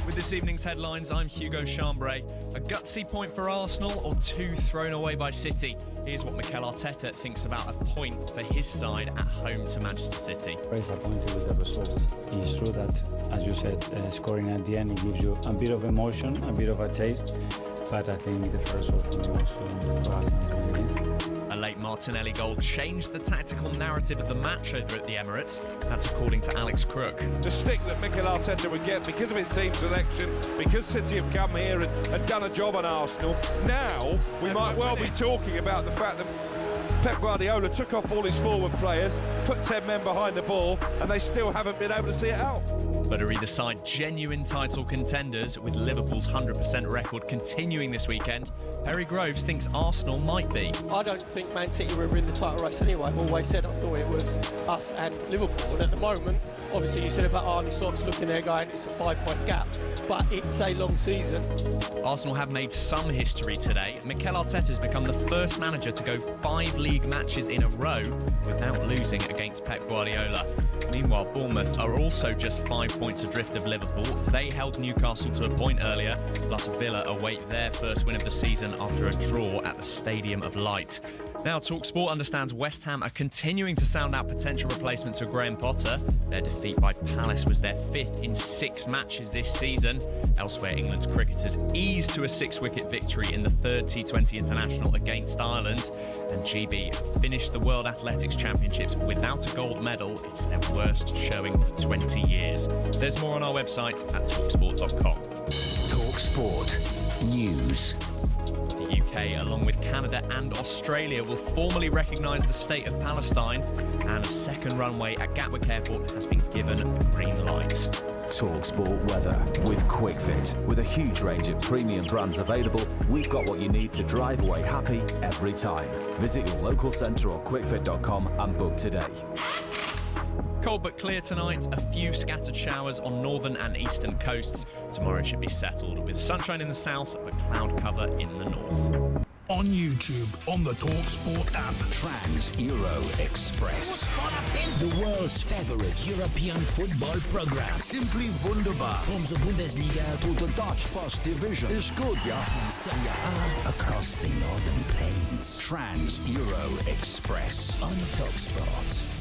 With this evening's headlines, I'm Hugo Chambray. A gutsy point for Arsenal or two thrown away by City? Here's what Mikel Arteta thinks about a point for his side at home to Manchester City. Very disappointed with the result. It's true that, as you said, scoring at the end, it gives you a bit of emotion, a bit of a taste, but I think the first result for me was for Arsenal to win. A late Martinelli goal changed the tactical narrative of the match over at the Emirates. That's according to Alex Crook. The stick that Mikel Arteta would get because of his team selection, because City have come here and done a job on Arsenal. Now, we might well be talking about the fact that Pep Guardiola took off all his forward players, put 10 men behind the ball, and they still haven't been able to see it out. But are either side genuine title contenders, with Liverpool's 100% record continuing this weekend? Perry Groves thinks Arsenal might be. I don't think Man City were in the title race anyway. I've always said I thought it was us and Liverpool. And at the moment, obviously you said about Arne Slot's looking there going, it's a 5-point gap. But it's a long season. Arsenal have made some history today. Mikel Arteta has become the first manager to go 5 league matches in a row without losing against Pep Guardiola. Meanwhile, Bournemouth are also just 5 points adrift of Liverpool. They held Newcastle to a point earlier, plus Villa await their first win of the season after a draw at the Stadium of Light. Now, TalkSport understands West Ham are continuing to sound out potential replacements for Graham Potter. Their defeat by Palace was their 5th in 6 matches this season. Elsewhere, England's cricketers eased to a 6-wicket victory in the 3rd T20 International against Ireland. And GB finished the World Athletics Championships without a gold medal. It's their worst showing for 20 years. There's more on our website at talksport.com. TalkSport News. The UK, along with Canada and Australia, will formally recognise the state of Palestine, and a second runway at Gatwick Airport has been given green light. TalkSport weather with QuickFit. With a huge range of premium brands available, we've got what you need to drive away happy every time. Visit your local centre or quickfit.com and book today. Cold but clear tonight, a few scattered showers on northern and eastern coasts. Tomorrow should be settled with sunshine in the south but cloud cover in the north. On YouTube, on the TalkSport app. Trans Euro Express. The world's favorite European football program. Simply wunderbar. From the Bundesliga to the Dutch First Division. It's good, yeah. From Serie A across the northern plains. Trans Euro Express. On TalkSport.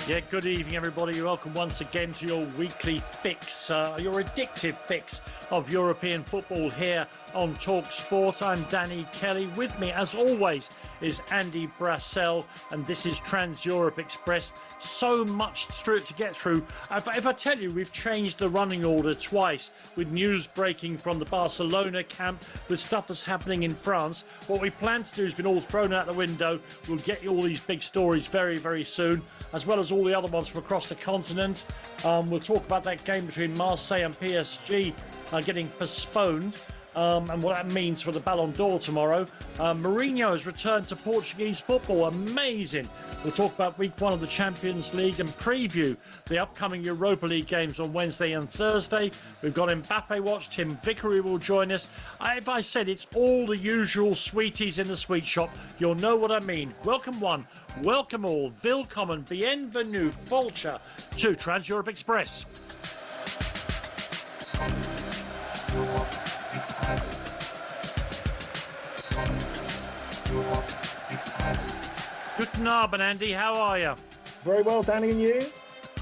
Yeah, good evening, everybody. Welcome once again to your weekly fix, your addictive fix of European football here on TalkSport. I'm Danny Kelly. With me, as always, is Andy Brassell, and this is Trans Europe Express. So much to get through. If I tell you, we've changed the running order twice, with news breaking from the Barcelona camp, with stuff that's happening in France. What we plan to do has been all thrown out the window. We'll get you all these big stories very, very soon, as well as all the other ones from across the continent. We'll talk about that game between Marseille and PSG getting postponed. And what that means for the Ballon d'Or tomorrow. Mourinho has returned to Portuguese football. Amazing. We'll talk about week 1 of the Champions League and preview the upcoming Europa League games on Wednesday and Thursday. We've got Mbappe watch. Tim Vickery will join us. If I said it's all the usual sweeties in the sweet shop, you'll know what I mean. Welcome one, welcome all. Willkommen, bienvenue, Fulcher to Trans Europe Express. Express. Guten Abend, Andy. How are you? Very well, Danny, and you?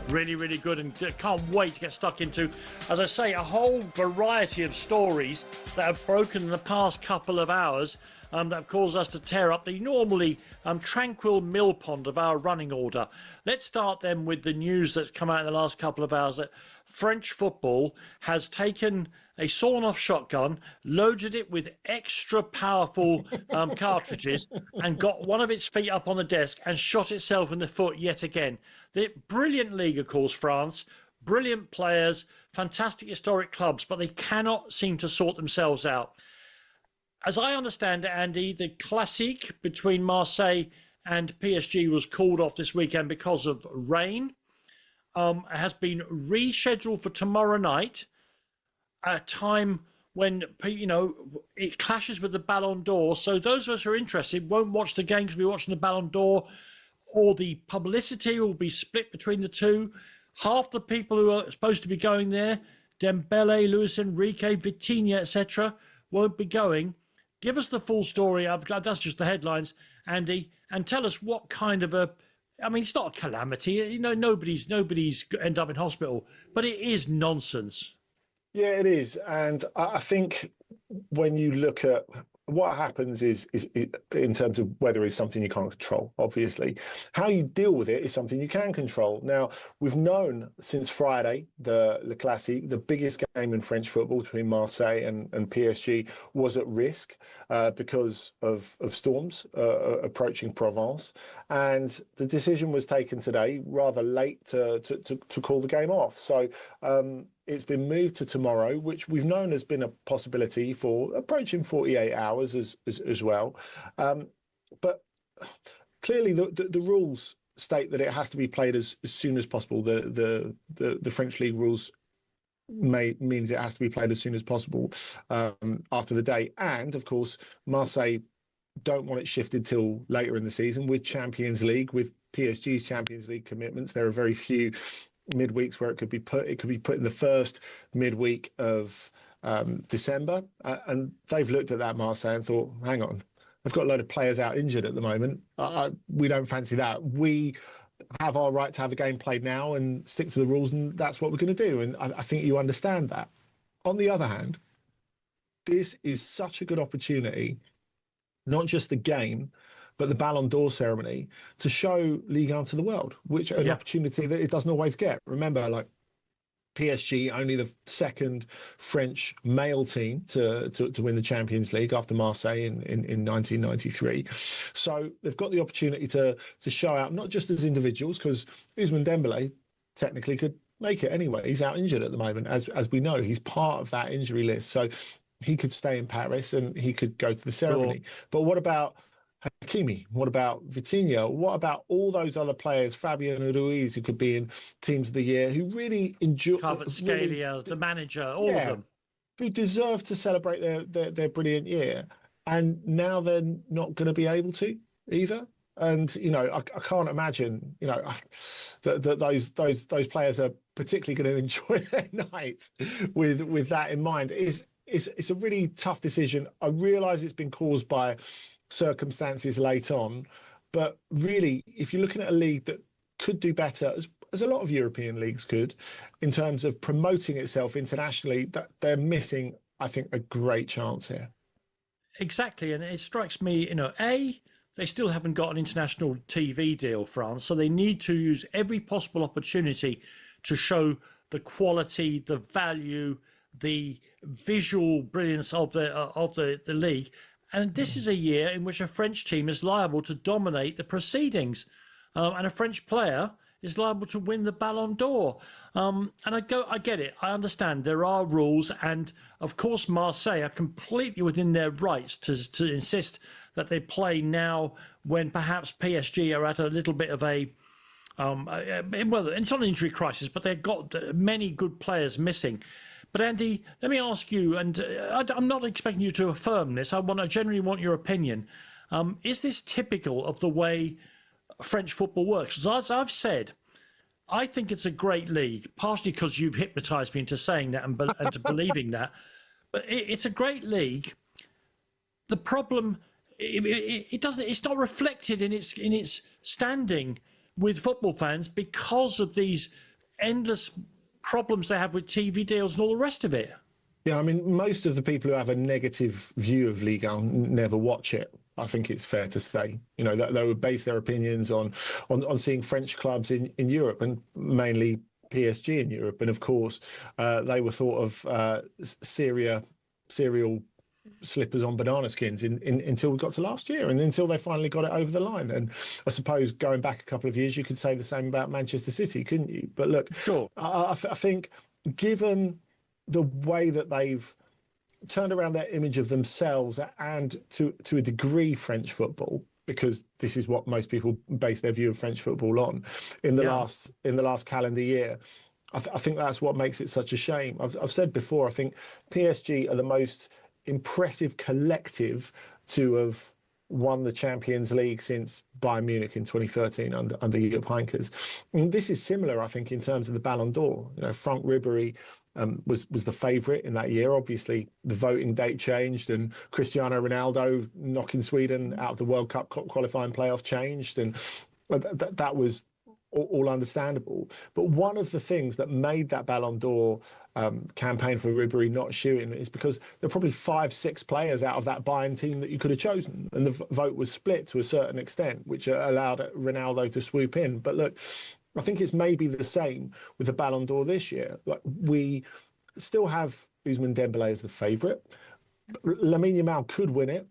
Really, really good, and can't wait to get stuck into, as I say, a whole variety of stories that have broken in the past couple of hours that have caused us to tear up the normally tranquil mill pond of our running order. Let's start then with the news that's come out in the last couple of hours that French football has taken a sawn-off shotgun, loaded it with extra powerful cartridges, and got one of its feet up on the desk and shot itself in the foot yet again. The brilliant league, of course, France, brilliant players, fantastic historic clubs, but they cannot seem to sort themselves out. As I understand it, Andy, the Classique between Marseille and PSG was called off this weekend because of rain. It has been rescheduled for tomorrow night at a time when, it clashes with the Ballon d'Or. So those of us who are interested won't watch the game because we'll be watching the Ballon d'Or, or the publicity will be split between the two. Half the people who are supposed to be going there, Dembele, Luis Enrique, Vitinha, etc., won't be going. Give us the full story. That's just the headlines, Andy, and tell us what kind of it's not a calamity. Nobody's end up in hospital, but it is nonsense. Yeah, it is. And I think when you look at what happens is in terms of weather is something you can't control, obviously. How you deal with it is something you can control. Now, we've known since Friday, the Le Classique, the biggest game in French football between Marseille and PSG, was at risk because of storms approaching Provence. And the decision was taken today, rather late, to call the game off. So it's been moved to tomorrow, which we've known has been a possibility for approaching 48 hours as well. But clearly the rules state that it has to be played as soon as possible. The French league rules means it has to be played as soon as possible after the day. And, of course, Marseille don't want it shifted till later in the season with Champions League, with PSG's Champions League commitments. There are very few midweeks where it could be put in the first midweek of December, and they've looked at that, Marseille, and thought, hang on, they've got a load of players out injured at the moment. We don't fancy that. We have our right to have a game played now and stick to the rules, and that's what we're going to do. And I think you understand that. On the other hand, this is such a good opportunity, not just the game, but the Ballon d'Or ceremony, to show Ligue 1 to the world, which an opportunity that it doesn't always get. Remember, like PSG, only the second French male team to win the Champions League after Marseille in 1993. So they've got the opportunity to show out, not just as individuals, because Ousmane Dembele technically could make it anyway. He's out injured at the moment, as we know. He's part of that injury list. So he could stay in Paris and he could go to the ceremony. Sure. But what about Hakimi? What about Vitinha? What about all those other players, Fabian Ruiz, who could be in teams of the year, who really enjoy Scalia, the manager, all of them, who deserve to celebrate their brilliant year, and now they're not going to be able to either. And I can't imagine that those players are particularly going to enjoy their night with that in mind. It's a really tough decision. I realise it's been caused by circumstances late on, but really, if you're looking at a league that could do better, as a lot of European leagues could, in terms of promoting itself internationally, that they're missing, I think, a great chance here. Exactly, and it strikes me, they still haven't got an international TV deal, France, so they need to use every possible opportunity to show the quality, the value, the visual brilliance of the league. And this is a year in which a French team is liable to dominate the proceedings, and a French player is liable to win the Ballon d'Or. And I get it. I understand there are rules, and of course Marseille are completely within their rights to insist that they play now when perhaps PSG are at a little bit of a well, it's not an injury crisis, but they've got many good players missing. But Andy, let me ask you, and I'm not expecting you to affirm this. I generally want your opinion. Is this typical of the way French football works? As I've said, I think it's a great league, partially because you've hypnotised me into saying that and to believing that. But it's a great league. The problem, it's not reflected in its standing with football fans because of these endless problems they have with TV deals and all the rest of it. Yeah, I mean, most of the people who have a negative view of Ligue 1 never watch it. I think it's fair to say, that they would base their opinions on seeing French clubs in Europe, and mainly PSG in Europe. And of course, they were thought of cereal slippers on banana skins until we got to last year, and until they finally got it over the line. And I suppose going back a couple of years, you could say the same about Manchester City, couldn't you? But look, sure, I think given the way that they've turned around their image of themselves and to a degree French football, because this is what most people base their view of French football on in the last calendar year. I think that's what makes it such a shame. I've said before, I think PSG are the most impressive collective to have won the Champions League since Bayern Munich in 2013 under Jupp Heynckes. I mean, this is similar, I think, in terms of the Ballon d'Or. You know, Franck Ribéry was the favourite in that year. Obviously, the voting date changed, and Cristiano Ronaldo knocking Sweden out of the World Cup qualifying playoff changed, and that was all understandable. But one of the things that made that Ballon d'Or campaign for Ribéry not shooing is because there are probably 5-6 players out of that Bayern team that you could have chosen, and the vote was split to a certain extent, which allowed Ronaldo to swoop in. But look, I think it's maybe the same with the Ballon d'Or this year. Like, we still have Ousmane Dembélé as the favourite. Lamine Yamal could win it.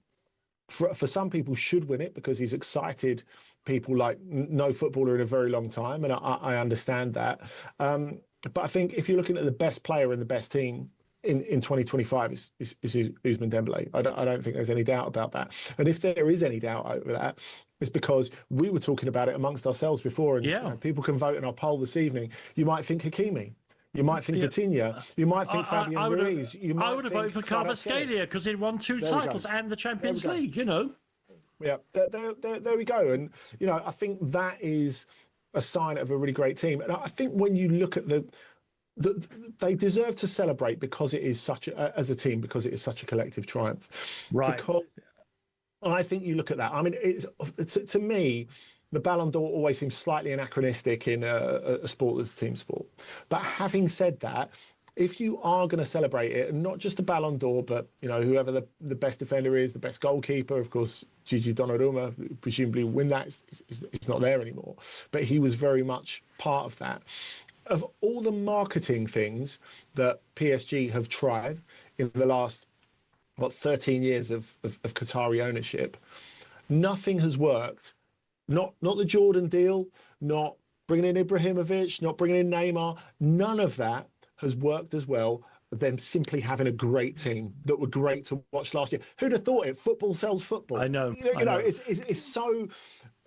For some people, should win it because he's excited people like no footballer in a very long time, and I understand that. But I think if you're looking at the best player in the best team in 2025, is Ousmane Dembélé. I don't think there's any doubt about that. And if there is any doubt over that, it's because we were talking about it amongst ourselves before, and you know, people can vote in our poll this evening. You might think Hakimi. You might think Vitinha. You might think Fabian Ruiz. I would have voted for Kvaratskhelia because he won 2 titles and the Champions League, you know. Yeah, there we go. And, you know, I think that is a sign of a really great team. And I think when you look at they deserve to celebrate because it is such as a team, because it is such a collective triumph. Right. Because I think you look at that. I mean, it's to me, the Ballon d'Or always seems slightly anachronistic in a sport that's a team sport. But having said that, if you are going to celebrate it, and not just the Ballon d'Or, but, you know, whoever the best defender is, the best goalkeeper, of course, Gigi Donnarumma presumably will win that. It's not there anymore. But he was very much part of that. Of all the marketing things that PSG have tried in the last, 13 years of Qatari ownership, nothing has worked. Not the Jordan deal, not bringing in Ibrahimovic, not bringing in Neymar. None of that has worked as well as them simply having a great team that were great to watch last year. Who'd have thought it? Football sells football. I know. You know, it's so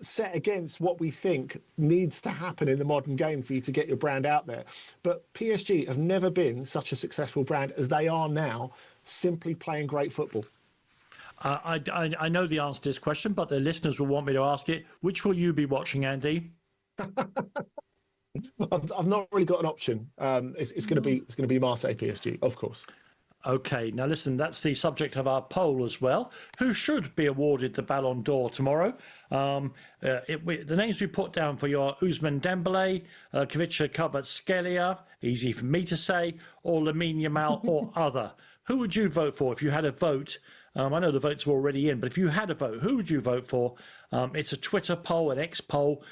set against what we think needs to happen in the modern game for you to get your brand out there. But PSG have never been such a successful brand as they are now, simply playing great football. I know the answer to this question, but the listeners will want me to ask it. Which will you be watching, Andy? I've not really got an option. It's going to be Marseille PSG, of course. Okay, now listen, that's the subject of our poll as well. Who should be awarded the Ballon d'Or tomorrow? The names we put down for you are Ousmane Dembélé, Kvicha Kvaratskhelia, easy for me to say, or Lamine Yamal or other. Who would you vote for if you had a vote? I know the votes were already in, but if you had a vote, who would you vote for? It's a Twitter poll, an X poll.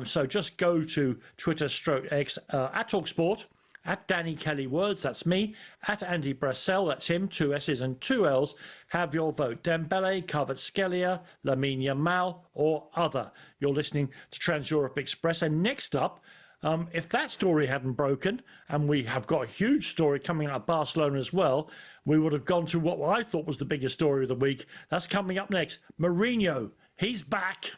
So just go to Twitter/X at TalkSport, at Danny Kelly Words, that's me, at Andy Brassell, that's him, 2 S's and 2 L's. Have your vote. Dembele, Kvaratskhelia, Lamine Yamal, or other. You're listening to Trans Europe Express. And next up, if that story hadn't broken, and we have got a huge story coming out of Barcelona as well, we would have gone to what I thought was the biggest story of the week. That's coming up next. Mourinho, he's back.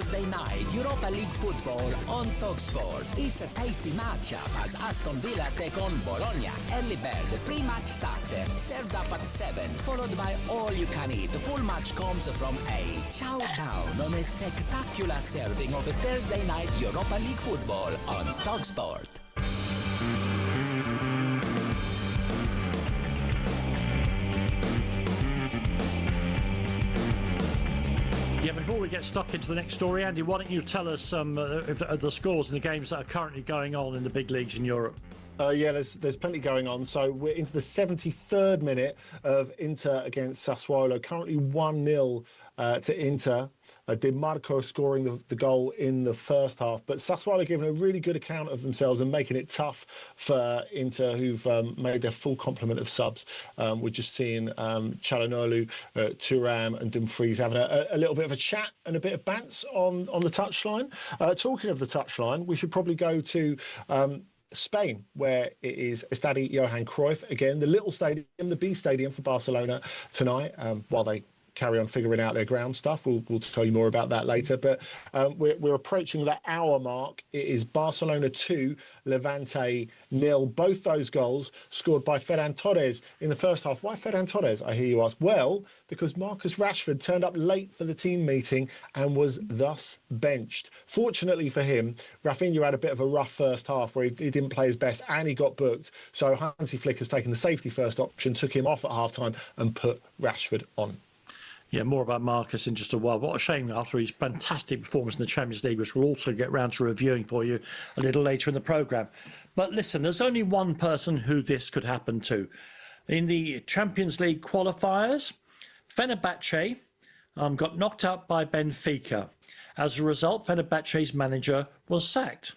Thursday night Europa League football on TalkSport. It's a tasty matchup as Aston Villa take on Bologna. Early bird, pre-match starter, served up at 7, followed by all-you-can-eat. The full match comes from 8. Chow down on a spectacular serving of a Thursday night Europa League football on TalkSport. Yeah, before we get stuck into the next story, Andy, why don't you tell us the scores in the games that are currently going on in the big leagues in Europe? Yeah, there's plenty going on. So we're into the 73rd minute of Inter against Sassuolo. Currently 1-0 to Inter. Di Marco scoring the goal in the first half. But Sassuolo giving a really good account of themselves and making it tough for Inter, who've made their full complement of subs. We're just seeing Çalhanoğlu, Thuram and Dumfries having a little bit of a chat and a bit of bants on the touchline. Talking of the touchline, we should probably go to Spain, where it is Estadio Johan Cruyff again, the little stadium, the B stadium for Barcelona tonight, while they carry on figuring out their ground stuff. We'll tell you more about that later. But we're approaching the hour mark. It is Barcelona 2, Levante 0. Both those goals scored by Ferran Torres in the first half. Why Ferran Torres, I hear you ask? Well, because Marcus Rashford turned up late for the team meeting and was thus benched. Fortunately for him, Rafinha had a bit of a rough first half where he didn't play his best and he got booked. So Hansi Flick has taken the safety first option, took him off at half-time and put Rashford on. Yeah, more about Marcus in just a while. What a shame after his fantastic performance in the Champions League, which we'll also get round to reviewing for you a little later in the programme. But listen, there's only one person who this could happen to. In the Champions League qualifiers, Fenerbahce got knocked out by Benfica. As a result, Fenerbahce's manager was sacked.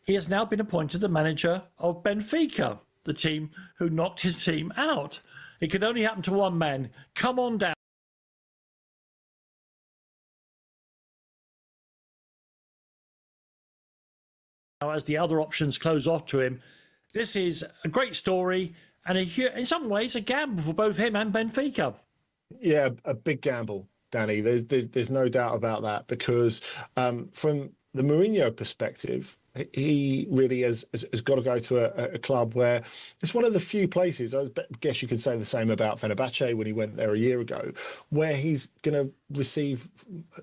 He has now been appointed the manager of Benfica, the team who knocked his team out. It could only happen to one man. Come on down. As the other options close off to him. This is a great story and in some ways a gamble for both him and Benfica. Yeah, a big gamble, Danny. There's no doubt about that, because from the Mourinho perspective, he really has got to go to a club where it's one of the few places, I guess you could say the same about Fenerbahce when he went there a year ago, where he's going to receive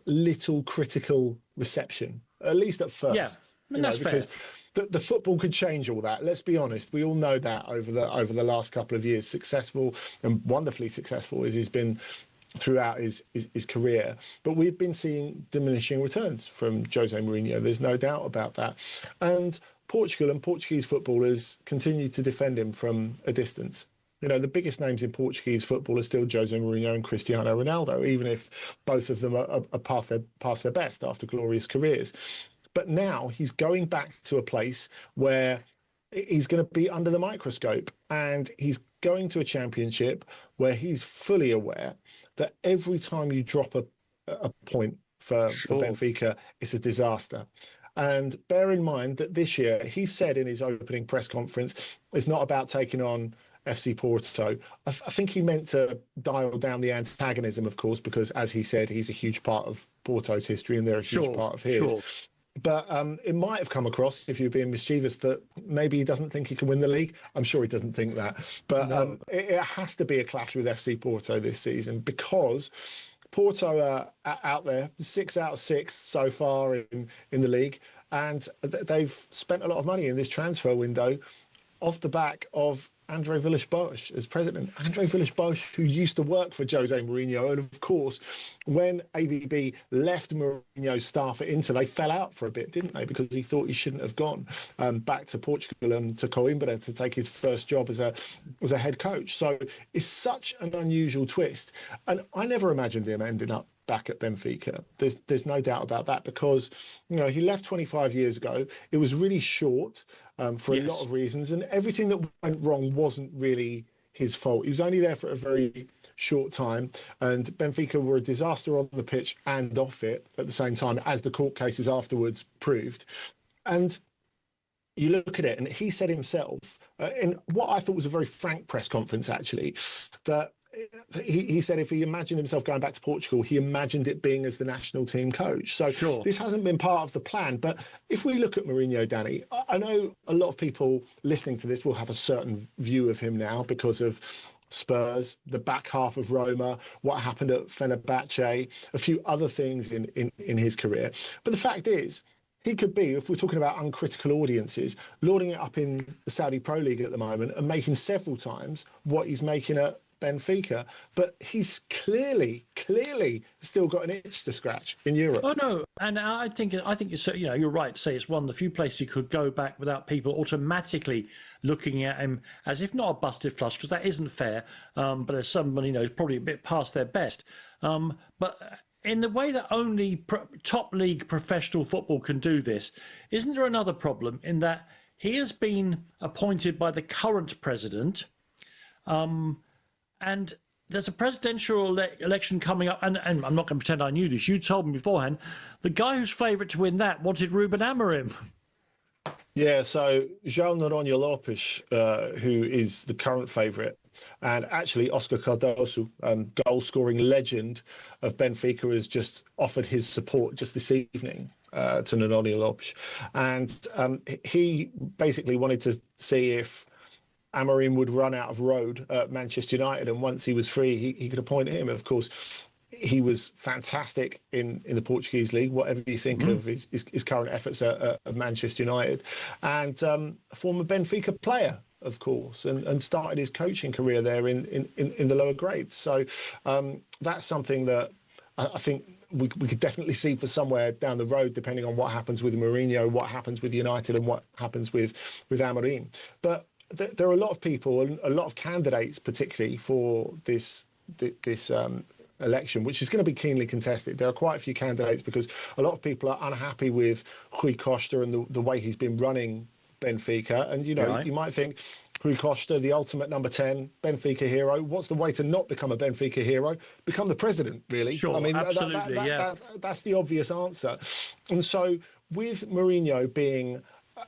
little critical reception, at least at first. Yeah. That's because fair. The football could change all that. Let's be honest. We all know that over the last couple of years, successful and wonderfully successful as he's been throughout his career. But we've been seeing diminishing returns from Jose Mourinho. There's no doubt about that. And Portugal and Portuguese footballers continue to defend him from a distance. You know, the biggest names in Portuguese football are still Jose Mourinho and Cristiano Ronaldo, even if both of them are past their best after glorious careers. But now he's going back to a place where he's going to be under the microscope, and he's going to a championship where he's fully aware that every time you drop a point for Benfica, it's a disaster. And bear in mind that this year, he said in his opening press conference, it's not about taking on FC Porto. I think he meant to dial down the antagonism, of course, because as he said, he's a huge part of Porto's history and they're a huge part of his. Sure. But it might have come across, if you're being mischievous, that maybe he doesn't think he can win the league. I'm sure he doesn't think that. But no. It has to be a clash with FC Porto this season, because Porto are out there, 6 out of 6 so far in the league. And they've spent a lot of money in this transfer window off the back of André Villas-Boas as president. André Villas-Boas, who used to work for Jose Mourinho. And of course, when AVB left Mourinho's staff at Inter, they fell out for a bit, didn't they? Because he thought he shouldn't have gone back to Portugal and to Coimbra to take his first job as a head coach. So it's such an unusual twist. And I never imagined him ending up back at Benfica. There's no doubt about that, because, you know, he left 25 years ago. It was really short for a lot of reasons, and everything that went wrong wasn't really his fault. He was only there for a very short time, and Benfica were a disaster on the pitch and off it at the same time, as the court cases afterwards proved. And you look at it, and he said himself, in what I thought was a very frank press conference, actually, that he said if he imagined himself going back to Portugal, he imagined it being as the national team coach. So this hasn't been part of the plan. But if we look at Mourinho, Danny, I know a lot of people listening to this will have a certain view of him now because of Spurs, the back half of Roma, what happened at Fenerbahce, a few other things in his career. But the fact is, he could be, if we're talking about uncritical audiences, lauding it up in the Saudi Pro League at the moment and making several times what he's making at Benfica, but he's clearly still got an itch to scratch in Europe. Oh no, and I think it's, you're right to say it's one of the few places he could go back without people automatically looking at him as if not a busted flush, because that isn't fair. But as somebody knows, probably a bit past their best. But in the way that only top league professional football can do this, isn't there another problem in that he has been appointed by the current president? And there's a presidential election coming up, and I'm not going to pretend I knew this. You told me beforehand. The guy who's favourite to win that wanted Ruben Amorim. Yeah, so João Noronha Lopes, who is the current favourite, and actually Oscar Cardoso, goal-scoring legend of Benfica, has just offered his support just this evening to Noronha Lopes. And he basically wanted to see if Amorim would run out of road at Manchester United, and once he was free, he could appoint him. Of course, he was fantastic in the Portuguese league, whatever you think of his current efforts at Manchester United, and a former Benfica player, of course, and started his coaching career there in the lower grades. So that's something that I think we could definitely see for somewhere down the road, depending on what happens with Mourinho, what happens with United, and what happens with Amorim. But there are a lot of people and a lot of candidates, particularly for this election, which is going to be keenly contested. There are quite a few candidates because a lot of people are unhappy with Rui Costa and the way he's been running Benfica. And, you might think, Rui Costa, the ultimate number 10, Benfica hero. What's the way to not become a Benfica hero? Become the president, really. Sure, I mean, absolutely, that's the obvious answer. And so with Mourinho being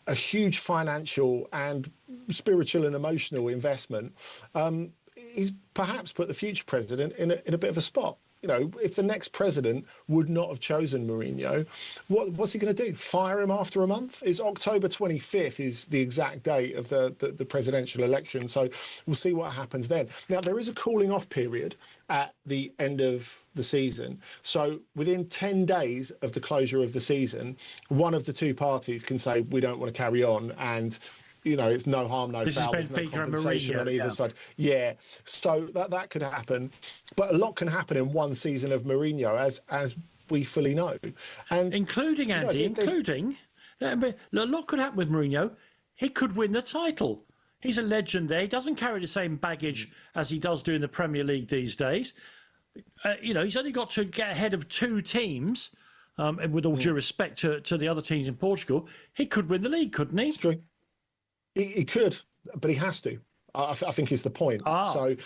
a huge financial and spiritual and emotional investment, he's perhaps put the future president in a bit of a spot. If the next president would not have chosen Mourinho, what's he going to do? Fire him after a month? It's October 25th is the exact date of the presidential election. So we'll see what happens then. Now, there is a cooling off period at the end of the season. So within 10 days of the closure of the season, one of the two parties can say, we don't want to carry on, and it's no harm, no foul. There's no compensation on either side. Yeah, so that could happen. But a lot can happen in one season of Mourinho, as we fully know. And including, Andy, a lot could happen with Mourinho. He could win the title. He's a legend there. He doesn't carry the same baggage as he does do in the Premier League these days. He's only got to get ahead of two teams, and with all due respect to the other teams in Portugal, he could win the league, couldn't he? It's true. He could, but he has to. I think is the point. So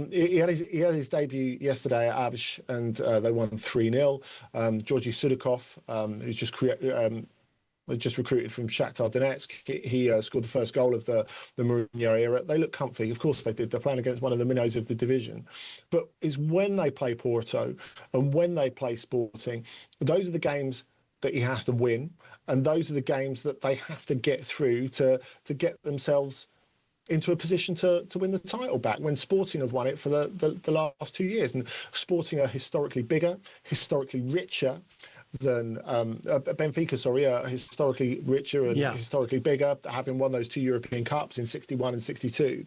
he had his debut yesterday at Ajax, and they won 3-0. Georgi Sudakov, who's just recruited from Shakhtar Donetsk, he scored the first goal of the Mourinho era. They look comfy. Of course they did. They're playing against one of the minnows of the division. But it's when they play Porto and when they play Sporting, those are the games that he has to win, and those are the games that they have to get through to get themselves into a position to win the title back, when Sporting have won it for the last 2 years. And Sporting are historically bigger, historically richer than Benfica, historically richer and historically bigger, having won those two European Cups in 61 and 62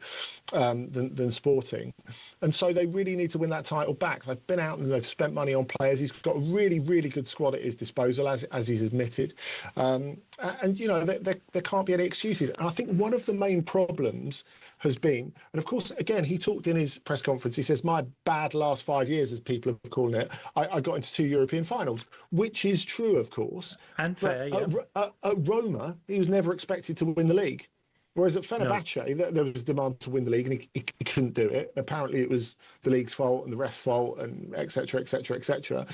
than Sporting. And so they really need to win that title back. They've been out and they've spent money on players. He's got a really, really good squad at his disposal, as he's admitted. And, there can't be any excuses. And I think one of the main problems has been, and of course, again, he talked in his press conference, he says, my bad last 5 years, as people have called it, I got into 2 European finals, which is true, of course. And fair, At Roma, he was never expected to win the league. Whereas at Fenerbahce, there was demand to win the league, and he couldn't do it. Apparently, it was the league's fault and the ref's fault, and et cetera, et cetera, et cetera.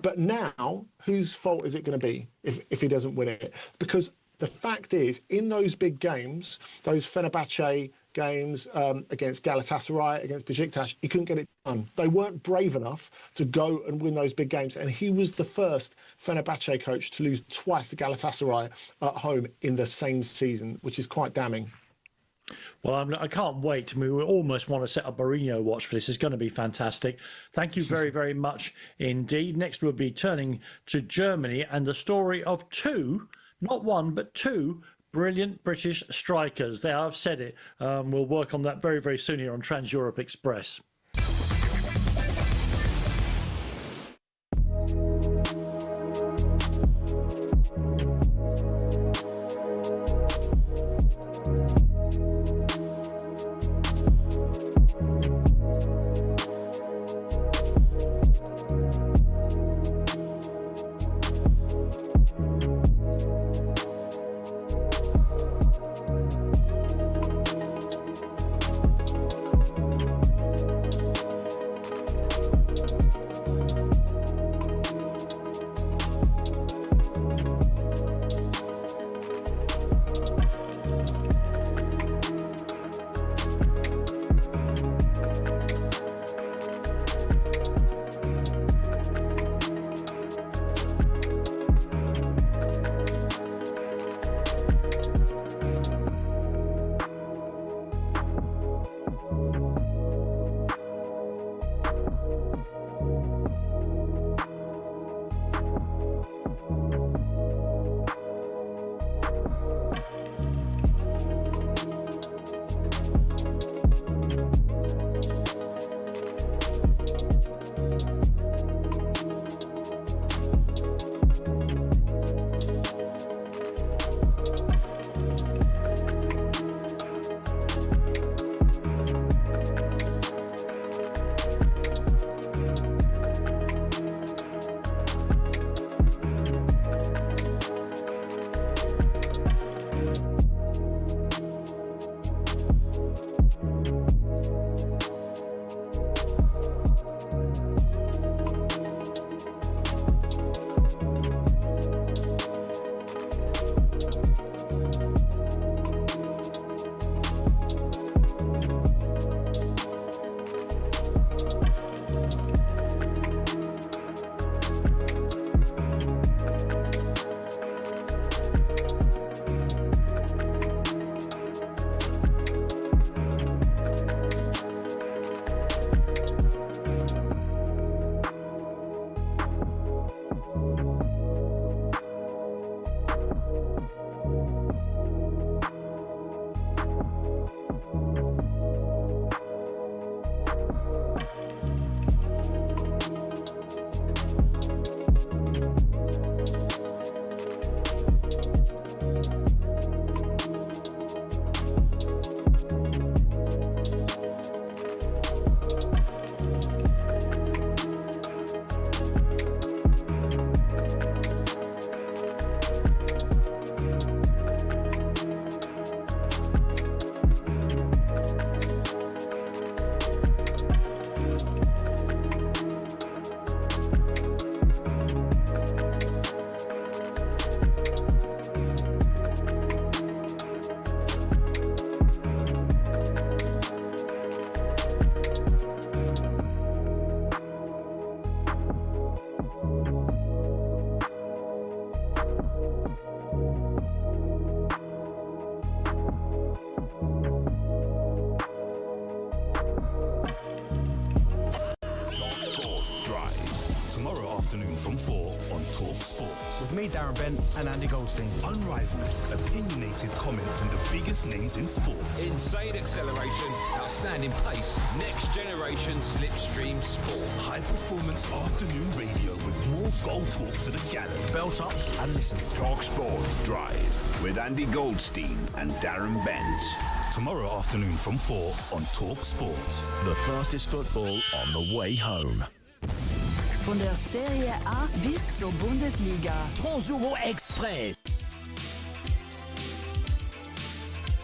But now, whose fault is it going to be if he doesn't win it? Because the fact is, in those big games, those Fenerbahce games, against Galatasaray, against Besiktas. He couldn't get it done. They weren't brave enough to go and win those big games. And he was the first Fenerbahce coach to lose twice to Galatasaray at home in the same season, which is quite damning. Well, I can't wait. We almost want to set up Mourinho watch for this. It's going to be fantastic. Thank you very, very much indeed. Next, we'll be turning to Germany and the story of two, not one, but two brilliant British strikers. There, I've said it. We'll work on that very, very soon here on Trans-Europe Express. from 4 on Talk Sport. With me, Darren Bent, and Andy Goldstein. Unrivaled, opinionated comment from the biggest names in sport. Insane acceleration, outstanding pace, next generation slipstream sport. High performance afternoon radio with more goal talk to the gallon. Belt up and listen. Talk Sport Drive with Andy Goldstein and Darren Bent. Tomorrow afternoon from 4 on Talk Sport. The fastest football on the way home. Von der Serie A bis zur Bundesliga. Trans-Euro Express.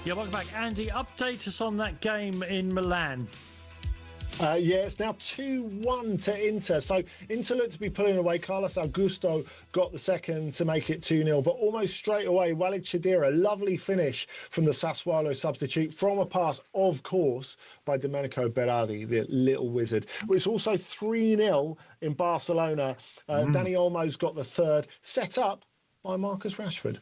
Yeah, welcome back. Andy, update us on that game in Milan. Yeah, it's now 2-1 to Inter. So Inter looked to be pulling away. Carlos Augusto got the second to make it 2-0. But almost straight away, Walid Chedira, lovely finish from the Sassuolo substitute from a pass, of course, by Domenico Berardi, the little wizard. It's also 3-0 in Barcelona. Dani Olmo's got the third, set up by Marcus Rashford.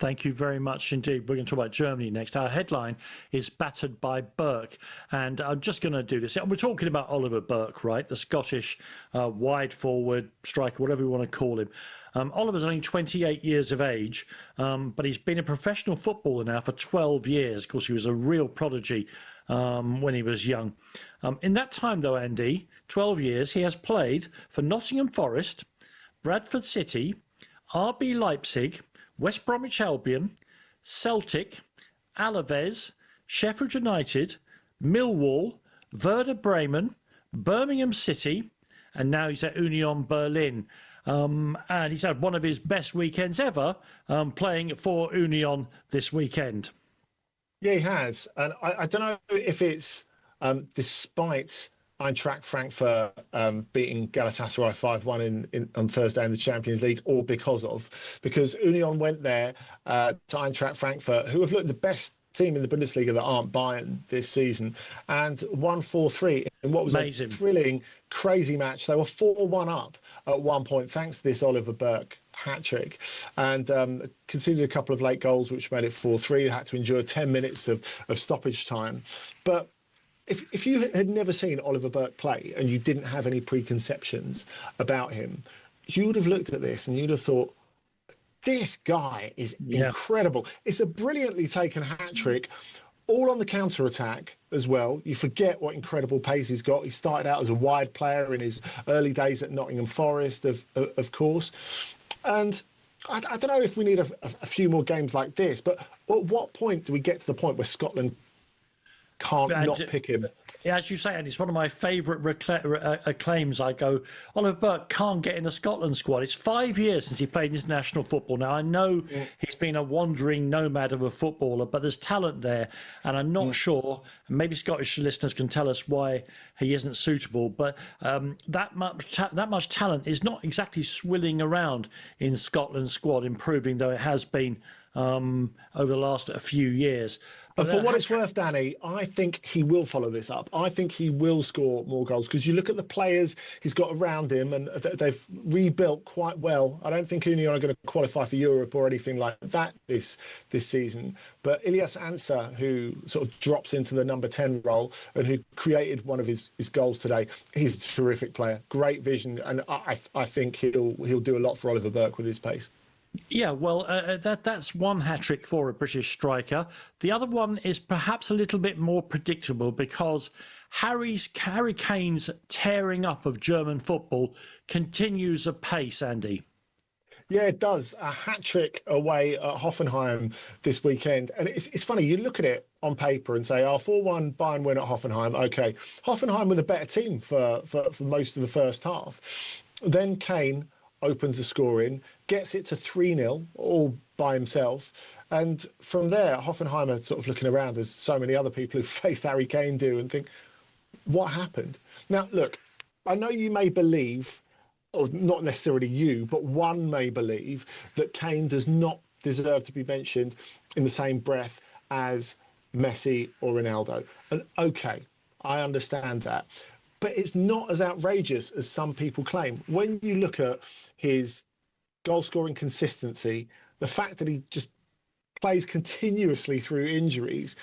Thank you very much indeed. We're going to talk about Germany next. Our headline is battered by Burke. And I'm just going to do this. We're talking about Oliver Burke, right? The Scottish wide forward striker, whatever you want to call him. Oliver's only 28 years of age, but he's been a professional footballer now for 12 years. Of course, he was a real prodigy when he was young. In that time, though, Andy, 12 years, he has played for Nottingham Forest, Bradford City, RB Leipzig, West Bromwich Albion, Celtic, Alaves, Sheffield United, Millwall, Werder Bremen, Birmingham City, and now he's at Union Berlin. And he's had one of his best weekends ever playing for Union this weekend. Yeah, he has. And I don't know if it's despite Eintracht Frankfurt beating Galatasaray 5-1 on Thursday in the Champions League, or because Union went there to Eintracht Frankfurt, who have looked the best team in the Bundesliga that aren't Bayern this season, and won 4-3 in what was amazing, a thrilling, crazy match. They were 4-1 up at one point, thanks to this Oliver Burke hat-trick, and conceded a couple of late goals, which made it 4-3. They had to endure 10 minutes of stoppage time. But if you had never seen Oliver Burke play and you didn't have any preconceptions about him, you would have looked at this and you'd have thought, this guy is incredible. It's a brilliantly taken hat-trick, all on the counter-attack as well. You forget what incredible pace he's got. He started out as a wide player in his early days at Nottingham Forest, of course. And I don't know if we need a few more games like this, but at what point do we get to the point where Scotland can't not pick him? Yeah, as you say, and it's one of my favourite claims. I go, Oliver Burke can't get in the Scotland squad. It's 5 years since he played international football. Now, I know he's been a wandering nomad of a footballer, but there's talent there, and I'm not sure, and maybe Scottish listeners can tell us why he isn't suitable, but that much talent is not exactly swilling around in Scotland's squad, improving though it has been over the last few years. And for what it's worth, Danny, I think he will follow this up. I think he will score more goals, because you look at the players he's got around him and they've rebuilt quite well. I don't think Union are going to qualify for Europe or anything like that this season. But Ilyas Ansah, who sort of drops into the number 10 role and who created one of his goals today, he's a terrific player. Great vision. And I think he'll do a lot for Oliver Burke with his pace. Yeah, well, that's one hat-trick for a British striker. The other one is perhaps a little bit more predictable, because Harry Kane's tearing up of German football continues apace, Andy. Yeah, it does. A hat-trick away at Hoffenheim this weekend. And it's funny, you look at it on paper and say, 4-1 Bayern win at Hoffenheim. OK, Hoffenheim with a better team for most of the first half. Then Kane opens the scoring, gets it to 3-0 all by himself. And from there, Hoffenheim are sort of looking around, as so many other people who faced Harry Kane do, and think, what happened? Now, look, I know you may believe, or not necessarily you, but one may believe that Kane does not deserve to be mentioned in the same breath as Messi or Ronaldo. And OK, I understand that. But it's not as outrageous as some people claim. When you look at his goal-scoring consistency, the fact that he just plays continuously through injuries,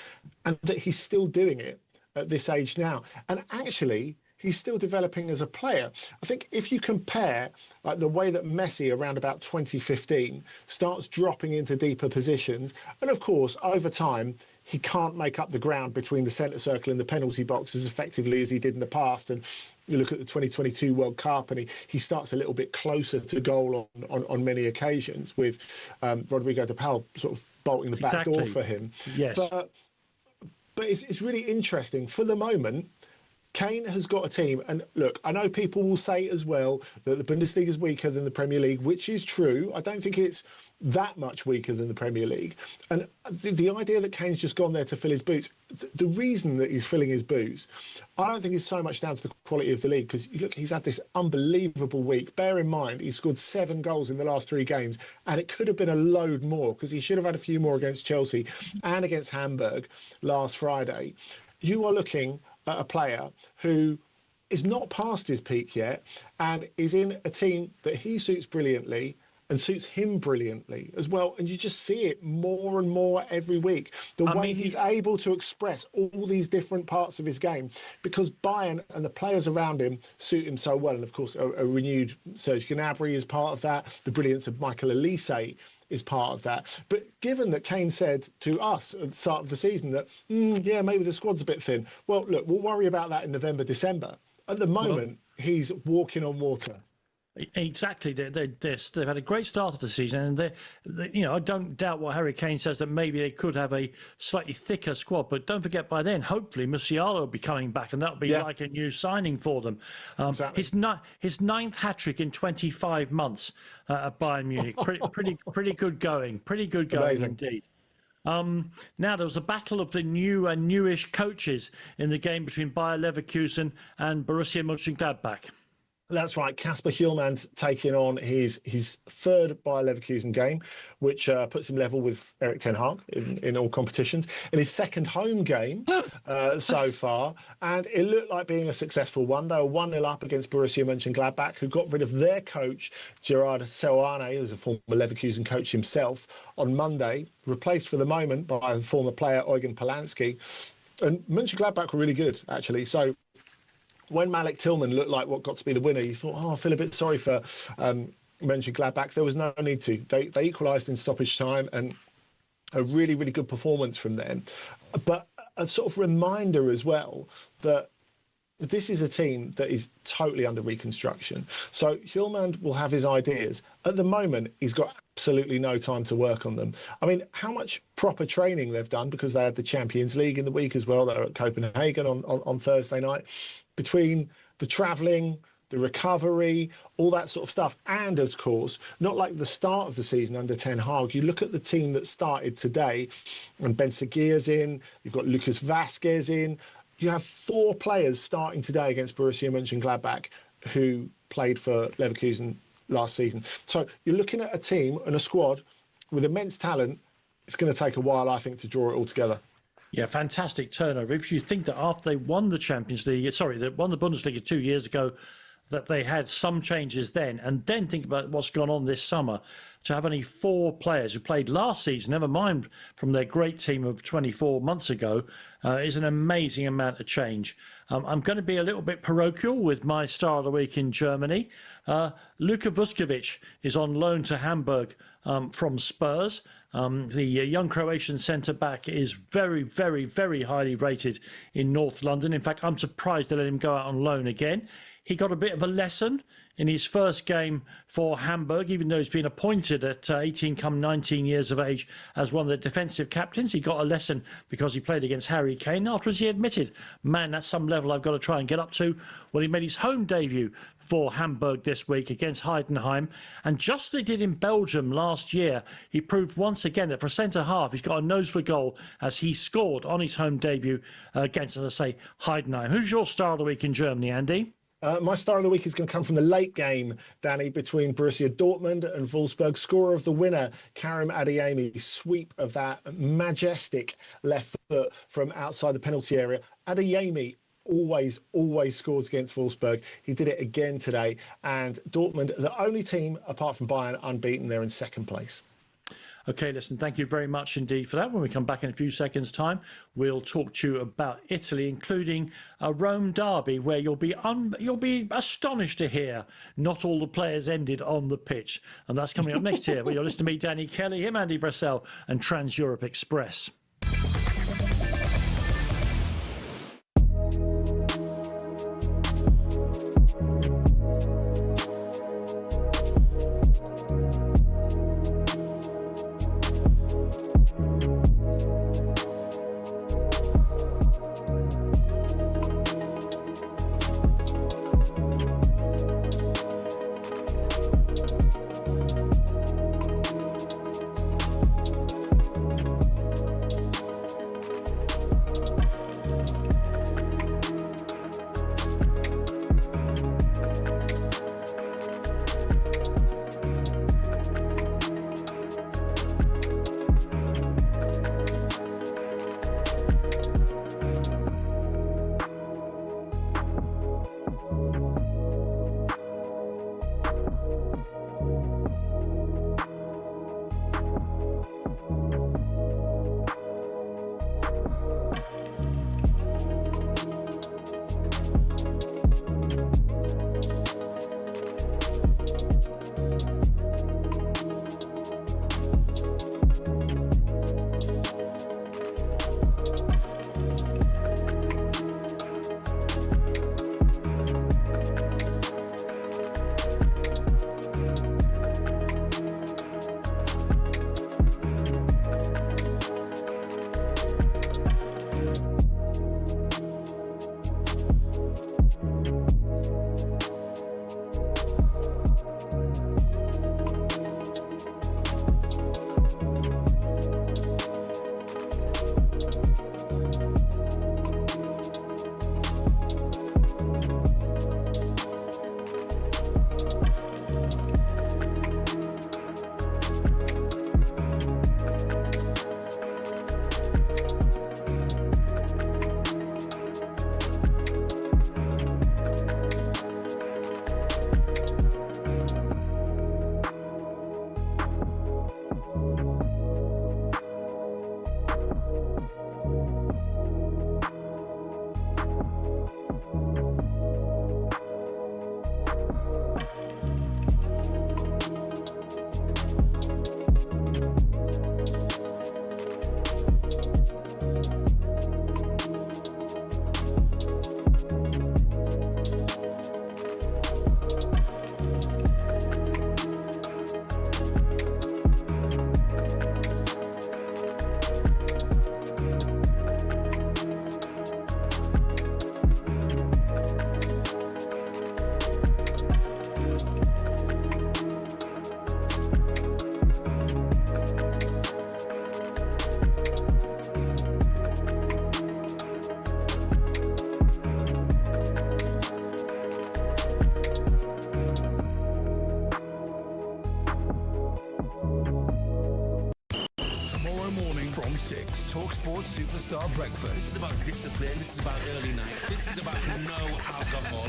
and that he's still doing it at this age now. And actually, he's still developing as a player. I think if you compare like the way that Messi around about 2015 starts dropping into deeper positions, and of course, over time, he can't make up the ground between the centre circle and the penalty box as effectively as he did in the past. And you look at the 2022 World Cup and he starts a little bit closer to goal on many occasions, with Rodrigo de Paul sort of bolting the back door for him. Yes. But it's really interesting. For the moment, Kane has got a team, and look, I know people will say as well that the Bundesliga is weaker than the Premier League, which is true. I don't think it's that much weaker than the Premier League. And the idea that Kane's just gone there to fill his boots, the reason that he's filling his boots, I don't think it's so much down to the quality of the league, because look, he's had this unbelievable week. Bear in mind, he scored 7 goals in the last 3 games, and it could have been a load more, because he should have had a few more against Chelsea and against Hamburg last Friday. You are looking at a player who is not past his peak yet and is in a team that he suits brilliantly and suits him brilliantly as well. And you just see it more and more every week. The way he's able to express all these different parts of his game, because Bayern and the players around him suit him so well. And of course, a renewed Serge Gnabry is part of that. The brilliance of Michael Olise is part of that. But given that Kane said to us at the start of the season that, yeah, maybe the squad's a bit thin. Well, look, we'll worry about that in November, December. At the moment, he's walking on water. Exactly. They've had a great start of the season, and I don't doubt what Harry Kane says, that maybe they could have a slightly thicker squad. But don't forget, by then, hopefully, Musiala will be coming back, and that'll be like a new signing for them. Exactly. His 9th hat-trick in 25 months at Bayern Munich. Pretty good going. Pretty good going. Amazing. Indeed. Now, there was a battle of the new and newish coaches in the game between Bayer Leverkusen and Borussia Mönchengladbach. That's right. Kasper Hjulmand's taking on his 3rd Bayer Leverkusen game, which puts him level with Erik ten Hag in all competitions. In his 2nd home game so far, and it looked like being a successful one. They were 1-0 up against Borussia Mönchengladbach, who got rid of their coach, Gerard Seoane, who's a former Leverkusen coach himself, on Monday, replaced for the moment by the former player Eugen Polanski. And Mönchengladbach were really good, actually. So when Malik Tillman looked like what got to be the winner, you thought, I feel a bit sorry for Mönchengladbach. There was no need to. They equalised in stoppage time, and a really, really good performance from them. But a sort of reminder as well that this is a team that is totally under reconstruction. So Hjulmand will have his ideas. At the moment, he's got absolutely no time to work on them. I mean, how much proper training they've done, because they had the Champions League in the week as well. They're at Copenhagen on Thursday night. Between the travelling, the recovery, all that sort of stuff, and of course, not like the start of the season under Ten Hag. You look at the team that started today, and Ben Seguir's in, you've got Lucas Vazquez in. You have 4 players starting today against Borussia Mönchengladbach who played for Leverkusen last season. So you're looking at a team and a squad with immense talent. It's going to take a while, I think, to draw it all together. Yeah, fantastic turnover. If you think that after they won the they won the Bundesliga 2 years ago, that they had some changes then, and then think about what's gone on this summer, to have only 4 players who played last season, never mind from their great team of 24 months ago, is an amazing amount of change. I'm going to be a little bit parochial with my star of the week in Germany. Luka Vuskovic is on loan to Hamburg from Spurs. The young Croatian centre-back is very, very, very highly rated in North London. In fact, I'm surprised they let him go out on loan again. He got a bit of a lesson in his first game for Hamburg, even though he's been appointed at 18 come 19 years of age as one of the defensive captains. He got a lesson because he played against Harry Kane. Afterwards, he admitted, man, that's some level I've got to try and get up to. Well, he made his home debut for Hamburg this week against Heidenheim. And just as they did in Belgium last year, he proved once again that for centre-half, he's got a nose for goal as he scored on his home debut against, as I say, Heidenheim. Who's your star of the week in Germany, Andy? My star of the week is going to come from the late game, Danny, between Borussia Dortmund and Wolfsburg. Scorer of the winner, Karim Adeyemi, sweep of that majestic left foot from outside the penalty area. Adeyemi always scores against Wolfsburg. He did it again today. And Dortmund, the only team, apart from Bayern, unbeaten. They're in 2nd place. Okay, listen, thank you very much indeed for that. When we come back in a few seconds' time, we'll talk to you about Italy, including a Rome derby where you'll be astonished to hear not all the players ended on the pitch. And that's coming up next here. You'll listen to me, Danny Kelly, him, Andy Brassell, and Trans Europe Express. TalkSport Superstar Breakfast. This is about discipline. This is about early night. This is about no alcohol.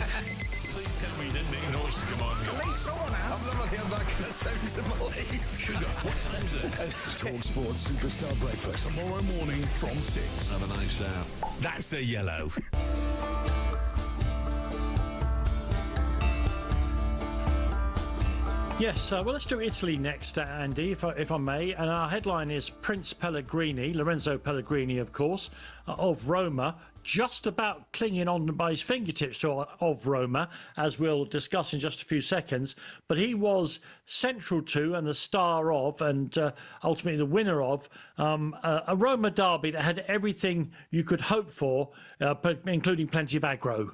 Please tell me you didn't make noise to come on. At least someone has. I'm not here back. That sounds to believe. Sugar, what time is it? TalkSport Superstar Breakfast. Tomorrow morning from 6. Have a nice That's a yellow. Yes, well, let's do Italy next, Andy, if I may. And our headline is Prince Pellegrini, Lorenzo Pellegrini, of course, of Roma, just about clinging on by his fingertips of Roma, as we'll discuss in just a few seconds. But he was central to and the star of and ultimately the winner of a Roma derby that had everything you could hope for, including plenty of aggro.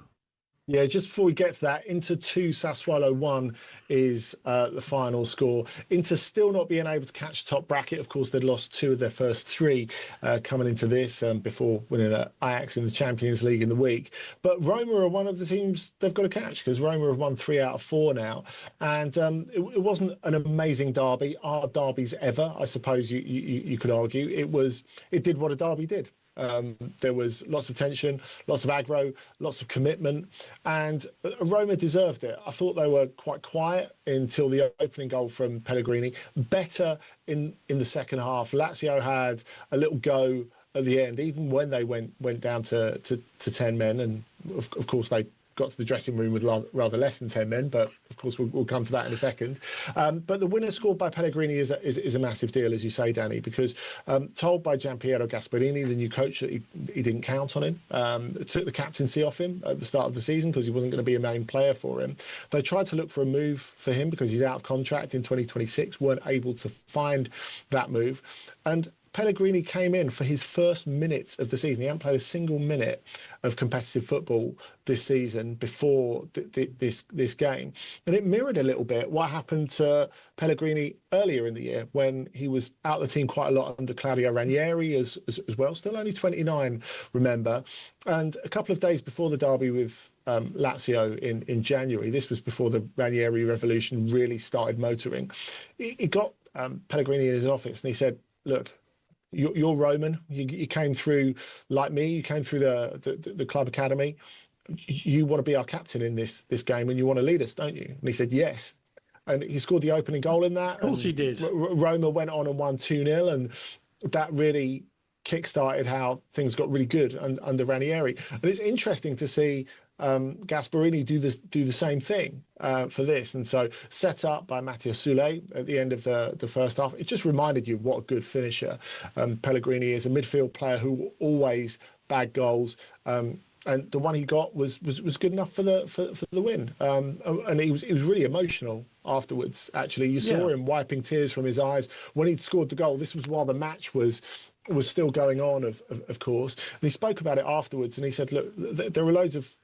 Yeah, just before we get to that, Inter 2, Sassuolo 1 is the final score. Inter still not being able to catch the top bracket. Of course, they'd lost 2 of their first 3 coming into this before winning at Ajax in the Champions League in the week. But Roma are one of the teams they've got to catch because Roma have won 3 out of 4 now. And it wasn't an amazing derby, our derbies ever, I suppose you could argue. It did what a derby did. There was lots of tension, lots of aggro, lots of commitment, and Roma deserved it. I thought they were quite quiet until the opening goal from Pellegrini. Better in the second half. Lazio had a little go at the end, even when they went down to 10 men, and of course they got to the dressing room with rather less than 10 men, but of course we'll come to that in a second. But the winner scored by Pellegrini is a massive deal, as you say, Danny, because told by Gianpiero Gasperini, the new coach, that he didn't count on him, took the captaincy off him at the start of the season because he wasn't going to be a main player for him. They tried to look for a move for him because he's out of contract in 2026, weren't able to find that move. And Pellegrini came in for his first minutes of the season. He hadn't played a single minute of competitive football this season before this game. And it mirrored a little bit what happened to Pellegrini earlier in the year when he was out of the team quite a lot under Claudio Ranieri as well. Still only 29, remember. And a couple of days before the derby with Lazio in January, this was before the Ranieri revolution really started motoring, he got Pellegrini in his office and he said, look, you're Roman. You came through like me. You came through the club academy. You want to be our captain in this game, and you want to lead us, don't you? And he said yes. And he scored the opening goal in that. Of course he did. Roma went on and won 2-0, and that really kick-started how things got really good under Ranieri. And it's interesting to see Gasperini do the same thing for this. And so set up by Matteo Sule at the end of the first half. It just reminded you what a good finisher Pellegrini is, a midfield player who will always bag goals. And the one he got was good enough for the win. And he was really emotional afterwards. Actually, you saw him wiping tears from his eyes when he'd scored the goal. This was while the match was still going on, of course. And he spoke about it afterwards, and he said, look, there are loads of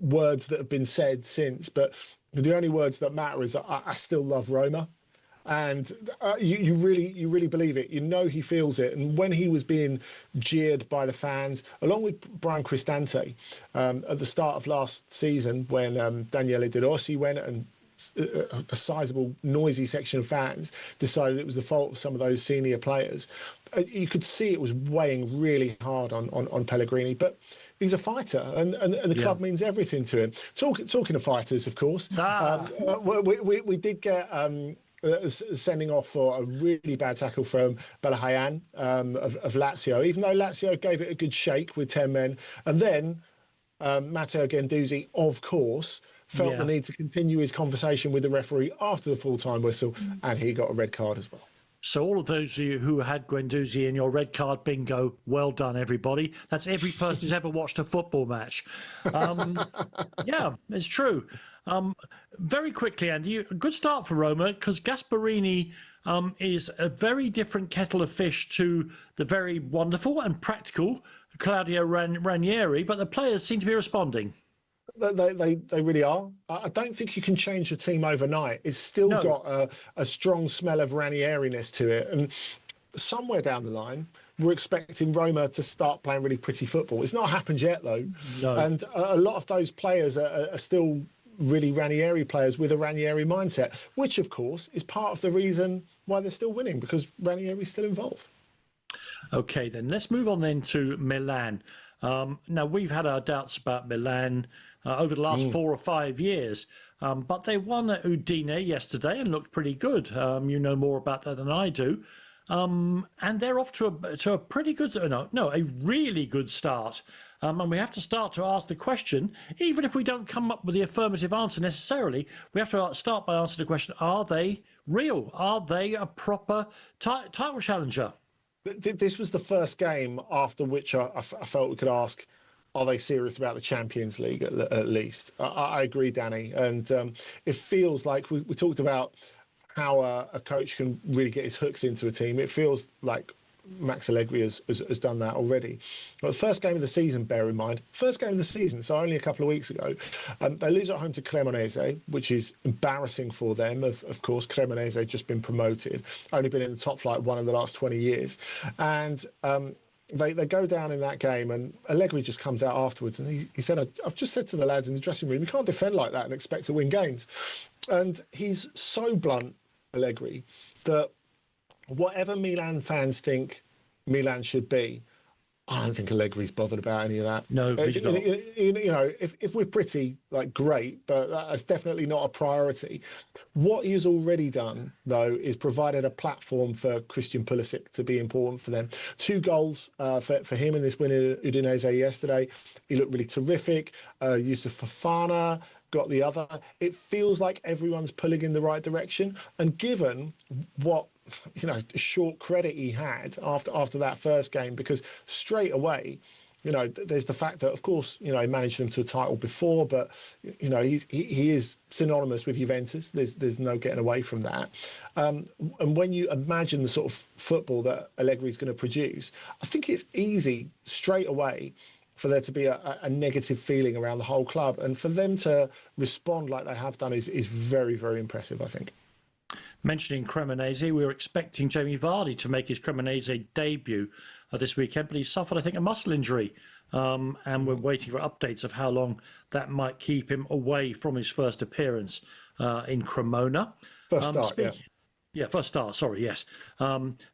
words that have been said since, but the only words that matter is I still love Roma. And you really believe it. You know he feels it. And when he was being jeered by the fans, along with Brian Cristante, at the start of last season, when Daniele De Rossi went and a sizable, noisy section of fans decided it was the fault of some of those senior players, you could see it was weighing really hard on Pellegrini. But he's a fighter, and the club means everything to him. Talking of fighters, of course, we did get sending off for a really bad tackle from Bellingham of Lazio, even though Lazio gave it a good shake with 10 men. And then Matteo Guendouzi, of course, felt the need to continue his conversation with the referee after the full-time whistle, and he got a red card as well. So all of those of you who had Guendouzi in your red card bingo, well done, everybody. That's every person who's ever watched a football match. Yeah, it's true. Very quickly, Andy, a good start for Roma, because Gasperini is a very different kettle of fish to the very wonderful and practical Claudio Ranieri, but the players seem to be responding. They really are. I don't think you can change the team overnight. It's still got a strong smell of Ranieri-ness to it. And somewhere down the line, we're expecting Roma to start playing really pretty football. It's not happened yet, though. No. And a lot of those players are still really Ranieri players with a Ranieri mindset, which, of course, is part of the reason why they're still winning, because Ranieri's still involved. Okay, then let's move on then to Milan. Now, we've had our doubts about Milan over the last 4 or 5 years, but they won at Udine yesterday and looked pretty good. You know more about that than I do. And they're off to a pretty good, a really good start. And we have to start to ask the question, even if we don't come up with the affirmative answer necessarily, we have to start by answering the question, are they real? Are they a proper title challenger? This was the first game after which I felt we could ask, are they serious about the Champions League at least? I agree, Danny. And it feels like we talked about how a coach can really get his hooks into a team. It feels like Max Allegri has done that already. But the first game of the season, bear in mind, first game of the season, so only a couple of weeks ago, they lose at home to Cremonese, which is embarrassing for them. Of course, Cremonese had just been promoted, only been in the top flight one of the last 20 years. And they go down in that game, and Allegri just comes out afterwards, and he said, I've just said to the lads in the dressing room, you can't defend like that and expect to win games. And he's so blunt, Allegri, that whatever Milan fans think Milan should be, I don't think Allegri's bothered about any of that. No, he's not. You know, if we're pretty, great, but that's definitely not a priority. What he has already done, though, is provided a platform for Christian Pulisic to be important for them. 2 goals for him in this win at Udinese yesterday. He looked really terrific. Yusuf Fofana got the other. It feels like everyone's pulling in the right direction. And given what, short credit he had after that first game, because straight away, there's the fact that, of course, he managed them to a title before, but, he is synonymous with Juventus. There's no getting away from that. And when you imagine the sort of football that Allegri is going to produce, I think it's easy straight away for there to be a negative feeling around the whole club. And for them to respond like they have done is very, very impressive, I think. Mentioning Cremonese, we were expecting Jamie Vardy to make his Cremonese debut this weekend, but he suffered, I think, a muscle injury. And we're waiting for updates of how long that might keep him away from his first appearance in Cremona. First start, yeah. Yeah, first start, sorry, yes.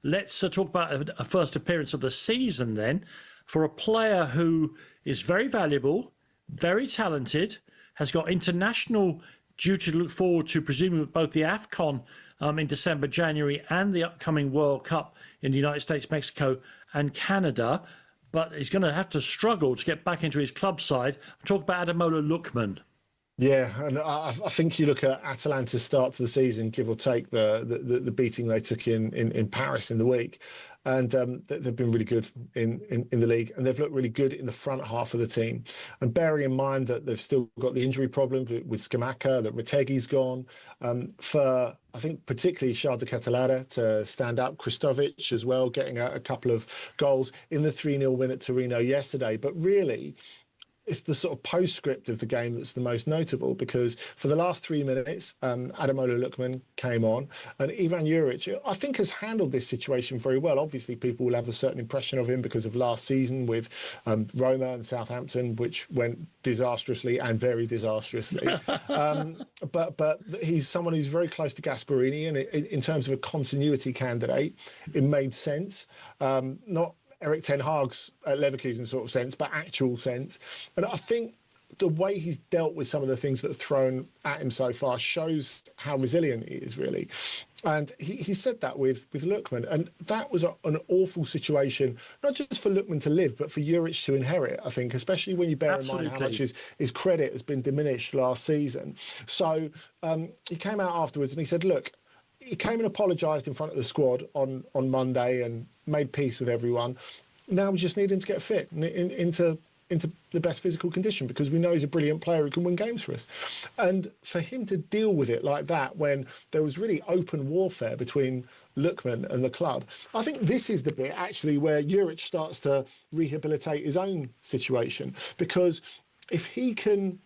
Let's talk about a first appearance of the season then, for a player who is very valuable, very talented, has got international duty to look forward to, presumably both the AFCON in December, January, and the upcoming World Cup in the United States, Mexico, and Canada. But he's going to have to struggle to get back into his club side. I'm talking about Ademola Lookman. Yeah, and I think you look at Atalanta's start to the season, give or take the beating they took in Paris in the week, and they've been really good in the league, and they've looked really good in the front half of the team. And bearing in mind that they've still got the injury problem with Scamacca, that Retegi's gone, for I think particularly Sharda Catalara to stand up, Kristovic as well, getting a couple of goals in the 3-0 win at Torino yesterday. But really, it's the sort of postscript of the game that's the most notable, because for the last 3 minutes, Ademola Lookman came on, and Ivan Juric, I think, has handled this situation very well. Obviously, people will have a certain impression of him because of last season with Roma and Southampton, which went disastrously and very disastrously. But he's someone who's very close to Gasperini, and in terms of a continuity candidate, it made sense. Not Eric Ten Hag's Leverkusen sort of sense, but actual sense. And I think the way he's dealt with some of the things that are thrown at him so far shows how resilient he is, really. And he said that with Lookman. And that was an awful situation, not just for Lookman to live, but for Juric to inherit, I think, especially when you bear in mind how much his credit has been diminished last season. So he came out afterwards and he said, look, he came and apologised in front of the squad on Monday and made peace with everyone. Now we just need him to get fit into the best physical condition, because we know he's a brilliant player who can win games for us. And for him to deal with it like that, when there was really open warfare between Lookman and the club, I think this is the bit actually where Juric starts to rehabilitate his own situation, because if he can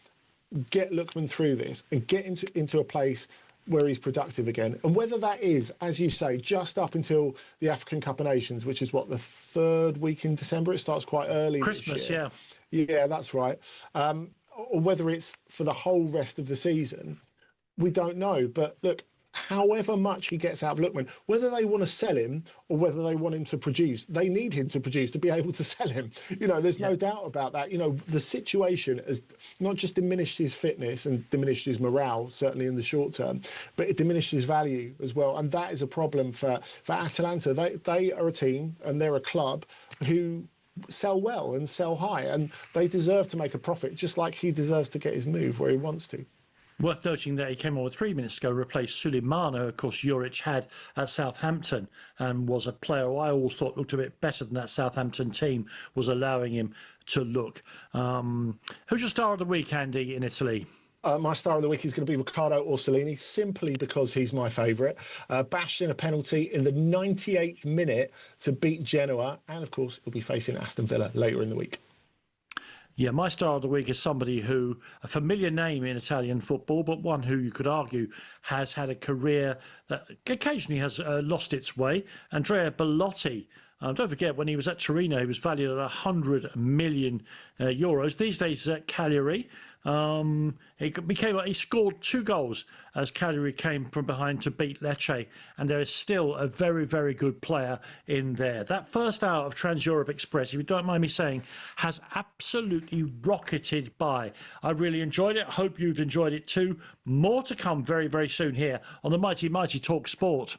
get Lookman through this and get into a place where he's productive again, and whether that is, as you say, just up until the African Cup of Nations, which is what, the 3rd week in December, it starts quite early. Christmas, yeah. Yeah, that's right. Or whether it's for the whole rest of the season, we don't know. But look, however much he gets out of Lookman, whether they want to sell him or whether they want him to produce, they need him to produce to be able to sell him. There's no doubt about that. The situation has not just diminished his fitness and diminished his morale, certainly in the short term, but it diminished his value as well. And that is a problem for Atalanta. They are a team and they're a club who sell well and sell high, and they deserve to make a profit, just like he deserves to get his move where he wants to. Worth noting that he came on 3 minutes ago, replaced Suleimana, of course, Juric had at Southampton, and was a player who I always thought looked a bit better than that Southampton team was allowing him to look. Who's your star of the week, Andy, in Italy? My star of the week is going to be Riccardo Orsolini, simply because he's my favourite. Bashed in a penalty in the 98th minute to beat Genoa, and of course he'll be facing Aston Villa later in the week. Yeah, my star of the week is somebody who, a familiar name in Italian football, but one who you could argue has had a career that occasionally has lost its way. Andrea Bellotti. Don't forget, when he was at Torino, he was valued at 100 million euros. These days he's at Cagliari. He scored 2 goals as Cagliari came from behind to beat Lecce, and there is still a very, very good player in there. That first hour of Trans-Europe Express, if you don't mind me saying, has absolutely rocketed by. I really enjoyed it. I hope you've enjoyed it too. More to come very, very soon here on the Mighty Mighty Talk Sport.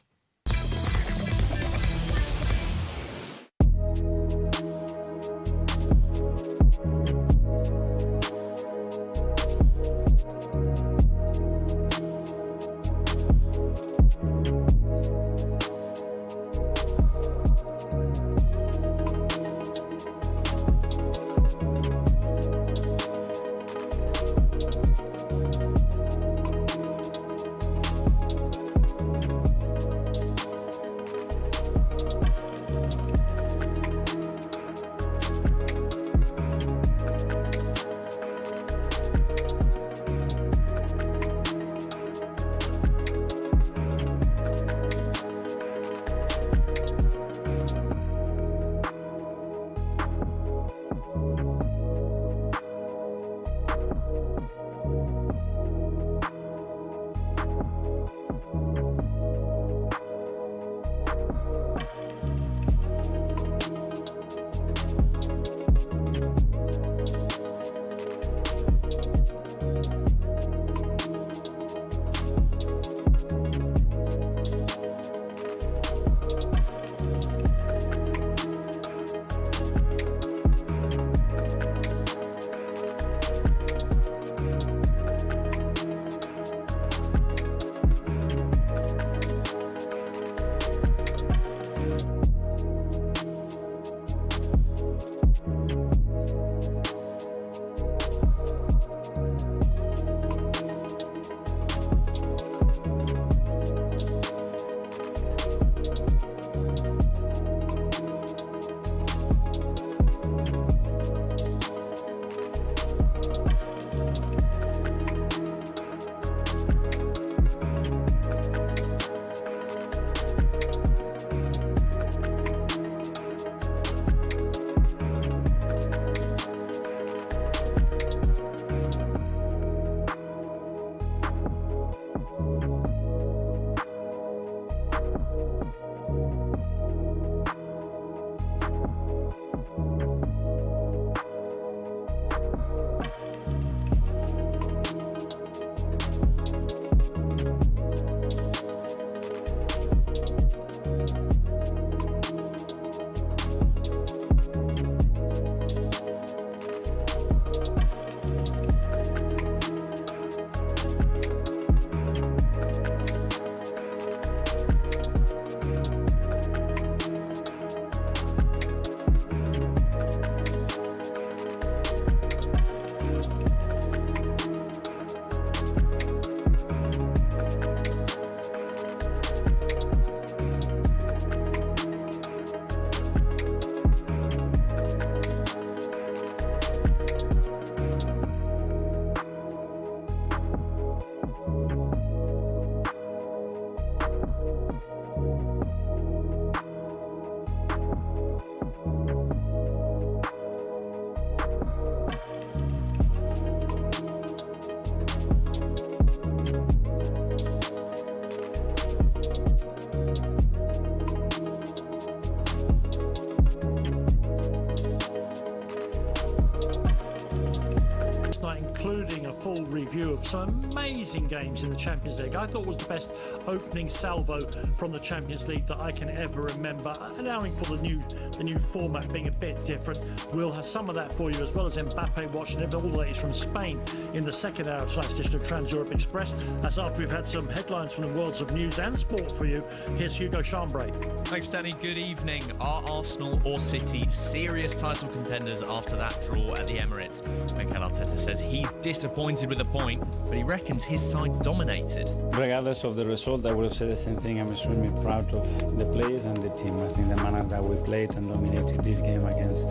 including a full review of some amazing games in the Champions League. I thought was the best opening salvo from the Champions League that I can ever remember, allowing for the new format being a bit different. We'll have some of that for you, as well as Mbappe watching it, all the latest from Spain in the second hour of tonight's edition of Trans-Europe Express. That's after we've had some headlines from the worlds of news and sport for you. Here's Hugo Chambray. Thanks, Danny. Good evening. Are Arsenal or City serious title contenders after that draw at the Emirates? Mikel Arteta says he's disappointed with the point, but he reckons his side dominated. Regardless of the result, I would have said the same thing. I'm extremely proud of the players and the team. I think the manner that we played and dominated this game against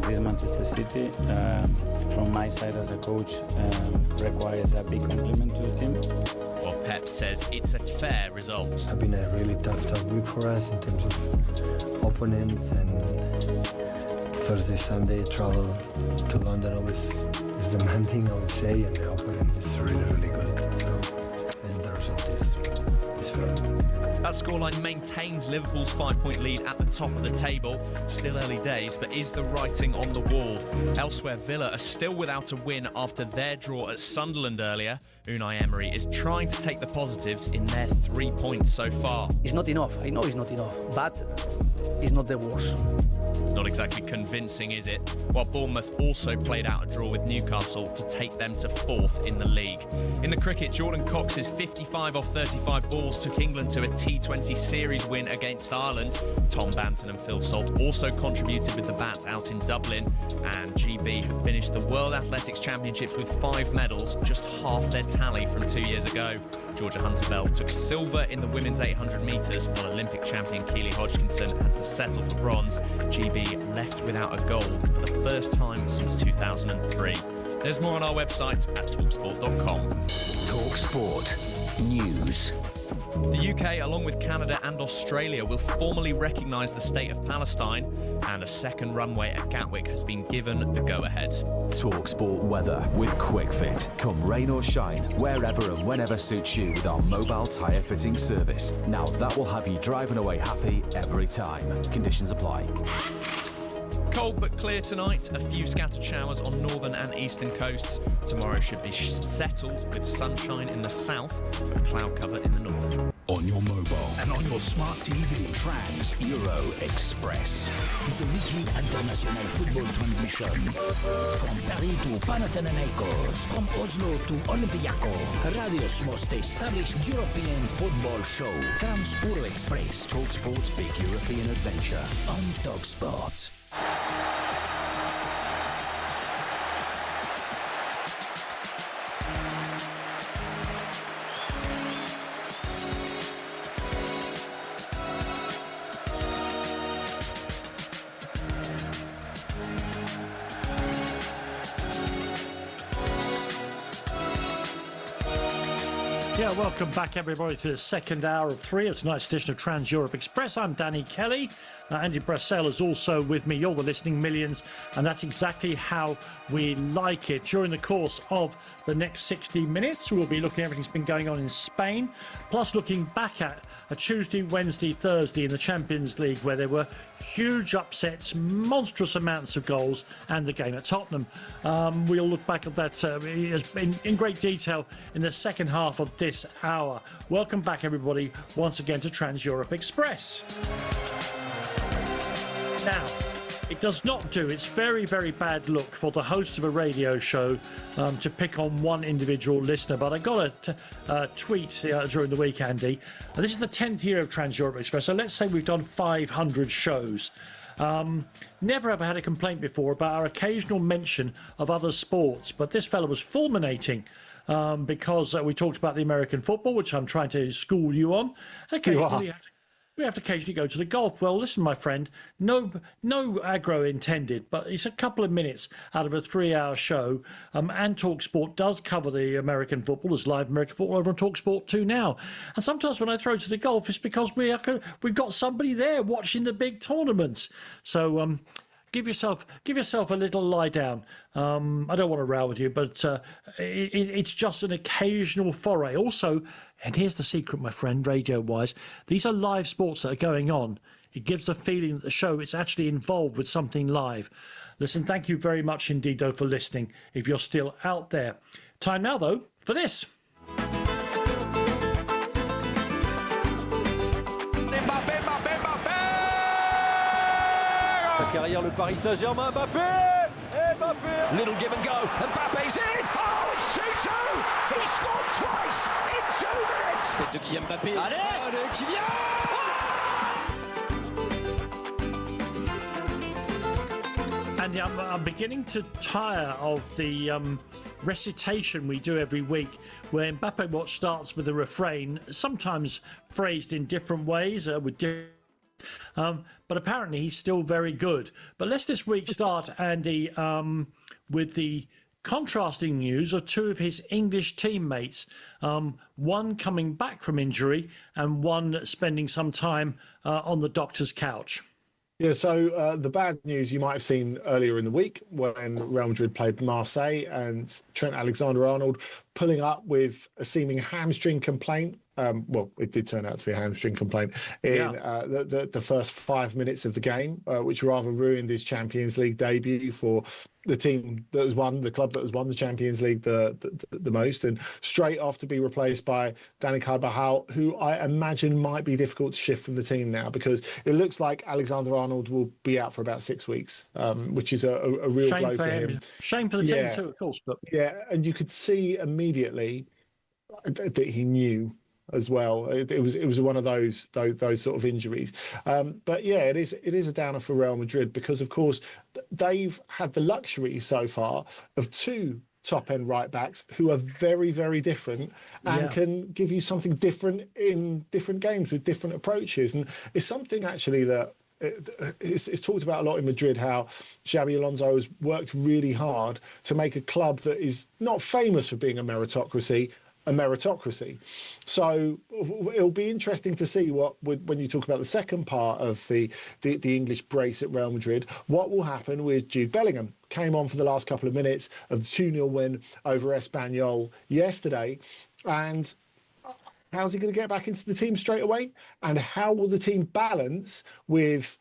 this Manchester City, from my side as a coach, requires a big compliment to the team. Well, Pep says it's a fair result. It's been a really tough week for us in terms of opponents, and Thursday, Sunday travel to London always is demanding, I would say, and the opponent is really, really good. So, and the result is fair. That scoreline maintains Liverpool's 5-point lead at the top of the table. Still early days, but is the writing on the wall? Elsewhere, Villa are still without a win after their draw at Sunderland earlier. Unai Emery is trying to take the positives in their 3 points so far. It's not enough. I know it's not enough, but it's not the worst. Not exactly convincing, is it? While Bournemouth also played out a draw with Newcastle to take them to 4th in the league. In the cricket, Jordan Cox's 55 off 35 balls took England to a T20 series win against Ireland. Tom Banton and Phil Salt also contributed with the bat out in Dublin. And GB have finished the World Athletics Championships with 5 medals, just half their tally from 2 years ago. Georgia Hunter-Bell took silver in the women's 800 metres, while Olympic champion Keely Hodgkinson had to settle for bronze. GB left without a gold for the first time since 2003. There's more on our website at talksport.com. TalkSport News. The UK, along with Canada and Australia, will formally recognise the state of Palestine, and a second runway at Gatwick has been given the go-ahead. TalkSport weather with QuickFit. Come rain or shine, wherever and whenever suits you with our mobile tyre fitting service. Now that will have you driving away happy every time. Conditions apply. Cold but clear tonight. A few scattered showers on northern and eastern coasts. Tomorrow should be settled with sunshine in the south, but cloud cover in the north. On your mobile and on your smart TV. Trans-Euro Express. The weekly international football transmission. From Paris to Panathinaikos. From Oslo to Olympiacos. Radio's most established European football show. Trans-Euro Express. TalkSport's big European adventure. On TalkSport. Yeah, welcome back everybody to the second hour of 3 of tonight's edition of Trans-Europe Express. I'm Danny Kelly. Andy Brassell is also with me. You're the listening millions, and that's exactly how we like it. During the course of the next 60 minutes, we'll be looking at everything that's been going on in Spain, plus looking back at a Tuesday, Wednesday, Thursday in the Champions League where there were huge upsets, monstrous amounts of goals, and the game at Tottenham. We'll look back at that in great detail in the second half of this hour. Welcome back, everybody, once again to Trans-Europe Express. Now, it does not do its very, very bad look for the host of a radio show to pick on one individual listener. But I got a tweet during the week, Andy. This is the 10th year of Trans-Europe Express. So let's say we've done 500 shows. Never ever had a complaint before about our occasional mention of other sports. But this fellow was fulminating because we talked about the American football, which I'm trying to school you on. Occasionally, we have to occasionally go to the golf. Well, listen, my friend, no aggro intended, but it's a couple of minutes out of a 3-hour show. And TalkSport does cover the American football. There's live American football over on TalkSport 2 now. And sometimes when I throw to the golf, it's because we've got somebody there watching the big tournaments. So give yourself a little lie down. I don't want to row with you, but it's just an occasional foray. Also, and here's the secret, my friend, radio-wise, these are live sports that are going on. It gives the feeling that the show is actually involved with something live. Listen, thank you very much indeed, though, for listening, if you're still out there. Time now, though, for this. Sa carrière, le Paris Saint-Germain, Mbappé! Mbappé! Little give and go, Mbappe's in! Oh, it's 2-2! He scored twice in 2 minutes! Tête de qui Mbappé? Allez, Kylian! And I'm beginning to tire of the recitation we do every week, where Mbappe Watch starts with a refrain, sometimes phrased in different ways, but apparently he's still very good. But let's this week start, Andy, with the contrasting news of two of his English teammates, one coming back from injury and one spending some time on the doctor's couch. Yeah, so the bad news you might have seen earlier in the week when Real Madrid played Marseille and Trent Alexander-Arnold pulling up with a seeming hamstring complaint. Well, it did turn out to be a hamstring complaint in the first 5 minutes of the game, which rather ruined his Champions League debut for the team that has won, the club that has won the Champions League the most, and straight off to be replaced by Dani Carvajal, who I imagine might be difficult to shift from the team now, because it looks like Alexander-Arnold will be out for about 6 weeks, which is a real blow for him. Shame for the team too, of course. But yeah, and you could see immediately that he knew as well. It was one of those sort of injuries. But yeah, it is a downer for Real Madrid, because of course they've had the luxury so far of two top-end right-backs who are very, very different and can give you something different in different games with different approaches. And it's something actually that it's talked about a lot in Madrid, how Xabi Alonso has worked really hard to make a club that is not famous for being a meritocracy. So it'll be interesting to see when you talk about the second part of the English brace at Real Madrid, what will happen with Jude Bellingham. Came on for the last couple of minutes of the 2-0 win over Espanyol yesterday, and how's he going to get back into the team straight away? And how will the team balance with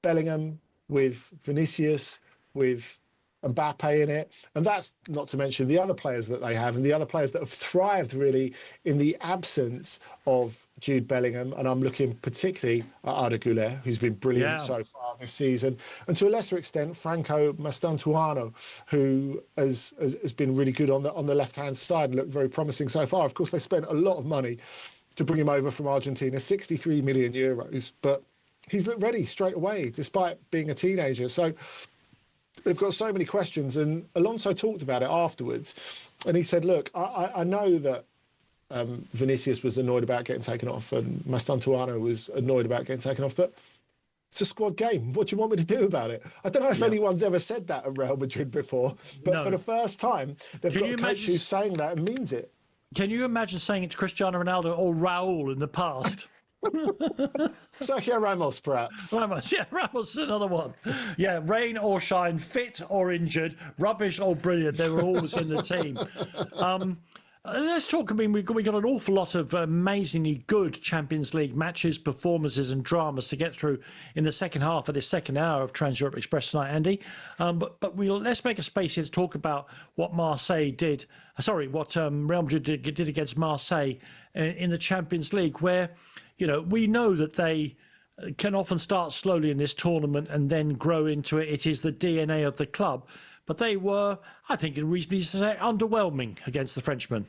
Bellingham, with Vinicius, with Mbappe in it? And that's not to mention the other players that they have and the other players that have thrived really in the absence of Jude Bellingham. And I'm looking particularly at Arda Güler, who's been brilliant so far this season, and to a lesser extent Franco Mastantuono, who has been really good on the left-hand side and looked very promising so far. Of course, they spent a lot of money to bring him over from Argentina, 63 million euros, but he's looked ready straight away despite being a teenager. So they've got so many questions, and Alonso talked about it afterwards, and he said, look, I know that Vinicius was annoyed about getting taken off and Mastantuono was annoyed about getting taken off, but it's a squad game. What do you want me to do about it? I don't know if anyone's ever said that at Real Madrid before, but for the first time, they've got a coach who's saying that and means it. Can you imagine saying it to Cristiano Ronaldo or Raul in the past? Sergio Ramos, perhaps. Ramos is another one. Yeah, rain or shine, fit or injured, rubbish or brilliant, they were always in the team. Let's talk. I mean, we got an awful lot of amazingly good Champions League matches, performances and dramas to get through in the second half of this second hour of Trans Europe Express tonight, Andy. But let's make a space here to talk about what Marseille did. What Real Madrid did against Marseille in the Champions League, where, you know, we know that they can often start slowly in this tournament and then grow into it. It is the DNA of the club. But they were, I think, reasonably to say, underwhelming against the Frenchmen.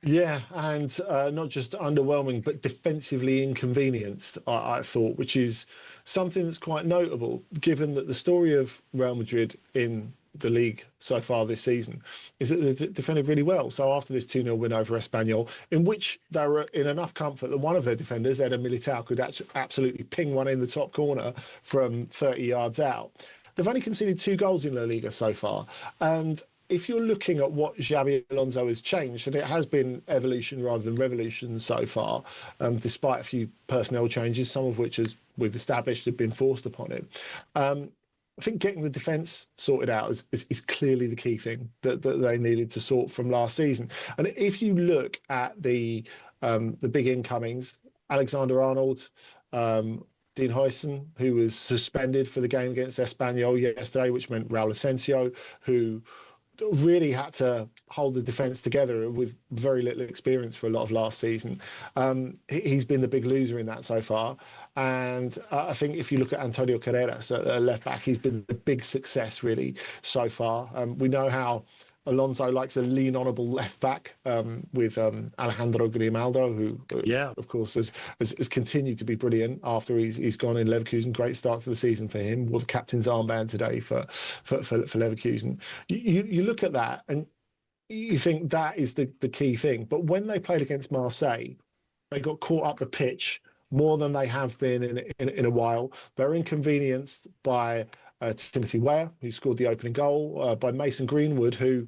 Yeah, and not just underwhelming, but defensively inconvenienced, I thought, which is something that's quite notable, given that the story of Real Madrid in the league so far this season is that they defended really well. So after this 2-0 win over Espanyol, in which they were in enough comfort that one of their defenders, Eder Militao, could absolutely ping one in the top corner from 30 yards out. They've only conceded 2 goals in La Liga so far. And if you're looking at what Xabi Alonso has changed, and it has been evolution rather than revolution so far, despite a few personnel changes, some of which, as we've established, have been forced upon him. I think getting the defence sorted out is clearly the key thing that they needed to sort from last season. And if you look at the big incomings, Alexander-Arnold, Dean Huijsen, who was suspended for the game against Espanyol yesterday, which meant Raul Asensio, who really had to hold the defence together with very little experience for a lot of last season. He's been the big loser in that so far. And I think if you look at Antonio Carreras at left back, he's been the big success really so far. We know how Alonso likes a lean honourable left back with Alejandro Grimaldo, who, of course, has continued to be brilliant after he's gone in Leverkusen. Great start to the season for him. Wore the captain's armband today for Leverkusen. You look at that and you think that is the key thing. But when they played against Marseille, they got caught up the pitch more than they have been in a while. They're inconvenienced by Timothy Weah, who scored the opening goal, by Mason Greenwood, who,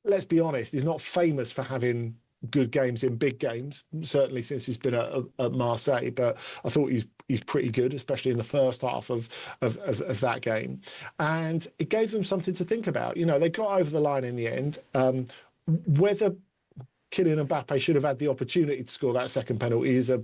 let's be honest, is not famous for having good games in big games, certainly since he's been at Marseille. But I thought he's pretty good, especially in the first half of that game. And it gave them something to think about. You know, they got over the line in the end. Whether Kylian Mbappe should have had the opportunity to score that second penalty is a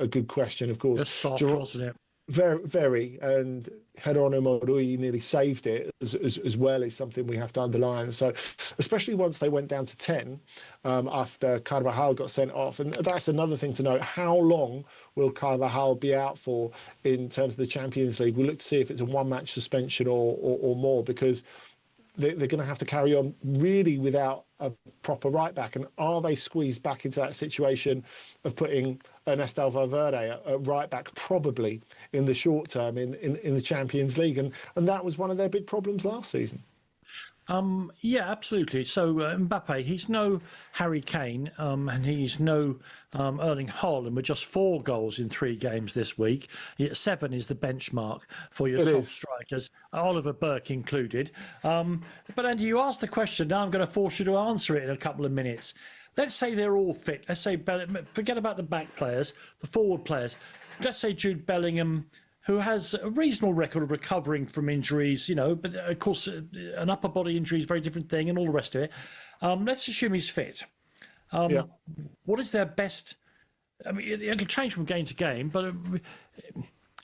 good question, of course. It's soft, wasn't it? Very, very. And Geronimo Rui nearly saved it as well, is something we have to underline. So, especially once they went down to 10 after Carvajal got sent off. And that's another thing to note. How long will Carvajal be out for in terms of the Champions League? We'll look to see if it's a one-match suspension or more, because they're going to have to carry on really without a proper right back. And are they squeezed back into that situation of putting Ernesto Valverde at right back, probably in the short term in the Champions League? And that was one of their big problems last season. Yeah, absolutely. So Mbappe, he's no Harry Kane, and he's no Erling Haaland with just 4 goals in 3 games this week. 7 is the benchmark for your top strikers, Oliver Burke included. But Andy, you asked the question. Now I'm going to force you to answer it in a couple of minutes. Let's say they're all fit. Let's say, forget about the back players, the forward players. Let's say Jude Bellingham, who has a reasonable record of recovering from injuries, you know, but of course an upper body injury is a very different thing and all the rest of it. Let's assume he's fit. What is their best? I mean, it'll change from game to game, but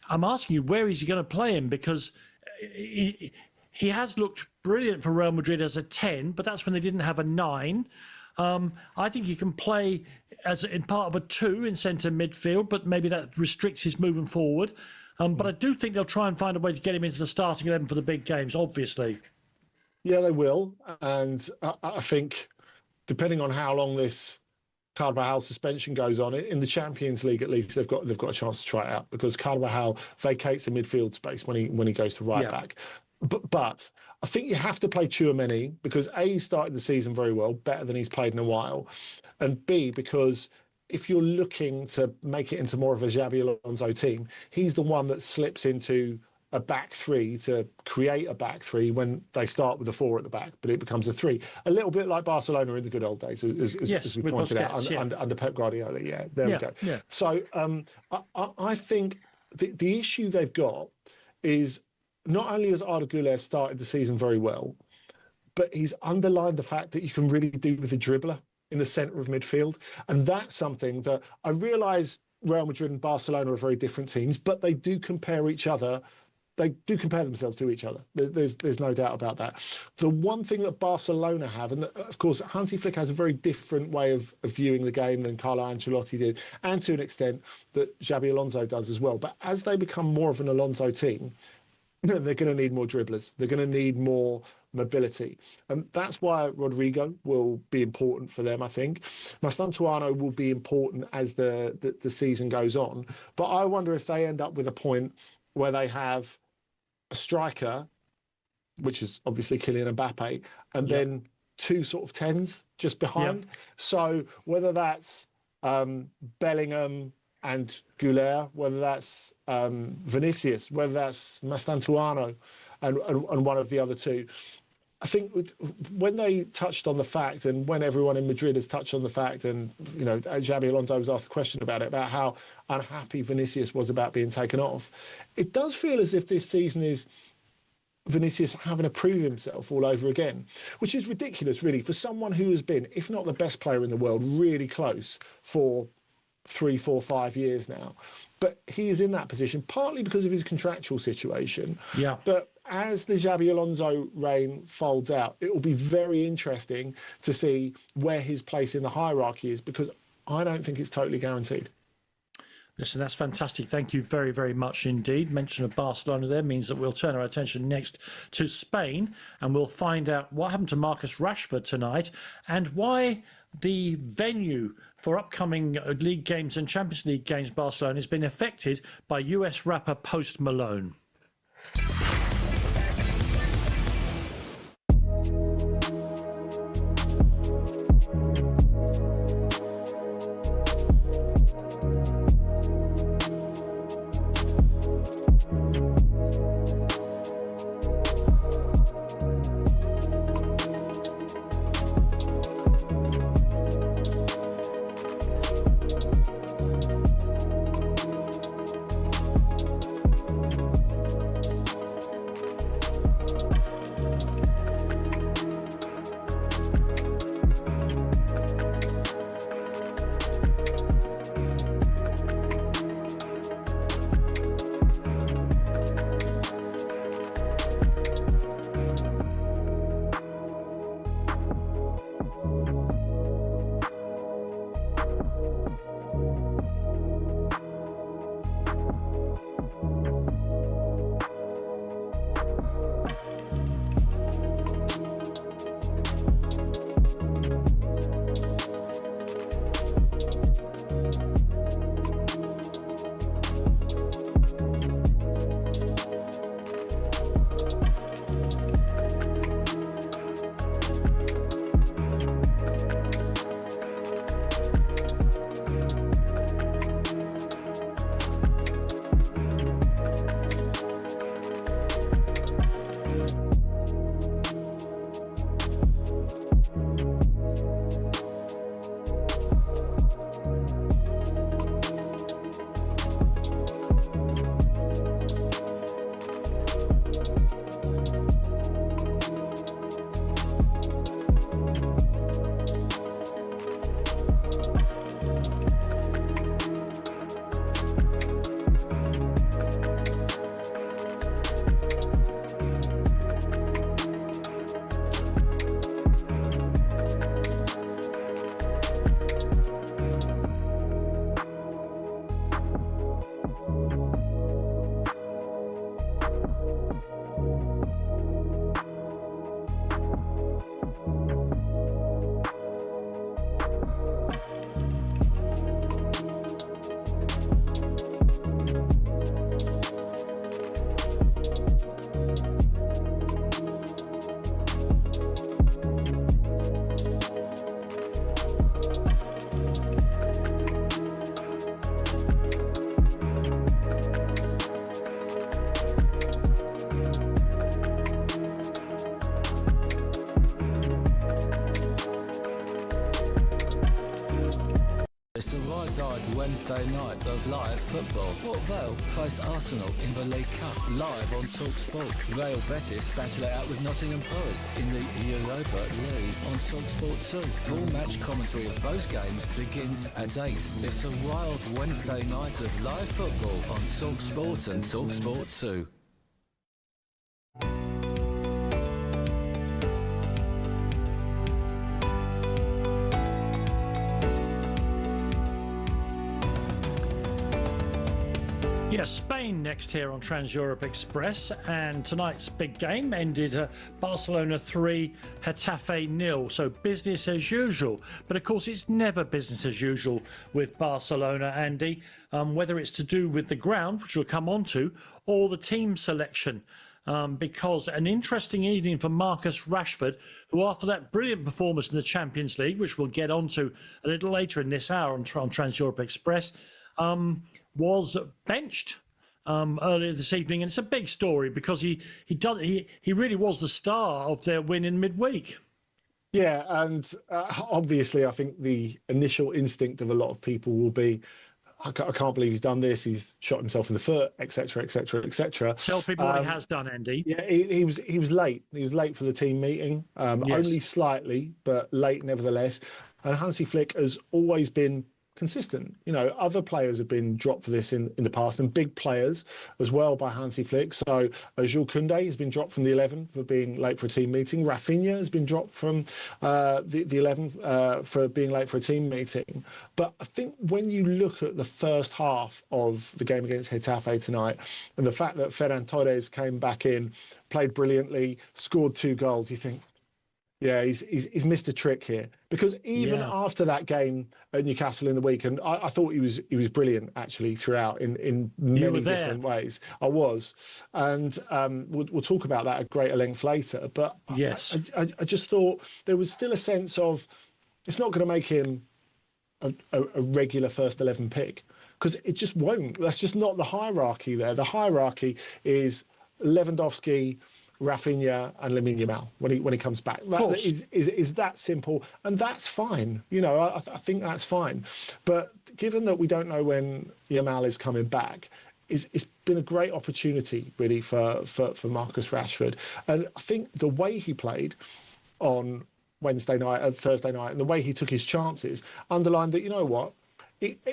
I'm asking you, where is he going to play him? Because he has looked brilliant for Real Madrid as a 10, but that's when they didn't have a 9. I think he can play as in part of a 2 in centre midfield, but maybe that restricts his moving forward. But I do think they'll try and find a way to get him into the starting 11 for the big games, obviously. Yeah, they will. And I think, depending on how long this Carvajal suspension goes on, in the Champions League at least, they've got a chance to try it out, because Carvajal vacates the midfield space when he goes to right back. But I think you have to play Tchouaméni, because A, he started the season very well, better than he's played in a while, and B, because if you're looking to make it into more of a Xabi Alonso team, he's the one that slips into a back 3 to create a back 3 when they start with a 4 at the back, but it becomes a 3. A little bit like Barcelona in the good old days, as we pointed out under Pep Guardiola. Yeah, there we go. Yeah. So I think the issue they've got is not only has Arda Güler started the season very well, but he's underlined the fact that you can really do with a dribbler in the centre of midfield. And that's something that I realise Real Madrid and Barcelona are very different teams, but they do compare each other. They do compare themselves to each other. There's no doubt about that. The one thing that Barcelona have, and of course Hansi Flick has a very different way of viewing the game than Carlo Ancelotti did, and to an extent that Xabi Alonso does as well. But as they become more of an Alonso team, they're going to need more dribblers. They're going to need more mobility. And that's why Rodrigo will be important for them, I think. Mastantuono will be important as the season goes on. But I wonder if they end up with a point where they have a striker, which is obviously Kylian Mbappe, and then 2 sort of 10s just behind. So whether that's Bellingham and Güler, whether that's Vinicius, whether that's Mastantuono and one of the other 2. I think when they touched on the fact, and when everyone in Madrid has touched on the fact, and you know, Xabi Alonso was asked a question about it, about how unhappy Vinicius was about being taken off, it does feel as if this season is Vinicius having to prove himself all over again, which is ridiculous, really, for someone who has been, if not the best player in the world, really close for 3, 4, 5 years now. But he is in that position partly because of his contractual situation. Yeah. But as the Xabi Alonso reign folds out, it will be very interesting to see where his place in the hierarchy is, because I don't think it's totally guaranteed. Listen, that's fantastic. Thank you very, very much indeed. Mention of Barcelona there means that we'll turn our attention next to Spain, and we'll find out what happened to Marcus Rashford tonight and why the venue for upcoming league games and Champions League games, Barcelona, has been affected by US rapper Post Malone. It's the right Wednesday night of live football. Port Vale face Arsenal in the League Cup, live on TalkSport. Real Betis battle it out with Nottingham Forest in the Europa League on TalkSport 2. Full match commentary of both games begins at 8. It's a wild Wednesday night of live football on TalkSport and TalkSport 2. Yes, Spain next here on Trans-Europe Express, and tonight's big game ended Barcelona 3, Getafe 0, so business as usual. But of course it's never business as usual with Barcelona, Andy, whether it's to do with the ground, which we'll come on to, or the team selection. Because an interesting evening for Marcus Rashford, who after that brilliant performance in the Champions League, which we'll get onto a little later in this hour on Trans-Europe Express, was benched earlier this evening, and it's a big story because he really was the star of their win in midweek. Yeah, and obviously I think the initial instinct of a lot of people will be, I can't believe he's done this. He's shot himself in the foot, etc., etc., etc. Tell people what he has done, Andy. Yeah, he was late. He was late for the team meeting, only slightly, but late nevertheless. And Hansi Flick has always been consistent. You know, other players have been dropped for this in the past, and big players as well by Hansi Flick. So Jules Koundé has been dropped from the 11 for being late for a team meeting. Rafinha has been dropped from the 11 for being late for a team meeting. But I think when you look at the first half of the game against Getafe tonight, and the fact that Ferran Torres came back in, played brilliantly, scored 2 goals, you think, yeah, he's missed a trick here. Because even after that game at Newcastle in the week, and I thought he was brilliant actually throughout in many different ways. I was, and we'll talk about that at greater length later. But yes, I just thought there was still a sense of it's not going to make him a regular first 11 pick, because it just won't. That's just not the hierarchy there. The hierarchy is Lewandowski, Rafinha and Lamine Yamal when he comes back. That is that simple, and that's fine. You know, I think that's fine. But given that we don't know when Yamal is coming back, it's been a great opportunity really for Marcus Rashford. And I think the way he played on Thursday night, and the way he took his chances underlined that, you know what,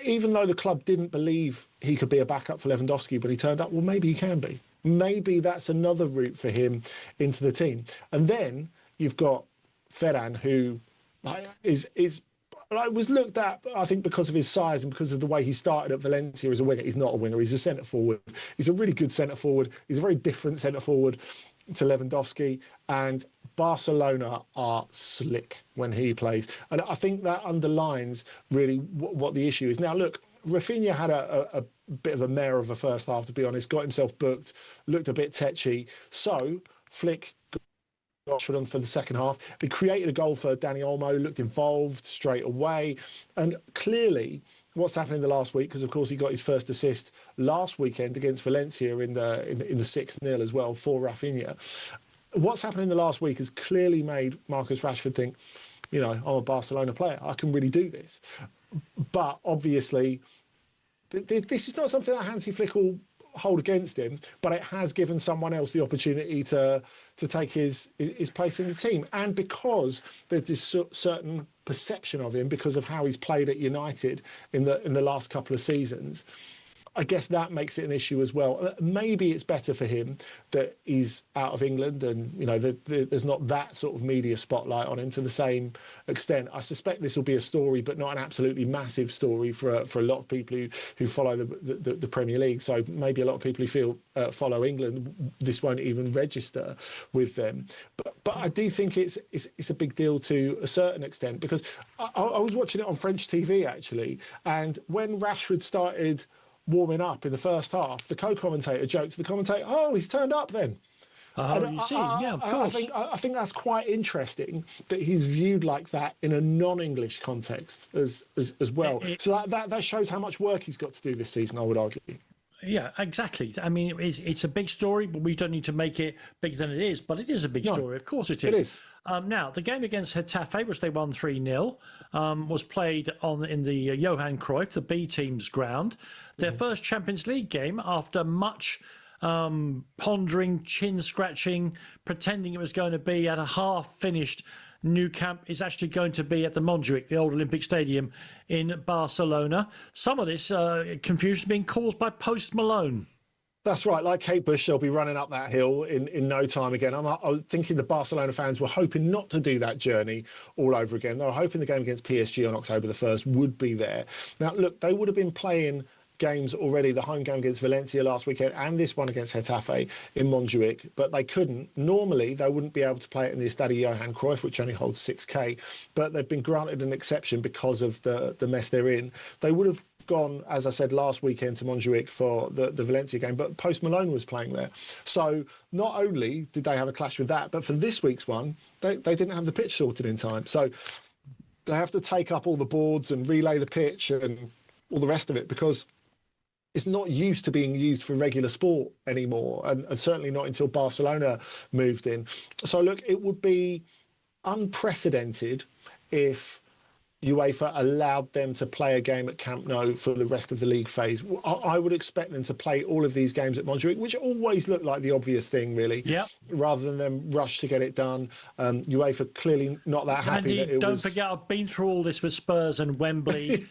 even though the club didn't believe he could be a backup for Lewandowski, but he turned up, well, maybe he can be. Maybe that's another route for him into the team. And then you've got Ferran, who was looked at, I think, because of his size and because of the way he started at Valencia as a winger. He's not a winger, he's a centre-forward. He's a really good centre-forward. He's a very different centre-forward to Lewandowski. And Barcelona are slick when he plays. And I think that underlines really what the issue is. Now, look, Rafinha had a bit of a mare of a first half, to be honest, got himself booked, looked a bit tetchy. So Flick got Rashford on for the second half. He created a goal for Dani Olmo, looked involved straight away. And clearly what's happened in the last week, because of course he got his first assist last weekend against Valencia in the 6-0 as well for Rafinha. What's happened in the last week has clearly made Marcus Rashford think, you know, I'm a Barcelona player, I can really do this. But obviously, this is not something that Hansi Flick will hold against him, but it has given someone else the opportunity to take his place in the team. And because there's this certain perception of him because of how he's played at United in the last couple of seasons, I guess that makes it an issue as well. Maybe it's better for him that he's out of England and, you know, there's not that sort of media spotlight on him to the same extent. I suspect this will be a story, but not an absolutely massive story for a lot of people who follow the Premier League. So maybe a lot of people who follow England, this won't even register with them. But I do think it's a big deal to a certain extent, because I was watching it on French TV, actually, and when Rashford started warming up in the first half, the co-commentator joked to the commentator, "Oh, he's turned up then." You see, yeah, of course. I think that's quite interesting that he's viewed like that in a non-English context as well. So that shows how much work he's got to do this season, I would argue. Yeah, exactly. I mean, it's a big story, but we don't need to make it bigger than it is. But it is a big story, of course it is. It is. Now, the game against Getafe, which they won 3-0, was played in the Johan Cruyff, the B team's ground. Their first Champions League game after much pondering, chin scratching, pretending it was going to be at a half-finished Nou Camp is actually going to be at the Montjuic, the old Olympic Stadium in Barcelona. Some of this confusion being caused by Post Malone. That's right. Like Kate Bush, they'll be running up that hill in no time again. I was thinking the Barcelona fans were hoping not to do that journey all over again. They were hoping the game against PSG on October the 1st would be there. Now, look, they would have been playing games already, the home game against Valencia last weekend and this one against Getafe in Montjuic, but they couldn't. Normally, they wouldn't be able to play it in the Estadio Johan Cruyff, which only holds 6K, but they've been granted an exception because of the mess they're in. They would have gone, as I said, last weekend to Montjuic for the Valencia game, but Post Malone was playing there. So not only did they have a clash with that, but for this week's one, they didn't have the pitch sorted in time. So they have to take up all the boards and relay the pitch and all the rest of it, because it's not used to being used for regular sport anymore, and certainly not until Barcelona moved in. So look, it would be unprecedented if UEFA allowed them to play a game at Camp Nou for the rest of the league phase. I would expect them to play all of these games at Montjuic, which always looked like the obvious thing, really, rather than them rush to get it done. UEFA clearly not that happy that it don't was... forget, I've been through all this with Spurs and Wembley.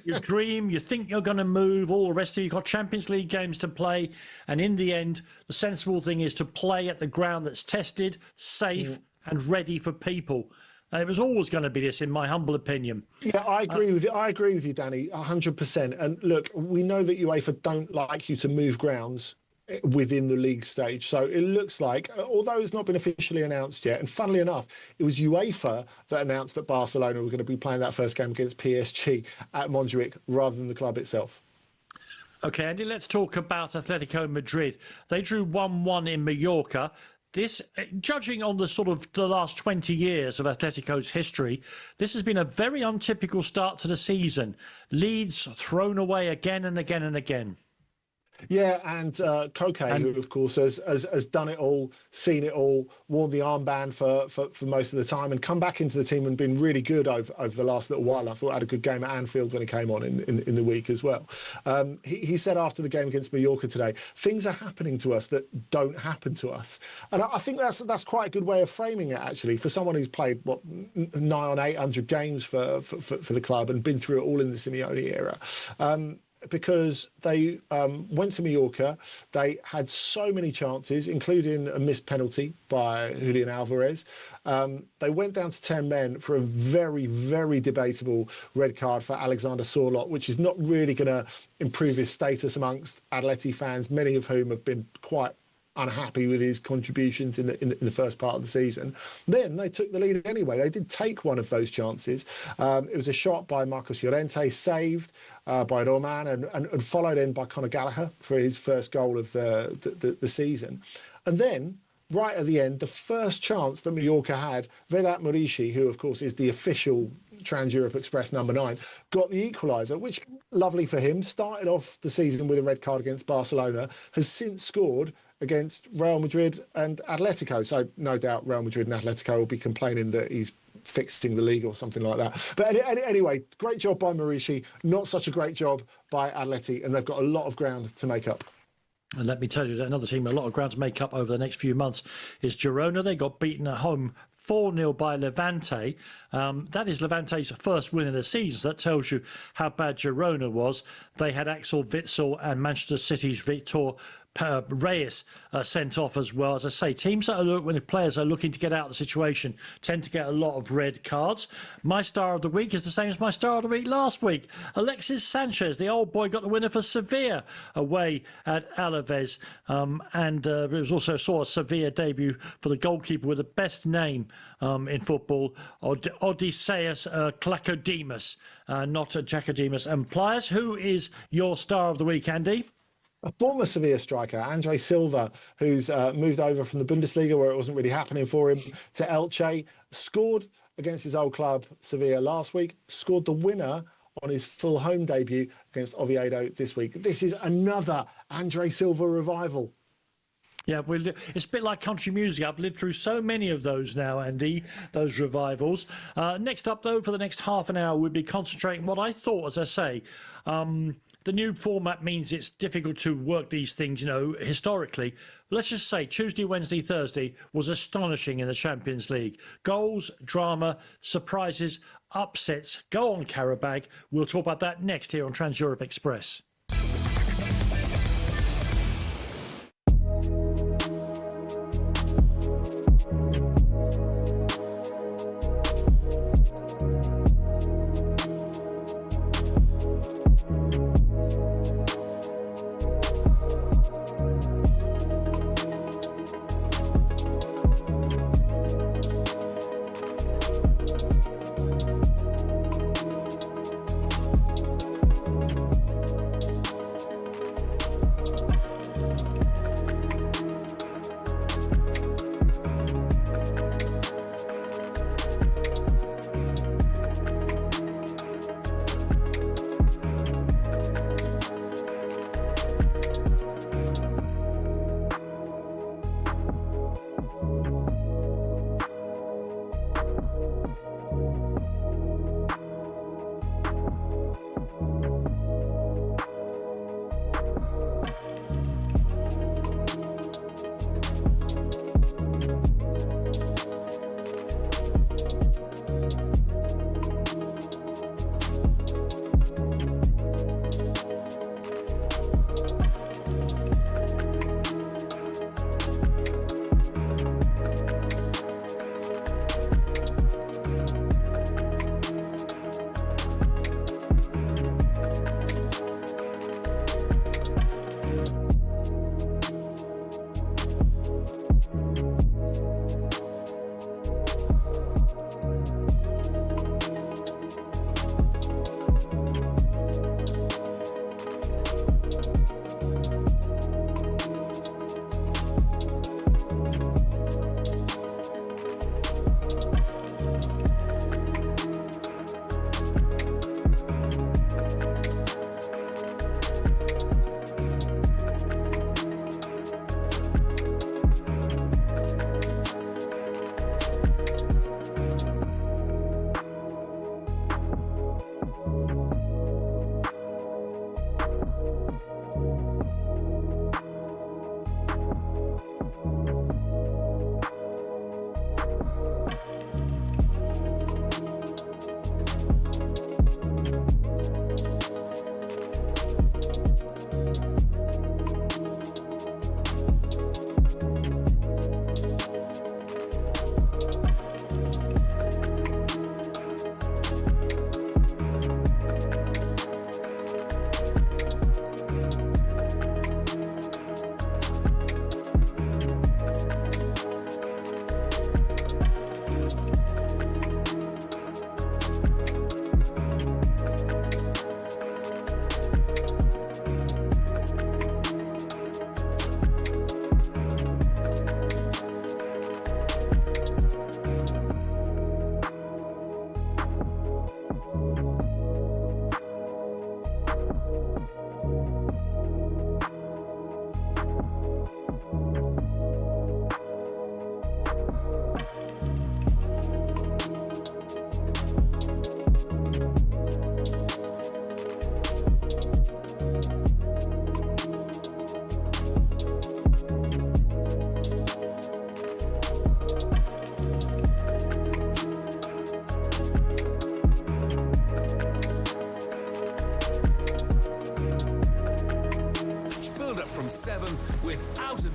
You dream, you think you're going to move, all the rest of you. You've got Champions League games to play, and in the end, the sensible thing is to play at the ground that's tested, safe, and ready for people. And it was always going to be this, in my humble opinion. Yeah, I agree with you. I agree with you, Danny, 100%. And look, we know that UEFA don't like you to move grounds within the league stage. So it looks like, although it's not been officially announced yet, and funnily enough, it was UEFA that announced that Barcelona were going to be playing that first game against PSG at Montjuic rather than the club itself. Okay, Andy, let's talk about Atletico Madrid. They drew 1-1 in Mallorca. This, judging on the sort of the last 20 years of Atletico's history, this has been a very untypical start to the season. Leads thrown away again and again and again. Yeah, and Koke, who of course has done it all, seen it all, worn the armband for most of the time, and come back into the team and been really good over the last little while. I thought had a good game at Anfield when he came on in the week as well. He said after the game against Mallorca today, things are happening to us that don't happen to us, and I think that's quite a good way of framing it actually for someone who's played nigh on 800 games for the club and been through it all in the Simeone era. Because they went to Mallorca, they had so many chances, including a missed penalty by Julian Alvarez. They went down to 10 men for a very, very debatable red card for Alexander Sorloth, which is not really going to improve his status amongst Atleti fans, many of whom have been quite unhappy with his contributions in the first part of the season. Then they took the lead anyway. They did take one of those chances. It was a shot by Marcos Llorente, saved by Roman, and followed in by Conor Gallagher for his first goal of the season. And then, right at the end, the first chance that Mallorca had, Vedat Muriqi, who of course is the official Trans-Europe Express number 9, got the equaliser, which, lovely for him, started off the season with a red card against Barcelona, has since scored against Real Madrid and Atletico. So no doubt Real Madrid and Atletico will be complaining that he's fixing the league or something like that. But anyway, great job by Muriqi, not such a great job by Atleti, and they've got a lot of ground to make up. And let me tell you that another team a lot of ground to make up over the next few months is Girona. They got beaten at home 4-0 by Levante. That is Levante's first win in the season. So that tells you how bad Girona was. They had Axel Witsel and Manchester City's Victor Reyes sent off as well. As I say, teams that are when the players are looking to get out of the situation tend to get a lot of red cards. My star of the week is the same as my star of the week last week. Alexis Sanchez, the old boy, got the winner for Sevilla away at Alaves. And it was also a Sevilla debut for the goalkeeper with the best name in football, Odysseus Klakodemus, not Jackodemus. And Pliers, who is your star of the week, Andy? A former Sevilla striker, Andre Silva, who's moved over from the Bundesliga, where it wasn't really happening for him, to Elche, scored against his old club, Sevilla, last week, scored the winner on his full home debut against Oviedo this week. This is another Andre Silva revival. Yeah, it's a bit like country music. I've lived through so many of those now, Andy, those revivals. Next up, though, for the next half an hour, we'll be concentrating what I thought, as I say, the new format means it's difficult to work these things, historically. Let's just say Tuesday, Wednesday, Thursday was astonishing in the Champions League. Goals, drama, surprises, upsets. Go on, Qarabag. We'll talk about that next here on Trans-Europe Express.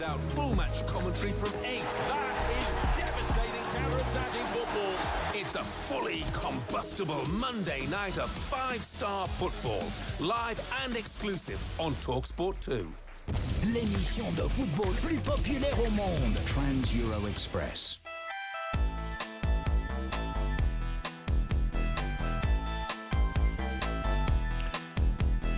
out full match commentary from 8. That is devastating counter-attacking football. It's a fully combustible Monday night of 5-star football, live and exclusive on TalkSport 2. L'émission de football plus populaire au monde. Trans-Euro Express.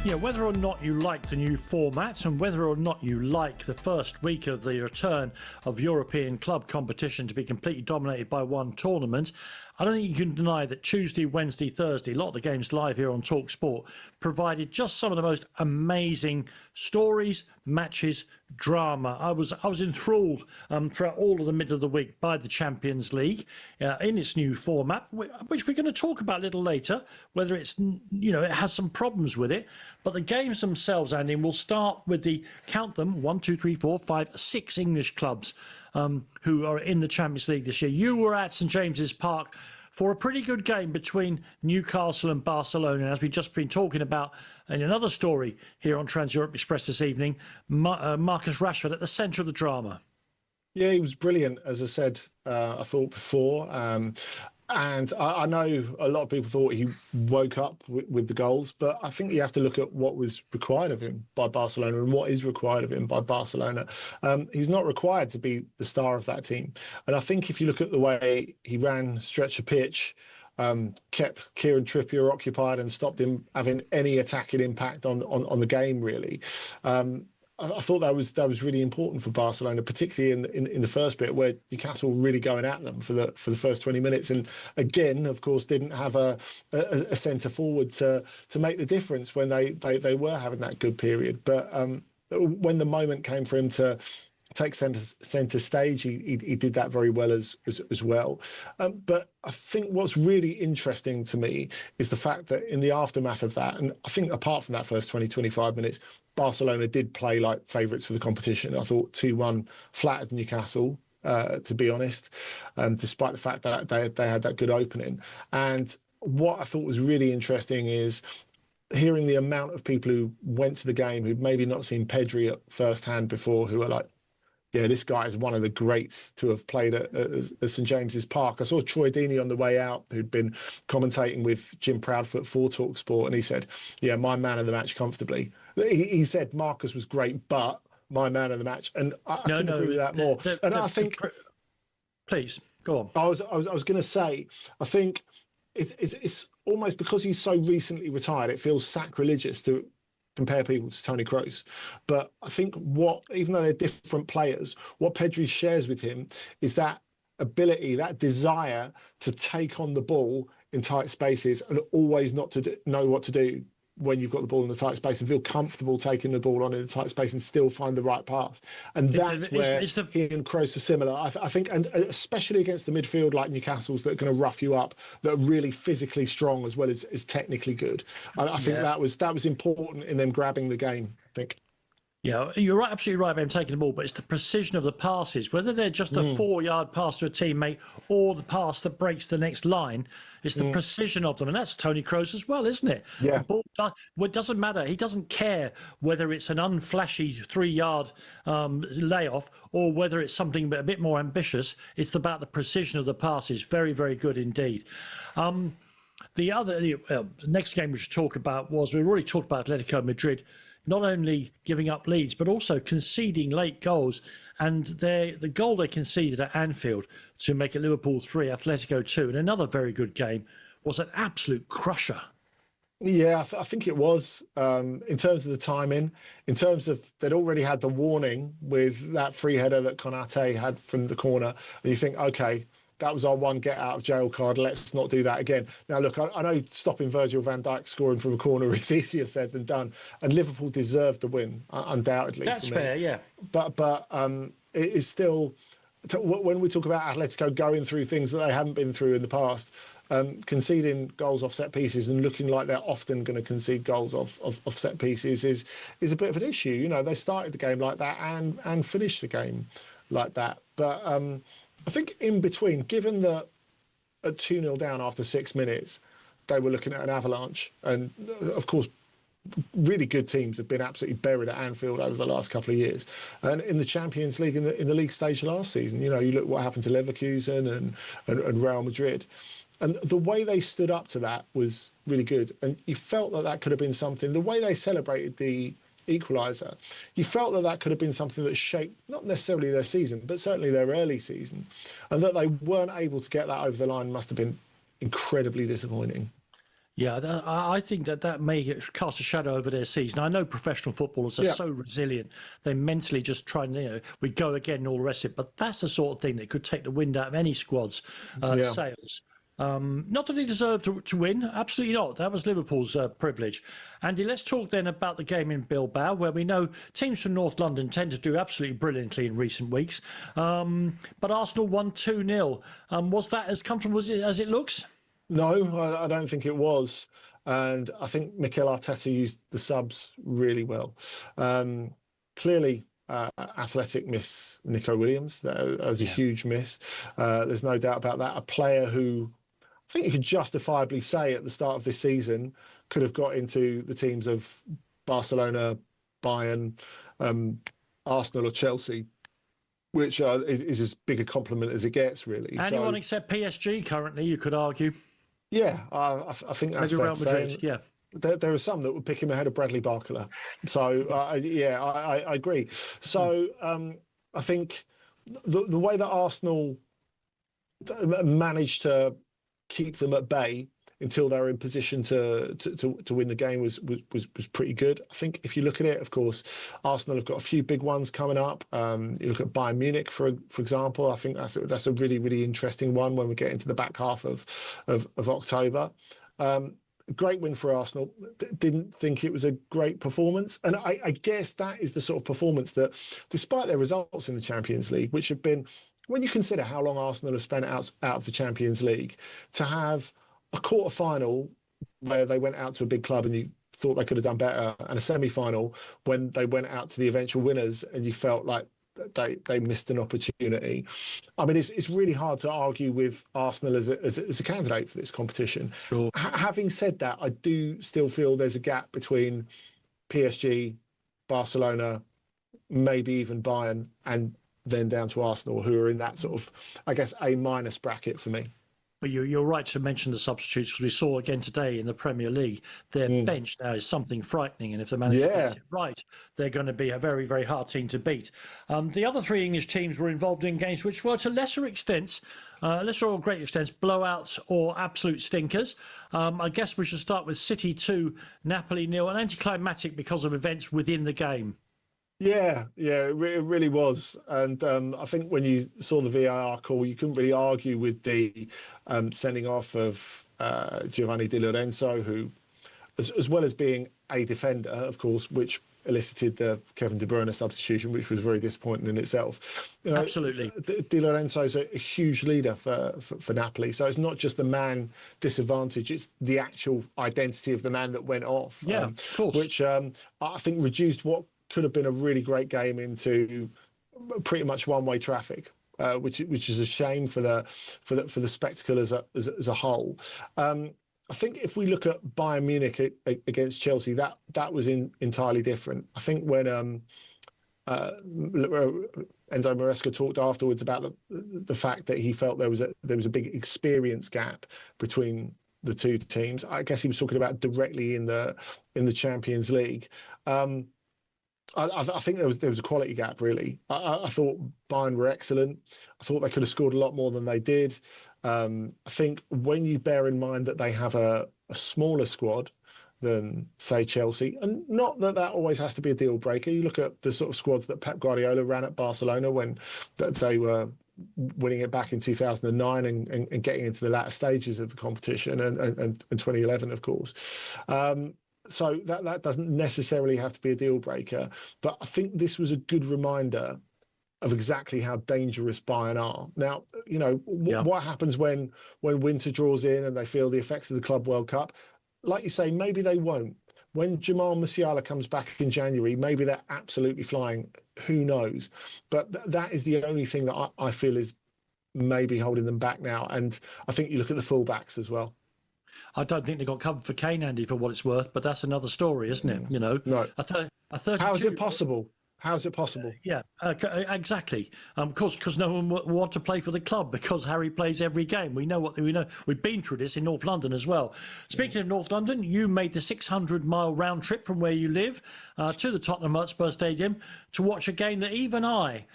Yeah, whether or not you like the new format and whether or not you like the first week of the return of European club competition to be completely dominated by one tournament, I don't think you can deny that Tuesday, Wednesday, Thursday, a lot of the games live here on TalkSport, provided just some of the most amazing stories, matches, drama. I was enthralled throughout all of the middle of the week by the Champions League in its new format, which we're going to talk about a little later, whether it's, it has some problems with it. But the games themselves, Andy, we'll start with count them, 1, 2, 3, 4, 5, 6 English clubs who are in the Champions League this year. You were at St James's Park for a pretty good game between Newcastle and Barcelona. As we've just been talking about in another story here on Trans-Europe Express this evening, Marcus Rashford at the centre of the drama. Yeah, he was brilliant, as I said, I thought before. And I know a lot of people thought he woke up with the goals, but I think you have to look at what was required of him by Barcelona and what is required of him by Barcelona. He's not required to be the star of that team. And I think if you look at the way he ran stretch of pitch, kept Kieran Trippier occupied and stopped him having any attacking impact on the game, really. I thought that was really important for Barcelona, particularly in the first bit where Newcastle were really going at them for the first 20 minutes, and again, of course, didn't have a centre forward to make the difference when they were having that good period. But when the moment came for him to take centre stage, he did that very well as well. But I think what's really interesting to me is the fact that in the aftermath of that, and I think apart from that first 20-25 minutes, Barcelona did play like favourites for the competition. I thought 2-1 flattered Newcastle, to be honest, despite the fact that they had that good opening. And what I thought was really interesting is hearing the amount of people who went to the game who'd maybe not seen Pedri at first hand before, who are like, yeah, this guy is one of the greats to have played at St James's Park. I saw Troy Deeney on the way out, who'd been commentating with Jim Proudfoot for TalkSport, and he said, yeah, my man of the match comfortably. He said Marcus was great, but my man of the match. And I couldn't agree with that more. And I think... Please, go on. I was going to say, I think it's almost because he's so recently retired, it feels sacrilegious to compare people to Toni Kroos. But I think even though they're different players, what Pedri shares with him is that ability, that desire to take on the ball in tight spaces and always not to know what to do when you've got the ball in the tight space and feel comfortable taking the ball on in a tight space and still find the right pass. And that's where he and Kroos are similar. I think, and especially against the midfield like Newcastle's that are going to rough you up, that are really physically strong as well as technically good. I think that was important in them grabbing the game, I think. Yeah, you're right, absolutely right about him taking the ball, but it's the precision of the passes, whether they're just a 4-yard pass to a teammate or the pass that breaks the next line. It's the precision of them, and that's Toni Kroos as well, isn't it? Yeah. It doesn't matter. He doesn't care whether it's an unflashy 3-yard layoff or whether it's something a bit more ambitious. It's about the precision of the passes. Very, very good indeed. The next game we should talk about was, we've already talked about Atletico Madrid not only giving up leads, but also conceding late goals. And the goal they conceded at Anfield to make it Liverpool 3, Atletico 2, and another very good game, was an absolute crusher. Yeah, I think it was, in terms of the timing, in terms of they'd already had the warning with that free header that Konate had from the corner. And you think, OK, that was our one get out of jail card. Let's not do that again. Now, look, I know stopping Virgil van Dijk scoring from a corner is easier said than done. And Liverpool deserved the win, undoubtedly. That's fair, yeah. But it is still, when we talk about Atletico going through things that they haven't been through in the past, conceding goals off set pieces and looking like they're often going to concede goals off set pieces is a bit of an issue. You know, they started the game like that and finished the game like that. But I think in between, given that at 2-0 down after 6 minutes, they were looking at an avalanche. And of course, really good teams have been absolutely buried at Anfield over the last couple of years. And in the Champions League, in the league stage last season, you look what happened to Leverkusen and Real Madrid. And the way they stood up to that was really good. And you felt that could have been something. The way they celebrated the equaliser, you felt that could have been something that shaped not necessarily their season, but certainly their early season. And that they weren't able to get that over the line must have been incredibly disappointing. Yeah, I think that may cast a shadow over their season. I know professional footballers are so resilient. They mentally just try and, we go again and all the rest of it. But that's the sort of thing that could take the wind out of any squad's sails. Not that he deserved to win. Absolutely not. That was Liverpool's privilege. Andy, let's talk then about the game in Bilbao, where we know teams from North London tend to do absolutely brilliantly in recent weeks. But Arsenal won 2-0. Was that as comfortable as it looks? No, I don't think it was. And I think Mikel Arteta used the subs really well. Clearly, Athletic miss Nico Williams. That was a huge miss. There's no doubt about that. A player who I think you could justifiably say at the start of this season could have got into the teams of Barcelona, Bayern, Arsenal or Chelsea, which is as big a compliment as it gets, really. Anyone except PSG currently, you could argue. Yeah, I think that's maybe fair Real to Madrid, say. yeah. There are some that would pick him ahead of Bradley Barcola. So, I agree. So, I think the way that Arsenal managed to keep them at bay until they were in position to win the game was pretty good. I think if you look at it, of course, Arsenal have got a few big ones coming up. You look at Bayern Munich, for example. I think that's a really, really interesting one when we get into the back half of October. Great win for Arsenal. Didn't think it was a great performance. And I guess that is the sort of performance that, despite their results in the Champions League, which have been, when you consider how long Arsenal have spent out of the Champions League, to have a quarter-final where they went out to a big club and you thought they could have done better, and a semi-final when they went out to the eventual winners and you felt like they missed an opportunity. I mean, it's really hard to argue with Arsenal as a candidate for this competition. Sure. Having said that, I do still feel there's a gap between PSG, Barcelona, maybe even Bayern, and then down to Arsenal, who are in that sort of, I guess, A- bracket for me. But you're right to mention the substitutes, because we saw again today in the Premier League, their bench now is something frightening. And if they manage to get it right, they're going to be a very, very hard team to beat. The other three English teams were involved in games which were to lesser extents, lesser or great extents, blowouts or absolute stinkers. I guess we should start with City 2, Napoli 0, and anticlimactic because of events within the game. Yeah, it really was. And I think when you saw the VAR call, you couldn't really argue with the sending off of Giovanni Di Lorenzo, who, as well as being a defender, of course, which elicited the Kevin De Bruyne substitution, which was very disappointing in itself. Absolutely. Di Lorenzo's a huge leader for Napoli. So it's not just the man disadvantage, it's the actual identity of the man that went off. Yeah, of course. Which I think reduced what could have been a really great game into pretty much one-way traffic, which is a shame for the spectacle as a whole. I think if we look at Bayern Munich against Chelsea, that was entirely different. I think when Enzo Maresca talked afterwards about the fact that he felt there was a big experience gap between the two teams. I guess he was talking about directly in the Champions League. I think there was a quality gap, really. I thought Bayern were excellent. I thought they could have scored a lot more than they did. I think when you bear in mind that they have a smaller squad than, say, Chelsea, and not that always has to be a deal breaker. You look at the sort of squads that Pep Guardiola ran at Barcelona when they were winning it back in 2009 and getting into the latter stages of the competition, and 2011, of course. So that doesn't necessarily have to be a deal breaker, but I think this was a good reminder of exactly how dangerous Bayern are. Now, what happens when winter draws in and they feel the effects of the Club World Cup? Like you say, maybe they won't. When Jamal Musiala comes back in January, maybe they're absolutely flying. Who knows? But that is the only thing that I feel is maybe holding them back now. And I think you look at the fullbacks as well. I don't think they got covered for Kane, Andy, for what it's worth, but that's another story, isn't it? You know, no. A 32, how is it possible? How's it possible? Yeah, exactly. Because no one want to play for the club because Harry plays every game. We know. We've been through this in North London as well. Speaking of North London, you made the 600-mile round trip from where you live to the Tottenham Hotspur Stadium to watch a game that even I,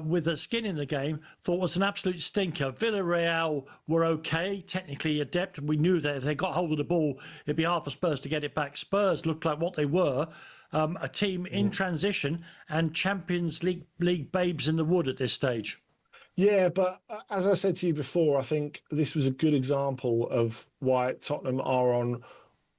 with a skin in the game, thought was an absolute stinker. Villarreal were okay, technically adept. We knew that if they got hold of the ball, it'd be hard for Spurs to get it back. Spurs looked like what they were. A team in transition and Champions League babes in the wood at this stage. Yeah, but as I said to you before, I think this was a good example of why Tottenham are on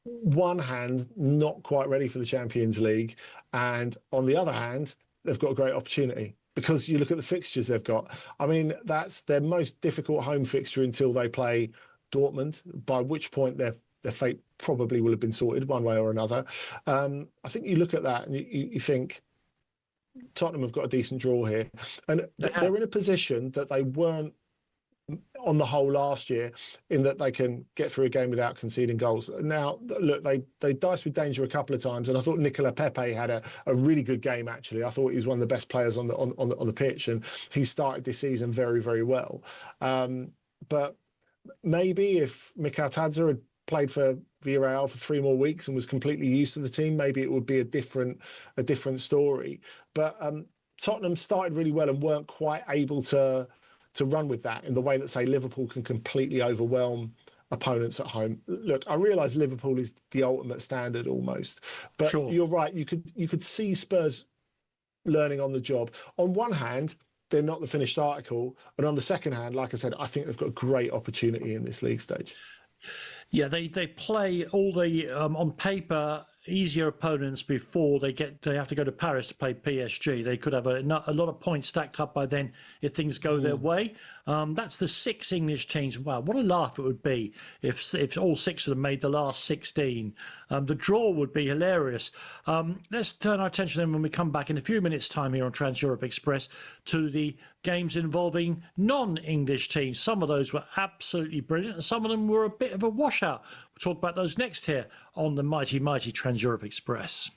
one hand not quite ready for the Champions League, and on the other hand, they've got a great opportunity. Because you look at the fixtures they've got. I mean, that's their most difficult home fixture until they play Dortmund, by which point their fate probably will have been sorted one way or another. I think you look at that and you think Tottenham have got a decent draw here. And they're in a position that they weren't on the whole last year, in that they can get through a game without conceding goals. Now, look, they diced with danger a couple of times, and I thought Nicola Pepe had a really good game, actually. I thought he was one of the best players on the pitch, and he started this season very, very well. But maybe if Mikel Tadza had played for Villarreal for 3 more weeks and was completely used to the team, maybe it would be a different story. But Tottenham started really well and weren't quite able to run with that in the way that, say, Liverpool can completely overwhelm opponents at home. Look, I realise Liverpool is the ultimate standard almost, but sure, you're right. You could see Spurs learning on the job. On one hand, they're not the finished article, and on the second hand, like I said, I think they've got a great opportunity in this league stage. Yeah, they play all the on paper easier opponents before they have to go to Paris to play PSG. They could have a lot of points stacked up by then if things go their way. That's the 6 English teams. Wow, what a laugh it would be if all 6 of them made the last 16. The draw would be hilarious. Let's turn our attention then when we come back in a few minutes' time here on Trans-Europe Express to the games involving non-English teams. Some of those were absolutely brilliant and some of them were a bit of a washout. We'll talk about those next here on the mighty Trans-Europe Express.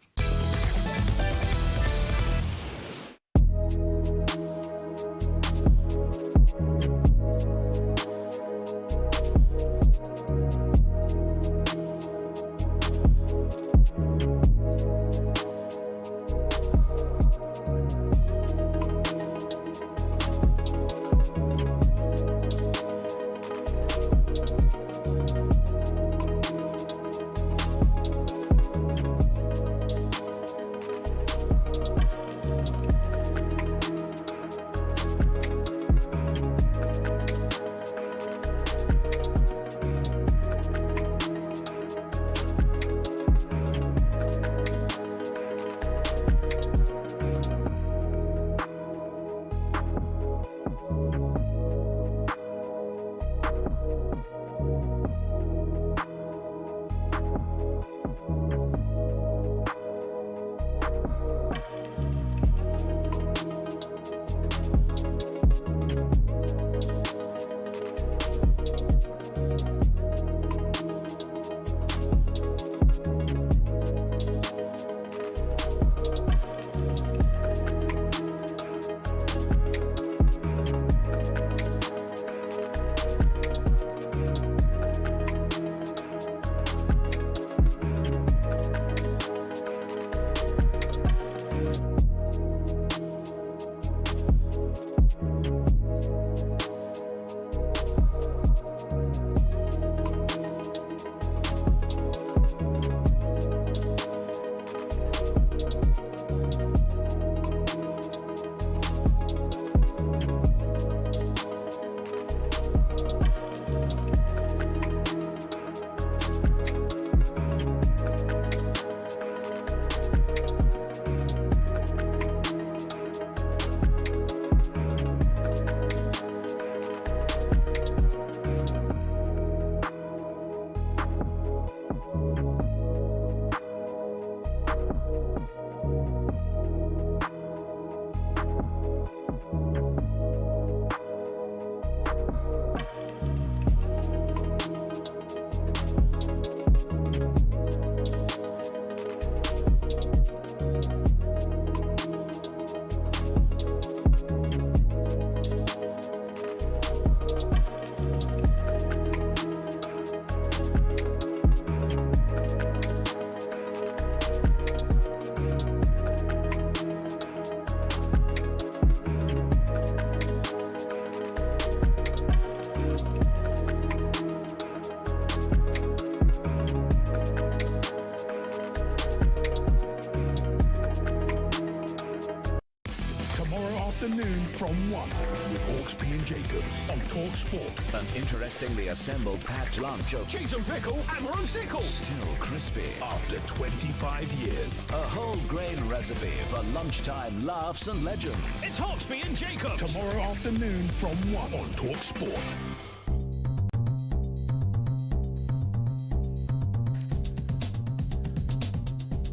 from 1 with Hawksby and Jacobs on Talk Sport. An interestingly assembled packed lunch of Cheese and pickle, hammer and sickle. still crispy. After 25 years. A whole grain recipe for lunchtime laughs and legends. It's Hawksby and Jacobs. Tomorrow afternoon from 1 on Talk Sport.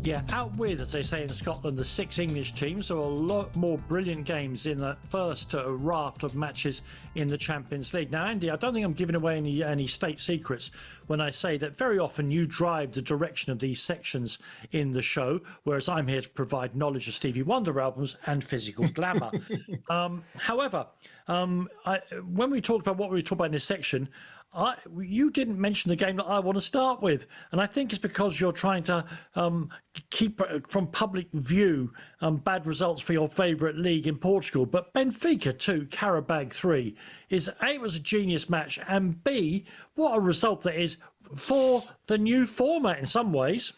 Yeah, out with, as they say in Scotland, the 6 English teams. There are a lot more brilliant games in the first raft of matches in the Champions League. Now, Andy, I don't think I'm giving away any state secrets when I say that very often you drive the direction of these sections in the show, whereas I'm here to provide knowledge of Stevie Wonder albums and physical glamour. However, when we talked about what we were talking about in this section, you didn't mention the game that I want to start with, and I think it's because you're trying to keep from public view bad results for your favourite league in Portugal. But Benfica 2, Qarabag 3 is A, it was a genius match, and B, what a result that is for the new format in some ways.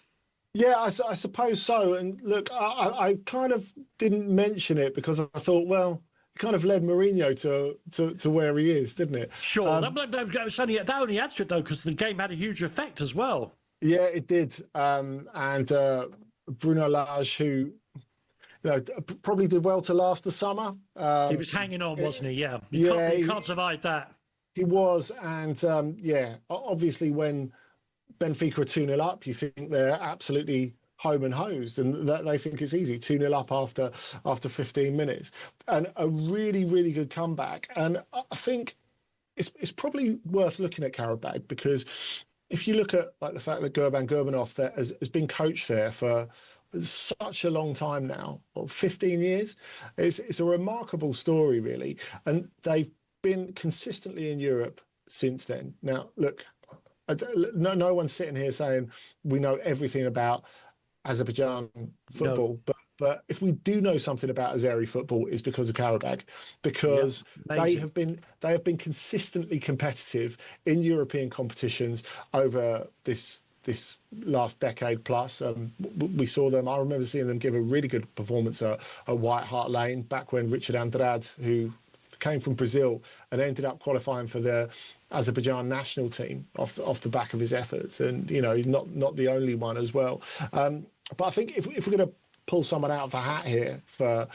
Yeah, I suppose so. And look, I kind of didn't mention it because I thought, well, it kind of led Mourinho to where he is, didn't it? Sure. That only adds to it, though, because the game had a huge effect as well. Yeah, it did. And Bruno Lage, who probably did well to last the summer. He was hanging on, wasn't he? Yeah. You can't survive that. He was. And, obviously when Benfica are 2-0 up, you think they're absolutely home and hosed, and that they think it's easy, 2-0 up after 15 minutes, and a really, really good comeback. And I think it's probably worth looking at Qarabag, because if you look at the fact that Gurban Gurbanov has been coached there for such a long time now, 15 years, it's a remarkable story, really, and they've been consistently in Europe since then. Now, look, no one's sitting here saying we know everything about Azerbaijan football, no. But if we do know something about Azeri football, it's because of Qarabag, because they have been consistently competitive in European competitions over this last decade plus. We saw them. I remember seeing them give a really good performance at White Hart Lane back when Richard Andrade, who came from Brazil and ended up qualifying for the Azerbaijan national team off the back of his efforts, and he's not the only one as well. But I think if we're going to pull someone out of the hat here for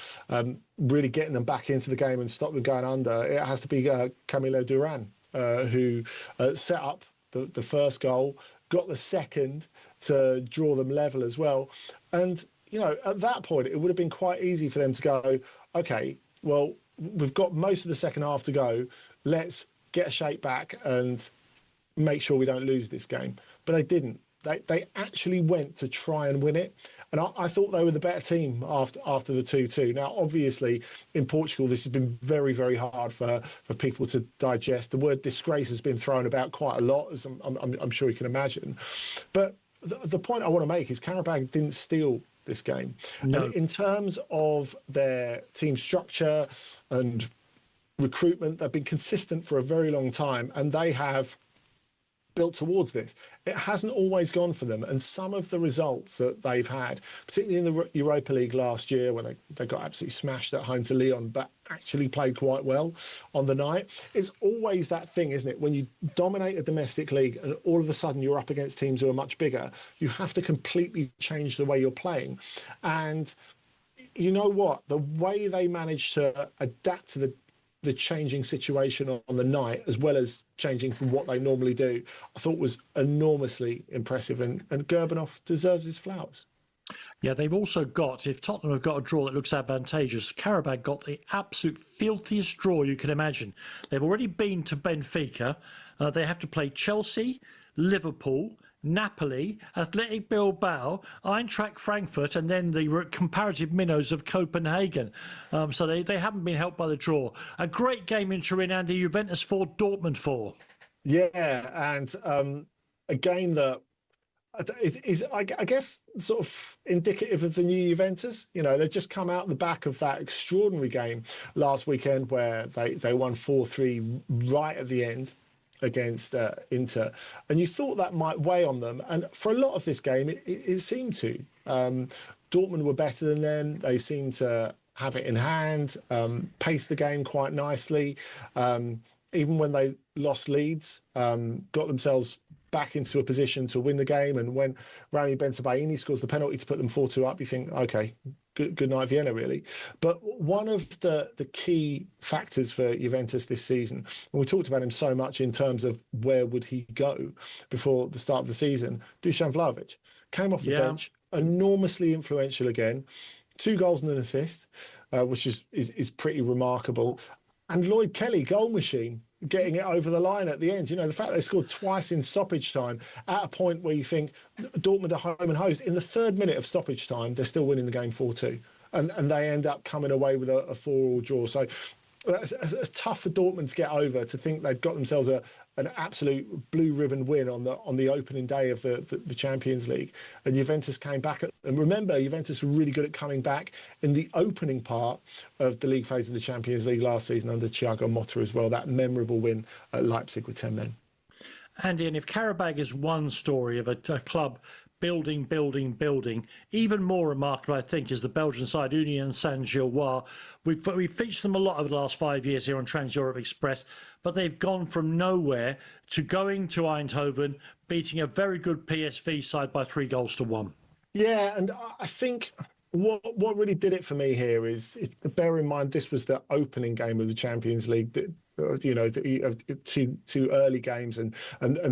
really getting them back into the game and stop them going under, it has to be Camilo Duran, who set up the first goal, got the second to draw them level as well. And at that point, it would have been quite easy for them to go, okay, well, we've got most of the second half to go. Let's get a shape back and make sure we don't lose this game. But they didn't. They actually went to try and win it. And I thought they were the better team after the 2-2. Now, obviously, in Portugal, this has been very, very hard for people to digest. The word disgrace has been thrown about quite a lot, as I'm sure you can imagine. But the point I want to make is Qarabag didn't steal this game. No. And in terms of their team structure and recruitment, they've been consistent for a very long time, and they have built towards this. It hasn't always gone for them, and some of the results that they've had, particularly in the Europa League last year, where they got absolutely smashed at home to Lyon, but actually played quite well on the night. It's always that thing, isn't it? When you dominate a domestic league and all of a sudden you're up against teams who are much bigger, you have to completely change the way you're playing. And you know what? The way they managed to adapt to the changing situation on the night, as well as changing from what they normally do, I thought was enormously impressive, and Gurbanov deserves his flowers. Yeah, they've also got, if Tottenham have got a draw that looks advantageous, Qarabag got the absolute filthiest draw you can imagine. They've already been to Benfica. They have to play Chelsea, Liverpool, Napoli, Athletic Bilbao, Eintracht Frankfurt, and then the comparative minnows of Copenhagen. So they haven't been helped by the draw. A great game in Turin, Andy. Juventus 4, Dortmund 4. Yeah, and a game that is, I guess, sort of indicative of the new Juventus. They've just come out the back of that extraordinary game last weekend where they won 4-3 right at the end against Inter, and you thought that might weigh on them, and for a lot of this game it seemed to. Dortmund were better than them. They seemed to have it in hand, paced the game quite nicely. Even when they lost leads, got themselves back into a position to win the game. And when Rami Bensebaini scores the penalty to put them 4-2 up, you think, okay, good night Vienna, really. But one of the key factors for Juventus this season, and we talked about him so much in terms of where would he go before the start of the season, Dusan Vlahovic came off the bench, enormously influential again, 2 goals and an assist, which is pretty remarkable. And Lloyd Kelly, goal machine, getting it over the line at the end. You know, the fact they scored twice in stoppage time at a point where you think Dortmund are home and host. In the 3rd minute of stoppage time, they're still winning the game 4-2. And they end up coming away with a 4-4 draw. So it's tough for Dortmund to get over, to think they've got themselves an absolute blue ribbon win on the opening day of the Champions League. And Juventus came back. And remember, Juventus were really good at coming back in the opening part of the league phase of the Champions League last season under Thiago Motta as well. That memorable win at Leipzig with 10 men. Andy, and if Qarabag is one story of a club building, even more remarkable, I think, is the Belgian side, Union Saint-Gilloise. We've featured them a lot over the last 5 years here on Trans-Europe Express, but they've gone from nowhere to going to Eindhoven, beating a very good PSV side by 3-1. Yeah, and I think what really did it for me here is bear in mind this was the opening game of the Champions League. You know, two early games, and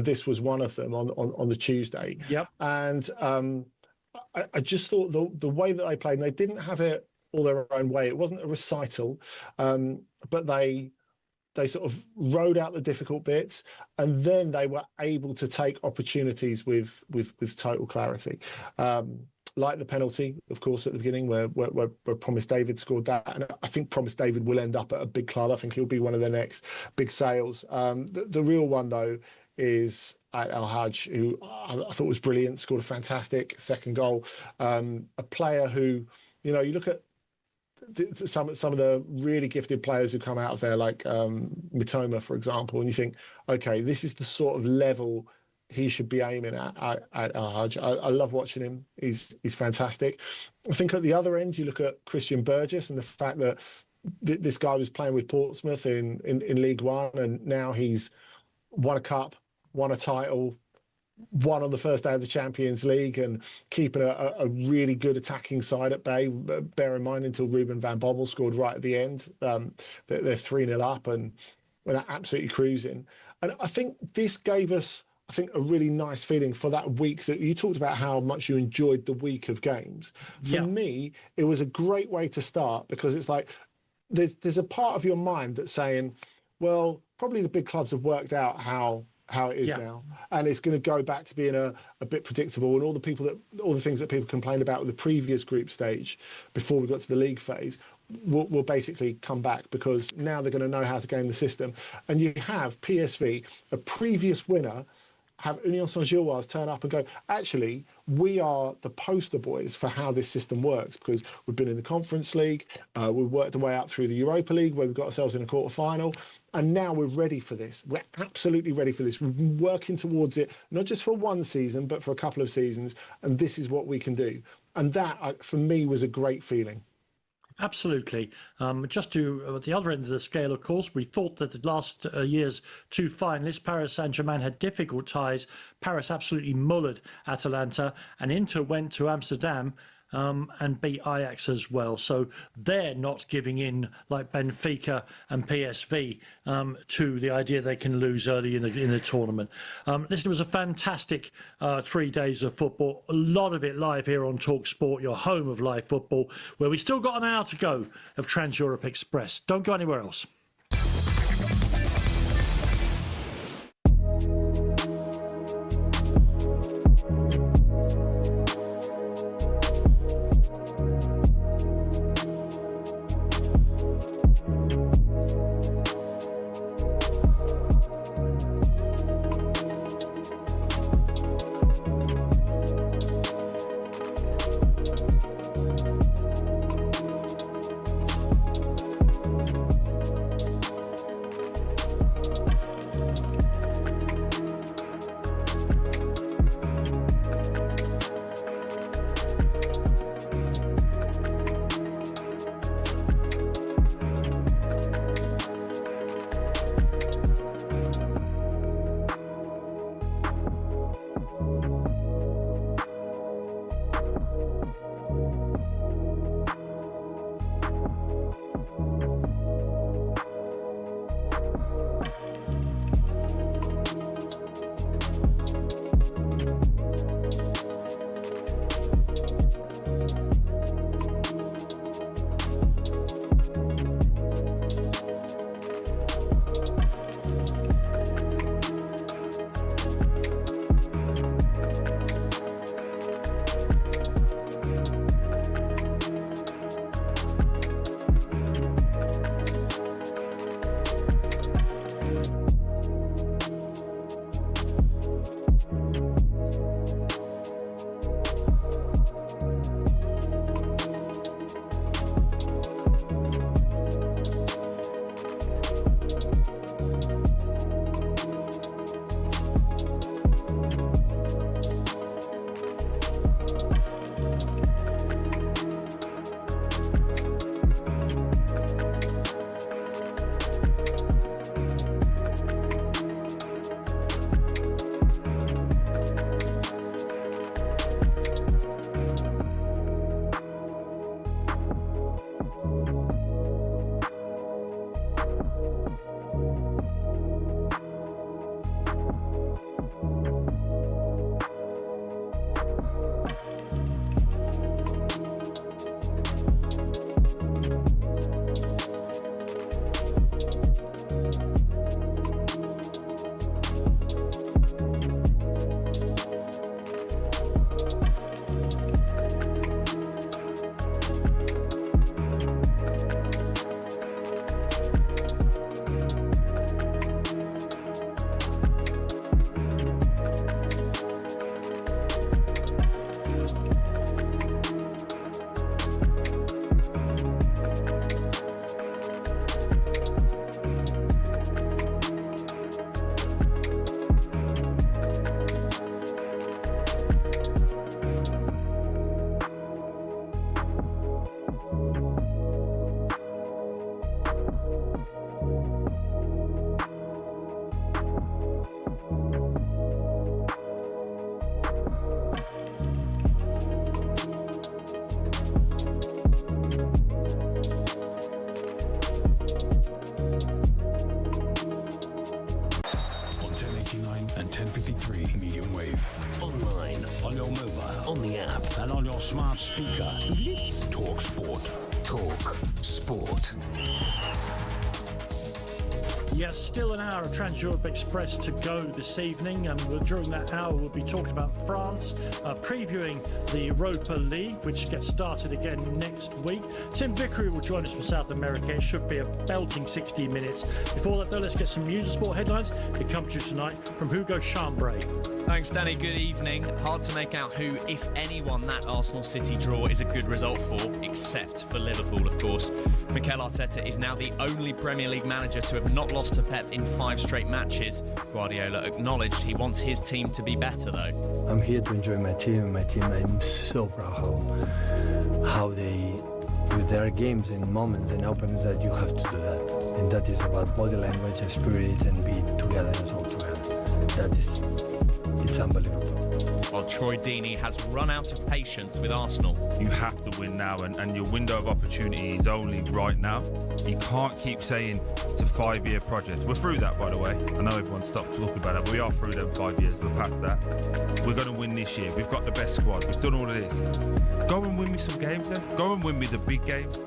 this was one of them on the Tuesday. Yep. And I just thought the way that they played, and they didn't have it all their own way. It wasn't a recital, but they sort of rode out the difficult bits, and then they were able to take opportunities with total clarity. Like the penalty, of course, at the beginning where Promise David scored that. And I think Promise David will end up at a big club. I think he'll be one of their next big sales. The real one, though, is Al Hajj, who I thought was brilliant, scored a fantastic second goal. A player who, you know, you look at some of the really gifted players who come out of there, like Mitoma, for example, and you think, okay, this is the sort of level he should be aiming at Al Hajj. I love watching him. He's fantastic. I think at the other end, you look at Christian Burgess and the fact that this guy was playing with Portsmouth in League One, and now he's won a cup, won a title, won on the first day of the Champions League, and keeping a really good attacking side at bay. Bear in mind, until Ruben van Bommel scored right at the end, they're 3-0 up and they're absolutely cruising. And I think this gave us, I think, a really nice feeling for that week that you talked about, how much you enjoyed the week of games. For me, it was a great way to start, because it's like there's a part of your mind that's saying, well, probably the big clubs have worked out how it is now, and it's going to go back to being a bit predictable, and all the things that people complained about with the previous group stage before we got to the league phase will basically come back, because now they're going to know how to game the system. And you have PSV, a previous winner, have Union Saint-Gilloise turn up and go, actually, we are the poster boys for how this system works, because we've been in the Conference League, we've worked our way up through the Europa League, where we've got ourselves in a quarter-final, and now we're ready for this. We're absolutely ready for this. We've been working towards it, not just for one season, but for a couple of seasons, and this is what we can do. And that, for me, was a great feeling. Absolutely. Just to the other end of the scale, of course, we thought that the last year's 2 finalists, Paris Saint-Germain, had difficult ties. Paris absolutely mullered Atalanta, and Inter went to Amsterdam and beat Ajax as well. So they're not giving in like Benfica and PSV to the idea they can lose early in the tournament. Listen, it was a fantastic 3 days of football. A lot of it live here on Talk Sport, your home of live football, where we still got an hour to go of Trans-Europe Express. Don't go anywhere else. on the app and on your smart speaker. Talk Sport. Talk Sport. Yes, still an hour of Trans-Europe Express to go this evening, and during that hour we'll be talking about France, previewing the Europa League, which gets started again next week. Tim Vickery will join us from South America. It should be a belting 60 minutes. Before that, though, let's get some news and sport headlines. It comes to you tonight from Hugo Chambray. Thanks, Danny. Good evening. Hard to make out who, if anyone, that Arsenal City draw is a good result for, except for Liverpool, of course. Mikel Arteta is now the only Premier League manager to have not lost to Pep in 5 straight matches. Guardiola acknowledged he wants his team to be better, though. I'm here to enjoy my team. I'm so proud how they, with their games and moments and openings, that you have to do that. And that is about body language and spirit and being together and all together. It's unbelievable. While Troy Deeney has run out of patience with Arsenal. You have to win now, and your window of opportunity is only right now. You can't keep saying it's a 5-year project. We're through that, by the way. I know everyone stopped talking about that, but we are through them 5 years. We're past that. We're going to win this year. We've got the best squad. We've done all of this. Go and win me some games then. Go and win me the big games.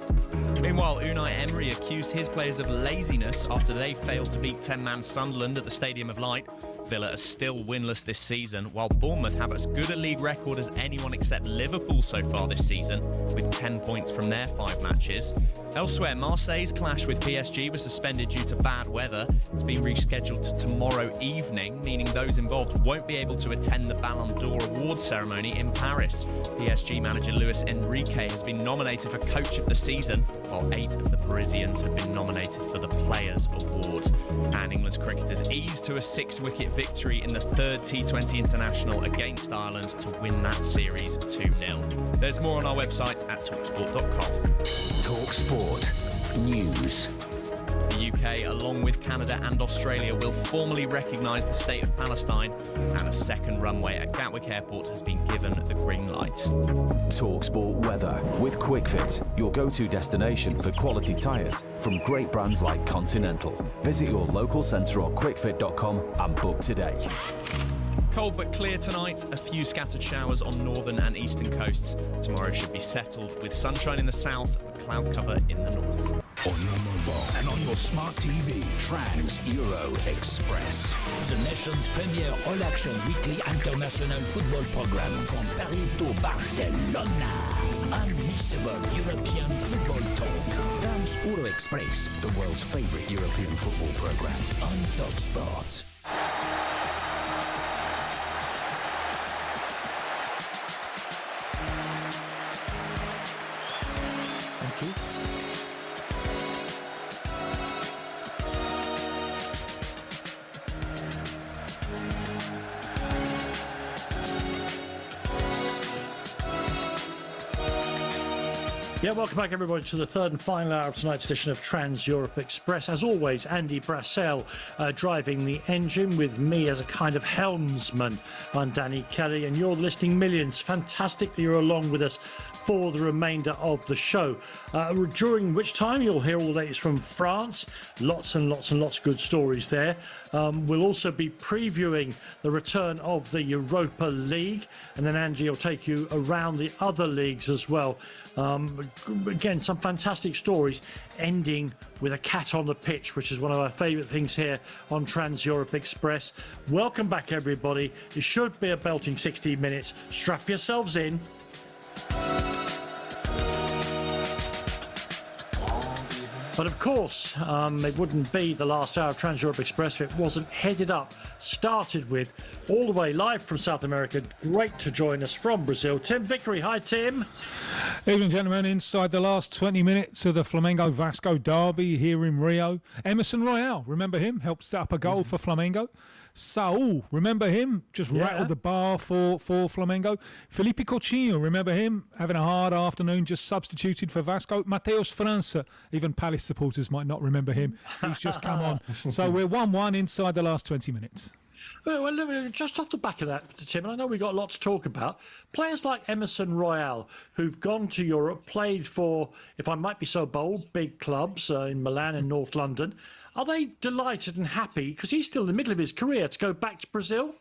Meanwhile, Unai Emery accused his players of laziness after they failed to beat 10-man Sunderland at the Stadium of Light. Villa are still winless this season, while Bournemouth have as good a league record as anyone except Liverpool so far this season, with 10 points from their 5 matches. Elsewhere, Marseille's clash with PSG was suspended due to bad weather. It's been rescheduled to tomorrow evening, meaning those involved won't be able to attend the Ballon d'Or awards ceremony in Paris. PSG manager Luis Enrique has been nominated for Coach of the Season, while 8 of the Parisians have been nominated for the Players' Award. And England's cricketers eased to a 6-wicket victory in the 3rd T20 International against Ireland to win that series 2-0. There's more on our website at talksport.com. TalkSport News. The UK, along with Canada and Australia, will formally recognise the state of Palestine, and a second runway at Gatwick Airport has been given the green light. TalkSport weather with QuickFit, your go-to destination for quality tyres from great brands like Continental. Visit your local centre or quickfit.com and book today. Cold but clear tonight, a few scattered showers on northern and eastern coasts. Tomorrow should be settled with sunshine in the south, cloud cover in the north. On your mobile and on your smart TV, Trans-Euro Express. The nation's premier all-action weekly international football program from Paris to Barcelona. Unmissable European football talk. Trans-Euro Express, the world's favourite European football program on TalkSport. Thank you. Yeah, welcome back everybody to the 3rd and final hour of tonight's edition of Trans-Europe Express. As always, Andy Brassell driving the engine with me as a kind of helmsman. I'm Danny Kelly and you're listening millions. Fantastic that you're along with us for the remainder of the show, during which time you'll hear all the latest from France. Lots and lots and lots of good stories there. We'll also be previewing the return of the Europa League, and then Angie will take you around the other leagues as well. Again, some fantastic stories, ending with a cat on the pitch, which is one of our favourite things here on Trans-Europe Express. Welcome back, everybody. It should be a belting 60 minutes. Strap yourselves in. But of course, it wouldn't be the last hour of Trans-Europe Express if it wasn't headed up, started with, all the way live from South America. Great to join us from Brazil, Tim Vickery. Hi, Tim. Evening, gentlemen. Inside the last 20 minutes of the Flamengo-Vasco derby here in Rio. Emerson Royal, remember him? Helped set up a goal for Flamengo. Saul, remember him? Just rattled the bar for Flamengo. Felipe Coutinho, remember him? Having a hard afternoon, just substituted for Vasco. Mateus França, even Palace supporters might not remember him. He's just come on. So we're 1-1 inside the last 20 minutes. Well, just off the back of that, Tim, and I know we've got a lot to talk about, players like Emerson Royal, who've gone to Europe, played for, if I might be so bold, big clubs in Milan and North London, are they delighted and happy, because he's still in the middle of his career, to go back to Brazil?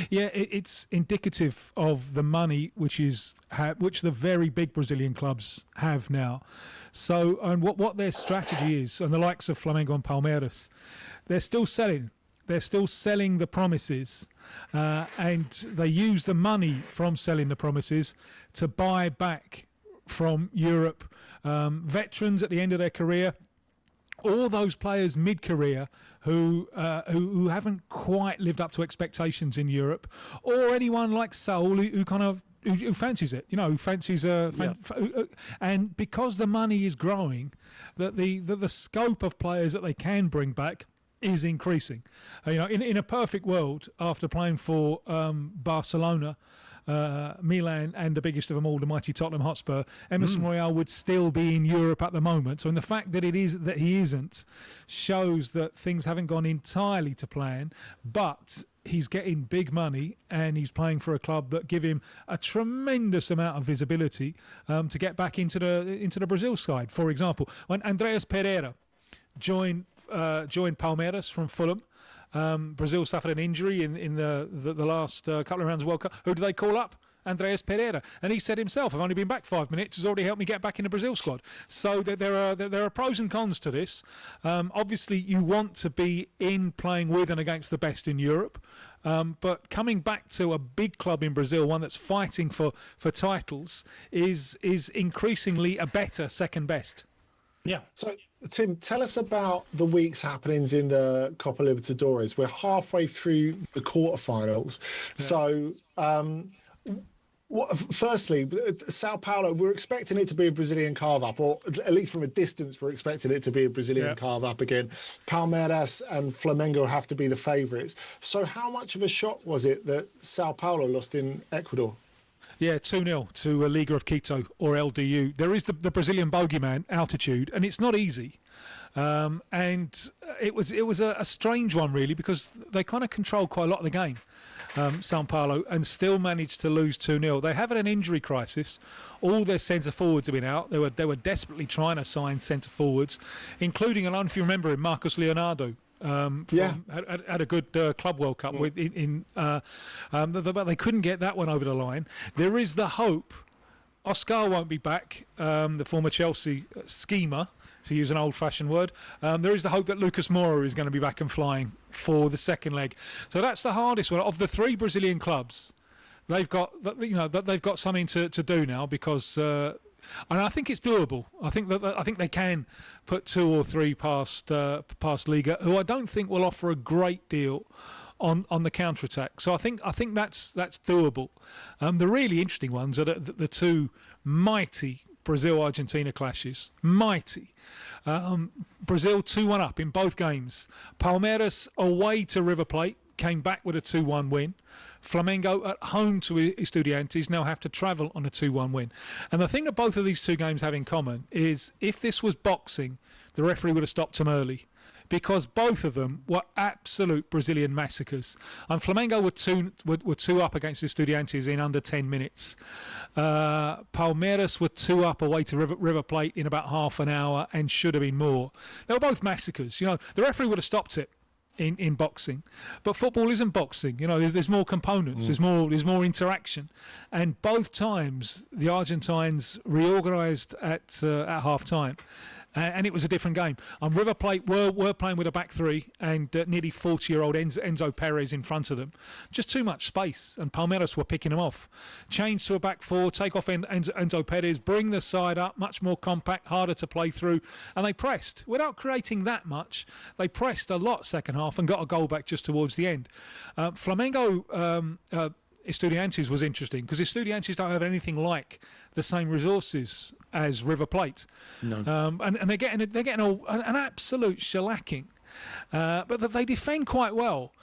Yeah, it's indicative of the money which the very big Brazilian clubs have now. So, and what their strategy is, and the likes of Flamengo and Palmeiras, they're still selling. They're still selling the promises, and they use the money from selling the promises to buy back from Europe veterans at the end of their career, all those players mid-career who haven't quite lived up to expectations in Europe, or anyone like Saul who fancies it, who fancies and because the money is growing, that the scope of players that they can bring back is increasing. In a perfect world, after playing for Barcelona, Milan, and the biggest of them all, the mighty Tottenham Hotspur, Emerson Royal would still be in Europe at the moment. So, in the fact that he isn't, shows that things haven't gone entirely to plan. But he's getting big money, and he's playing for a club that give him a tremendous amount of visibility to get back into the Brazil side. For example, when Andreas Pereira joined Palmeiras from Fulham. Brazil suffered an injury in the last couple of rounds of World Cup. Who do they call up? Andreas Pereira. And he said himself, I've only been back 5 minutes, has already helped me get back in the Brazil squad. So there are pros and cons to this. Obviously, you want to be in playing with and against the best in Europe. But coming back to a big club in Brazil, one that's fighting for titles, is increasingly a better second best. Yeah. So, Tim, tell us about the week's happenings in the Copa Libertadores. We're halfway through the quarterfinals. Yeah. So, firstly, Sao Paulo, we're expecting it to be a Brazilian carve-up, or at least from a distance, we're expecting it to be a Brazilian carve-up again. Palmeiras and Flamengo have to be the favourites. So how much of a shock was it that Sao Paulo lost in Ecuador? Yeah, 2-0 to Liga of Quito, or LDU. There is the Brazilian bogeyman, altitude, and it's not easy. And it was a strange one, really, because they kind of controlled quite a lot of the game, Sao Paulo, and still managed to lose 2-0. They have had an injury crisis. All their centre-forwards have been out. They were desperately trying to sign centre-forwards, including, I don't know if you remember him, Marcos Leonardo. Had a good Club World Cup but they couldn't get that one over the line. There is the hope Oscar won't be back, the former Chelsea schemer, to use an old-fashioned word. There is the hope that Lucas Moura is going to be back and flying for the second leg. So that's the hardest one of the three Brazilian clubs. They've got something to do now, because. And I think it's doable. I think they can put 2 or 3 past Liga, who I don't think will offer a great deal on the counter attack. So I think that's doable. The really interesting ones are the two mighty Brazil-Argentina clashes. Mighty. Brazil 2-1 up in both games. Palmeiras away to River Plate came back with a 2-1 win. Flamengo at home to Estudiantes now have to travel on a 2-1 win. And the thing that both of these two games have in common is, if this was boxing, the referee would have stopped them early, because both of them were absolute Brazilian massacres. And Flamengo were two up against Estudiantes in under 10 minutes. Palmeiras were 2 up away to River Plate in about half an hour, and should have been more. They were both massacres. The referee would have stopped it in boxing, but football isn't boxing. There's more components. There's more interaction, and both times the Argentines reorganised at half time. And it was a different game. River Plate were playing with a back three, and nearly 40-year-old Enzo Perez in front of them. Just too much space, and Palmeiras were picking them off. Change to a back four, take off Enzo Perez, bring the side up, much more compact, harder to play through, and they pressed. Without creating that much, they pressed a lot second half and got a goal back just towards the end. Flamengo... Estudiantes was interesting, because Estudiantes don't have anything like the same resources as River Plate. No. And they're getting an absolute shellacking. But they defend quite well.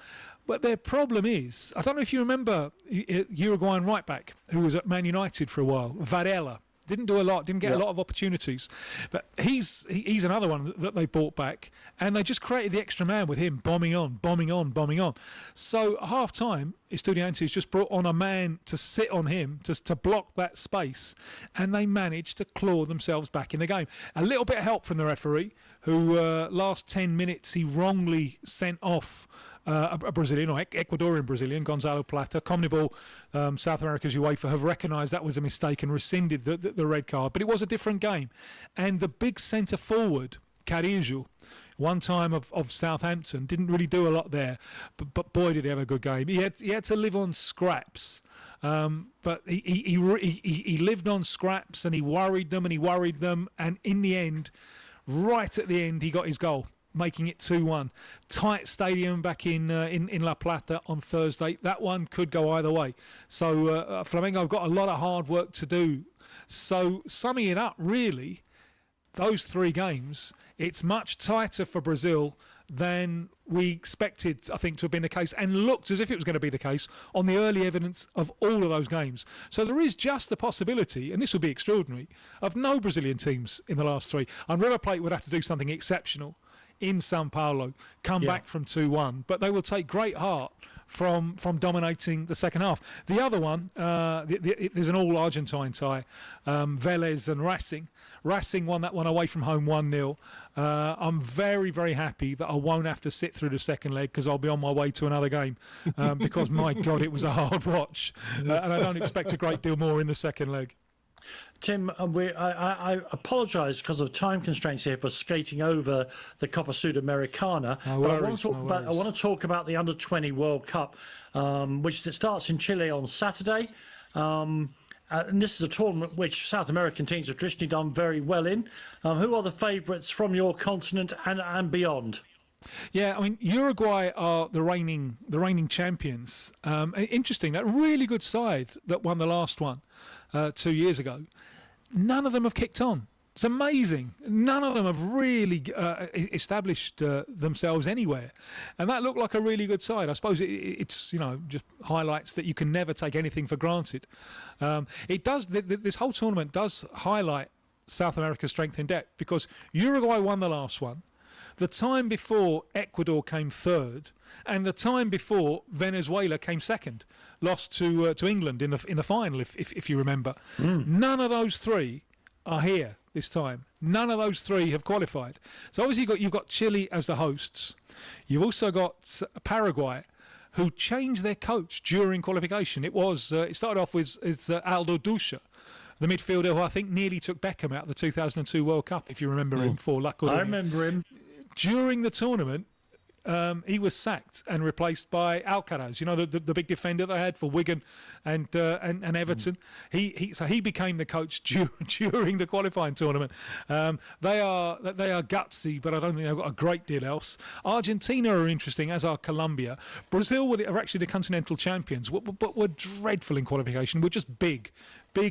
But their problem is, I don't know if you remember Uruguayan right back who was at Man United for a while, Varela. Didn't do a lot, didn't get a lot of opportunities. But he's another one that they brought back, and they just created the extra man with him, bombing on. So at half-time, Estudiantes just brought on a man to sit on him, to block that space, and they managed to claw themselves back in the game. A little bit of help from the referee, who last 10 minutes he wrongly sent off a Brazilian or Ecuadorian Brazilian, Gonzalo Plata. CONMEBOL, South America's UEFA, have recognised that was a mistake and rescinded the red card. But it was a different game. And the big centre forward, Carrillo, one time of Southampton, didn't really do a lot there. But boy, did he have a good game. He had to live on scraps. But he lived on scraps, and he worried them, and in the end, right at the end, he got his goal, making it 2-1. Tight stadium back in La Plata on Thursday. That one could go either way. So Flamengo have got a lot of hard work to do. So summing it up, really, those 3 games, it's much tighter for Brazil than we expected, I think, to have been the case, and looked as if it was going to be the case on the early evidence of all of those games. So there is just the possibility, and this would be extraordinary, of no Brazilian teams in the last 3. And River Plate would have to do something exceptional in Sao Paulo, come back from 2-1, but they will take great heart from dominating the second half. The other one, there's an all-Argentine tie, Vélez and Racing. Racing won that one away from home 1-0. I'm very, very happy that I won't have to sit through the second leg because I'll be on my way to another game because, my God, it was a hard watch. And I don't expect a great deal more in the second leg. Tim, I apologise because of time constraints here for skating over the Copa Sudamericana. But I want to talk about the Under-20 World Cup, which starts in Chile on Saturday. And this is a tournament which South American teams have traditionally done very well in. Who are the favourites from your continent and beyond? Yeah, I mean, Uruguay are the reigning champions. Interesting, that really good side that won the last one 2 years ago. None of them have kicked on. It's amazing. None of them have really established themselves anywhere. And that looked like a really good side. I suppose it's, just highlights that you can never take anything for granted. It does. This whole tournament does highlight South America's strength in depth because Uruguay won the last one. The time before, Ecuador came third, and the time before, Venezuela came second, lost to England in the final, if you remember. None of those 3 are here this time. None of those 3 have qualified. So obviously you've got Chile as the hosts. You've also got Paraguay, who changed their coach during qualification. It started off with Aldo Ducha, the midfielder who I think nearly took Beckham out of the 2002 World Cup, if you remember him, for La Coruña. I remember him. During the tournament, he was sacked and replaced by Alcaraz, the big defender they had for Wigan and Everton. So he became the coach during the qualifying tournament. They are gutsy, but I don't think they've got a great deal else. Argentina are interesting, as are Colombia. Brazil are actually the continental champions, but were dreadful in qualification. We're just big,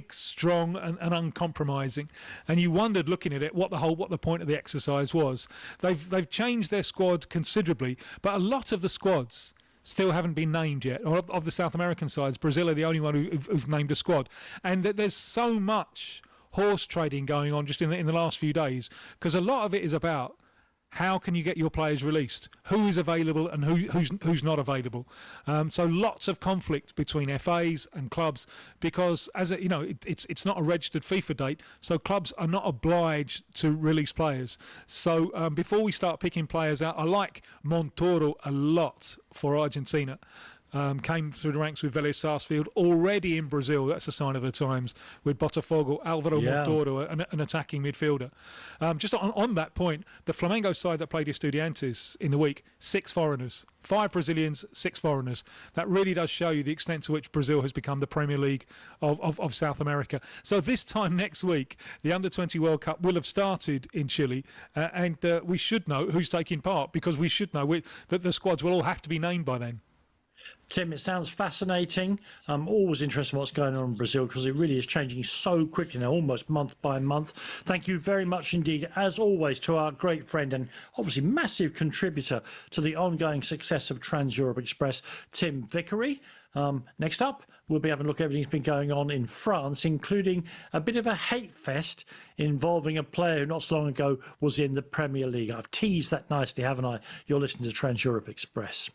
strong, and uncompromising. And you wondered, looking at it, what the point of the exercise was. They've changed their squad considerably, but a lot of the squads still haven't been named yet. Or of the South American sides, Brazil are the only one who've named a squad. And there's so much horse trading going on just in the last few days, because a lot of it is about how can you get your players released? Who is available and who's not available? So lots of conflict between FAs and clubs because, it's not a registered FIFA date, so clubs are not obliged to release players. So before we start picking players out, I like Montoro a lot for Argentina. Came through the ranks with Vélez Sarsfield, already in Brazil. That's a sign of the times, with Botafogo, Álvaro Montoro, an attacking midfielder. Just on that point, the Flamengo side that played Estudiantes in the week, 6 foreigners, 5 Brazilians, 6 foreigners. That really does show you the extent to which Brazil has become the Premier League of South America. So this time next week, the Under-20 World Cup will have started in Chile, and we should know who's taking part, because we should know that the squads will all have to be named by then. Tim, it sounds fascinating. I'm always interested in what's going on in Brazil because it really is changing so quickly now, almost month by month. Thank you very much indeed, as always, to our great friend and obviously massive contributor to the ongoing success of Trans-Europe Express, Tim Vickery. Next up, we'll be having a look at everything that's been going on in France, including a bit of a hate fest involving a player who not so long ago was in the Premier League. I've teased that nicely, haven't I? You're listening to Trans-Europe Express.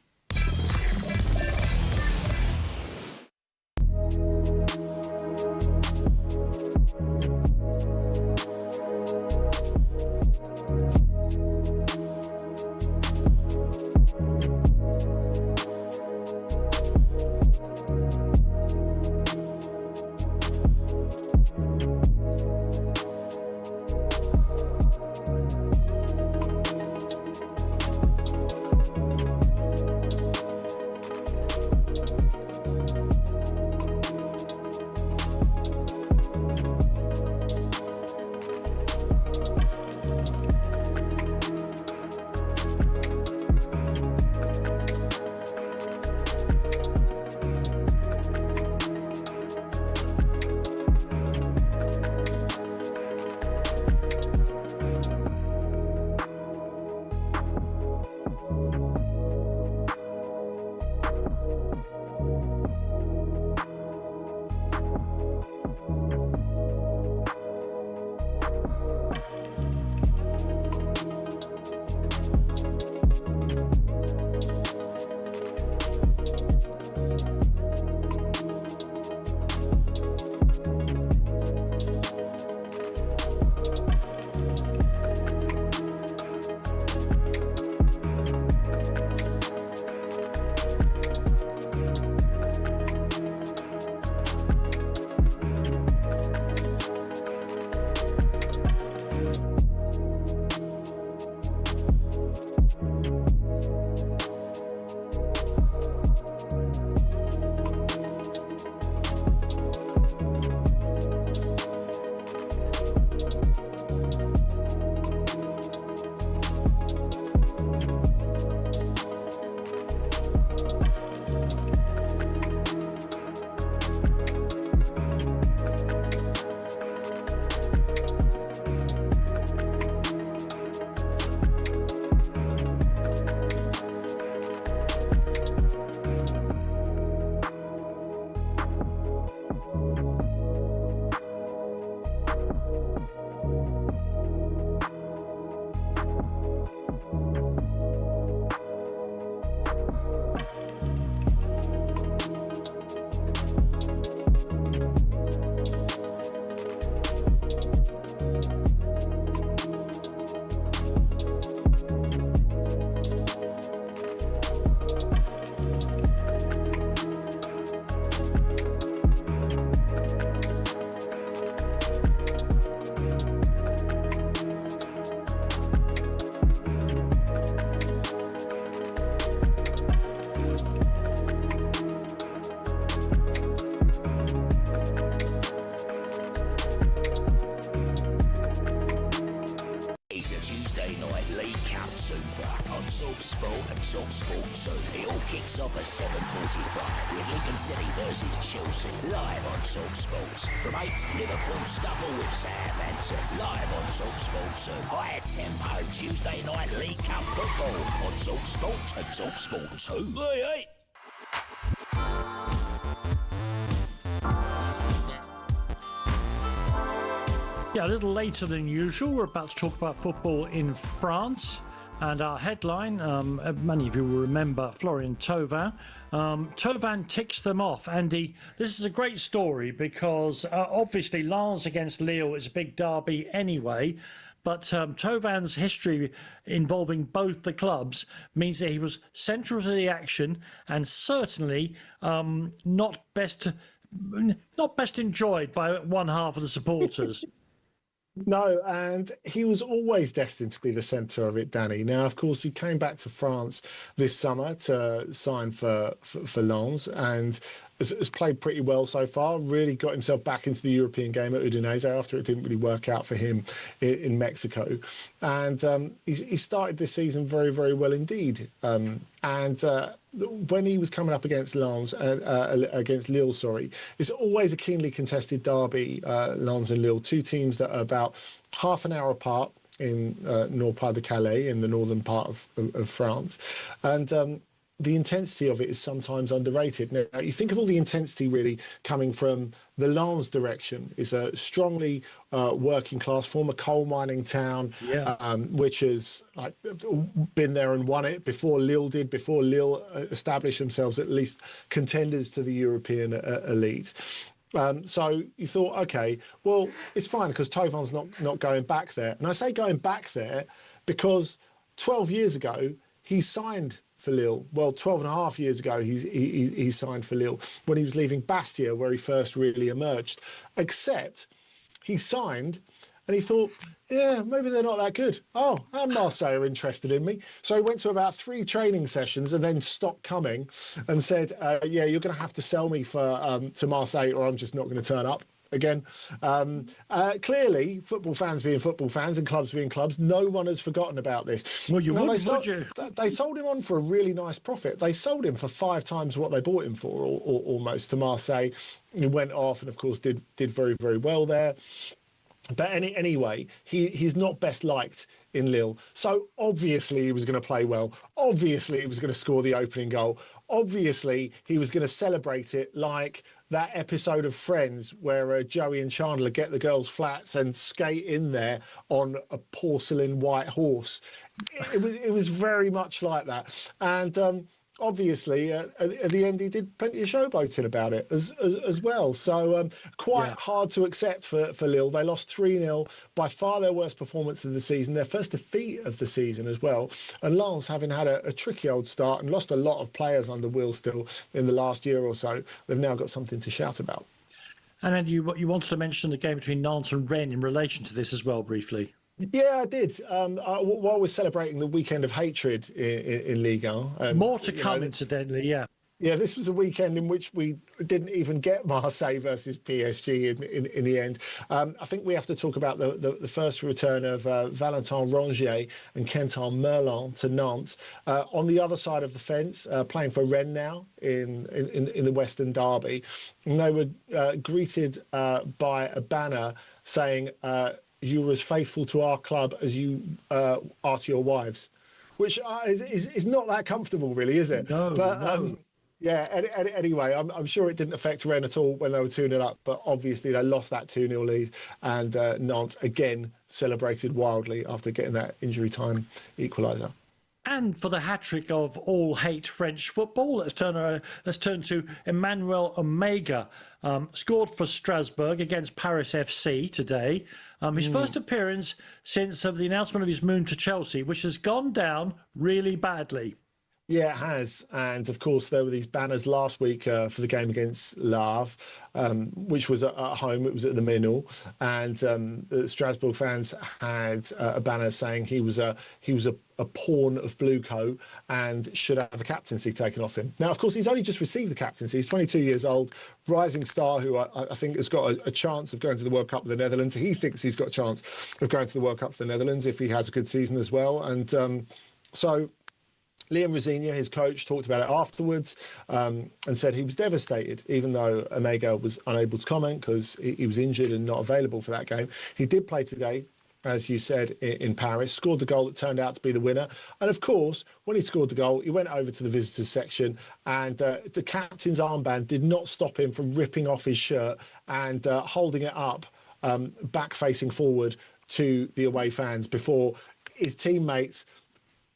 TalkSport and TalkSport 2. It all kicks off at 7:45 with Lincoln City versus Chelsea. Live on TalkSport. From 8, Liverpool scuffle with Southampton. Live on TalkSport 2. Higher tempo Tuesday night League Cup football on TalkSport and TalkSport 2. Hey. Yeah, a little later than usual. We're about to talk about football in France. And our headline, many of you will remember Florian Thauvin. Thauvin ticks them off. Andy, this is a great story because obviously Lens against Lille is a big derby anyway. But Thauvin's history involving both the clubs means that he was central to the action and certainly not best enjoyed by one half of the supporters. No, and he was always destined to be the centre of it, Danny. Now, of course, he came back to France this summer to sign for Lens and has played pretty well so far, really got himself back into the European game at Udinese after it didn't really work out for him in Mexico. And he started this season very, very well indeed. When he was coming up against Lens, against Lille, it's always a keenly contested derby, Lens and Lille, two teams that are about half an hour apart in Nord-Pas-de-Calais, in the northern part of France. And the intensity of it is sometimes underrated. Now, you think of all the intensity really coming from the Lens direction. It's a strongly working class, former coal mining town, which has been there and won it before Lille did, before Lille established themselves at least contenders to the European elite. So you thought, OK, well, it's fine because Thauvin's not going back there. And I say going back there because 12 years ago, he signed for Lille. Well, 12 and a half years ago, he signed for Lille when he was leaving Bastia, where he first really emerged. Except he signed and he thought, yeah, maybe they're not that good. Oh, and Marseille are interested in me. So he went to about 3 training sessions and then stopped coming and said, yeah, you're going to have to sell me to Marseille or I'm just not going to turn up again. Clearly, football fans being football fans and clubs being clubs, no one has forgotten about this. Well, you would you? They sold him on for a really nice profit. They sold him for 5 times what they bought him for, or almost, to Marseille. He went off and, of course, did very, very well there. But anyway, he's not best liked in Lille. So obviously he was going to play well. Obviously he was going to score the opening goal. Obviously he was going to celebrate it like that episode of Friends where Joey and Chandler get the girls' flats and skate in there on a porcelain white horse. It was very much like that. And obviously, at the end, he did plenty of showboating about it as well. So quite hard to accept for Lille. They lost 3-0, by far their worst performance of the season, their first defeat of the season as well. And Lens, having had a tricky old start and lost a lot of players under Will still in the last year or so, they've now got something to shout about. And then you wanted to mention the game between Nantes and Rennes in relation to this as well, briefly. Yeah, I did. While we're celebrating the weekend of hatred in Ligue 1. More to come, incidentally, yeah. Yeah, this was a weekend in which we didn't even get Marseille versus PSG in the end. I think we have to talk about the first return of Valentin Rongier and Quentin Merlin to Nantes. On the other side of the fence, playing for Rennes now in the Western Derby. And they were greeted by a banner saying, you are as faithful to our club as you are to your wives, which is not that comfortable, really, is it? No. Yeah, anyway, I'm sure it didn't affect Rennes at all when they were 2-0 up, but obviously they lost that 2-0 lead, and Nantes again celebrated wildly after getting that injury time equaliser. And for the hat-trick of all hate French football, let's turn to Emmanuel Omega. Scored for Strasbourg against Paris FC today. His first appearance since the announcement of his move to Chelsea, which has gone down really badly. Yeah, it has. And of course, there were these banners last week for the game against Le Havre, which was at home. It was at the Ménil. And the Strasbourg fans had a banner saying he was a pawn of Bluecoat and should have the captaincy taken off him. Now, of course, he's only just received the captaincy. He's 22 years old, rising star who I think has got a chance of going to the World Cup with the Netherlands. He thinks he's got a chance of going to the World Cup for the Netherlands if he has a good season as well. And so Liam Rosenior, his coach, talked about it afterwards and said he was devastated, even though Omega was unable to comment because he was injured and not available for that game. He did play today, as you said, in Paris, scored the goal that turned out to be the winner. And of course, when he scored the goal, he went over to the visitors section and the captain's armband did not stop him from ripping off his shirt and holding it up back facing forward to the away fans before his teammates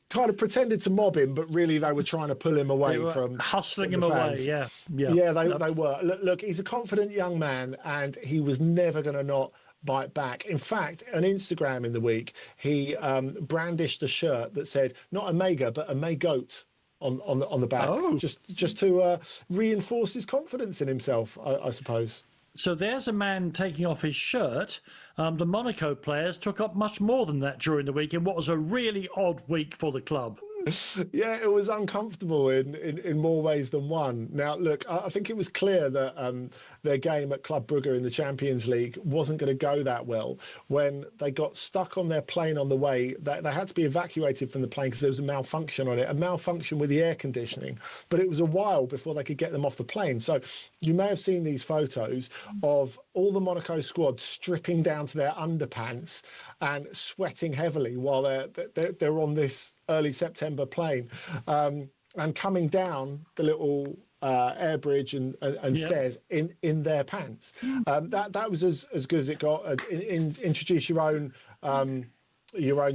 kind of pretended to mob him, but really they were trying to pull him away from hustling from him fans. away. They were. Look, he's a confident young man, and he was never going to not bite back. In fact, on Instagram in the week, he brandished a shirt that said not Omega but Omegoat on the back, just to reinforce his confidence in himself, I suppose. So there's a man taking off his shirt. The Monaco players took up much more than that during the week in what was a really odd week for the club. Yeah, it was uncomfortable in more ways than one. Now, look, I think it was clear that their game at Club Brugge in the Champions League wasn't going to go that well. When they got stuck on their plane on the way, they had to be evacuated from the plane because there was a malfunction on it, a malfunction with the air conditioning. But it was a while before they could get them off the plane. So you may have seen these photos of all the Monaco squad stripping down to their underpants and sweating heavily while they're on this early September plane and coming down the little air bridge and stairs in their pants. That was as good as it got. Introduce your own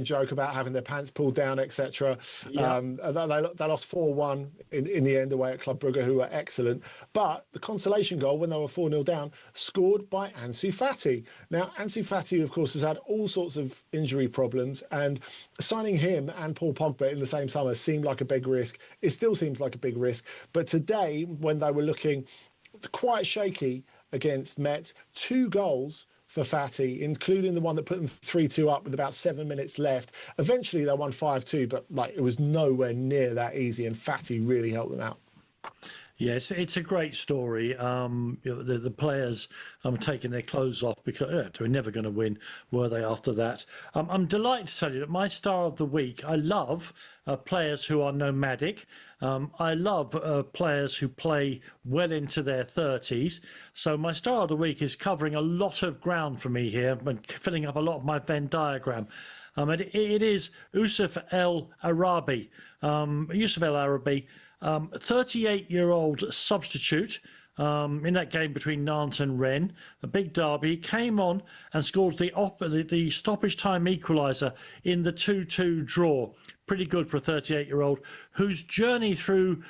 joke about having their pants pulled down, etc. They lost 4-1 in the end away at Club Brugge, who were excellent. But the consolation goal, when they were 4-0 down, scored by Ansu Fati. Now, Ansu Fati, of course, has had all sorts of injury problems, and signing him and Paul Pogba in the same summer seemed like a big risk. It still seems like a big risk. But today, when they were looking quite shaky against Metz, 2 goals for Fati, including the one that put them 3-2 up with about 7 minutes left. Eventually, they won 5-2, but it was nowhere near that easy, and Fati really helped them out. Yes, it's a great story. The players taking their clothes off because they were never going to win, were they, after that? I'm delighted to tell you that my star of the week, I love players who are nomadic. I love players who play well into their 30s. So my star of the week is covering a lot of ground for me here and filling up a lot of my Venn diagram. It is Youssouf El Arabi. 38-year-old substitute in that game between Nantes and Rennes, a big derby. He came on and scored the stoppage time equaliser in the 2-2 draw. Pretty good for a 38-year-old whose journey through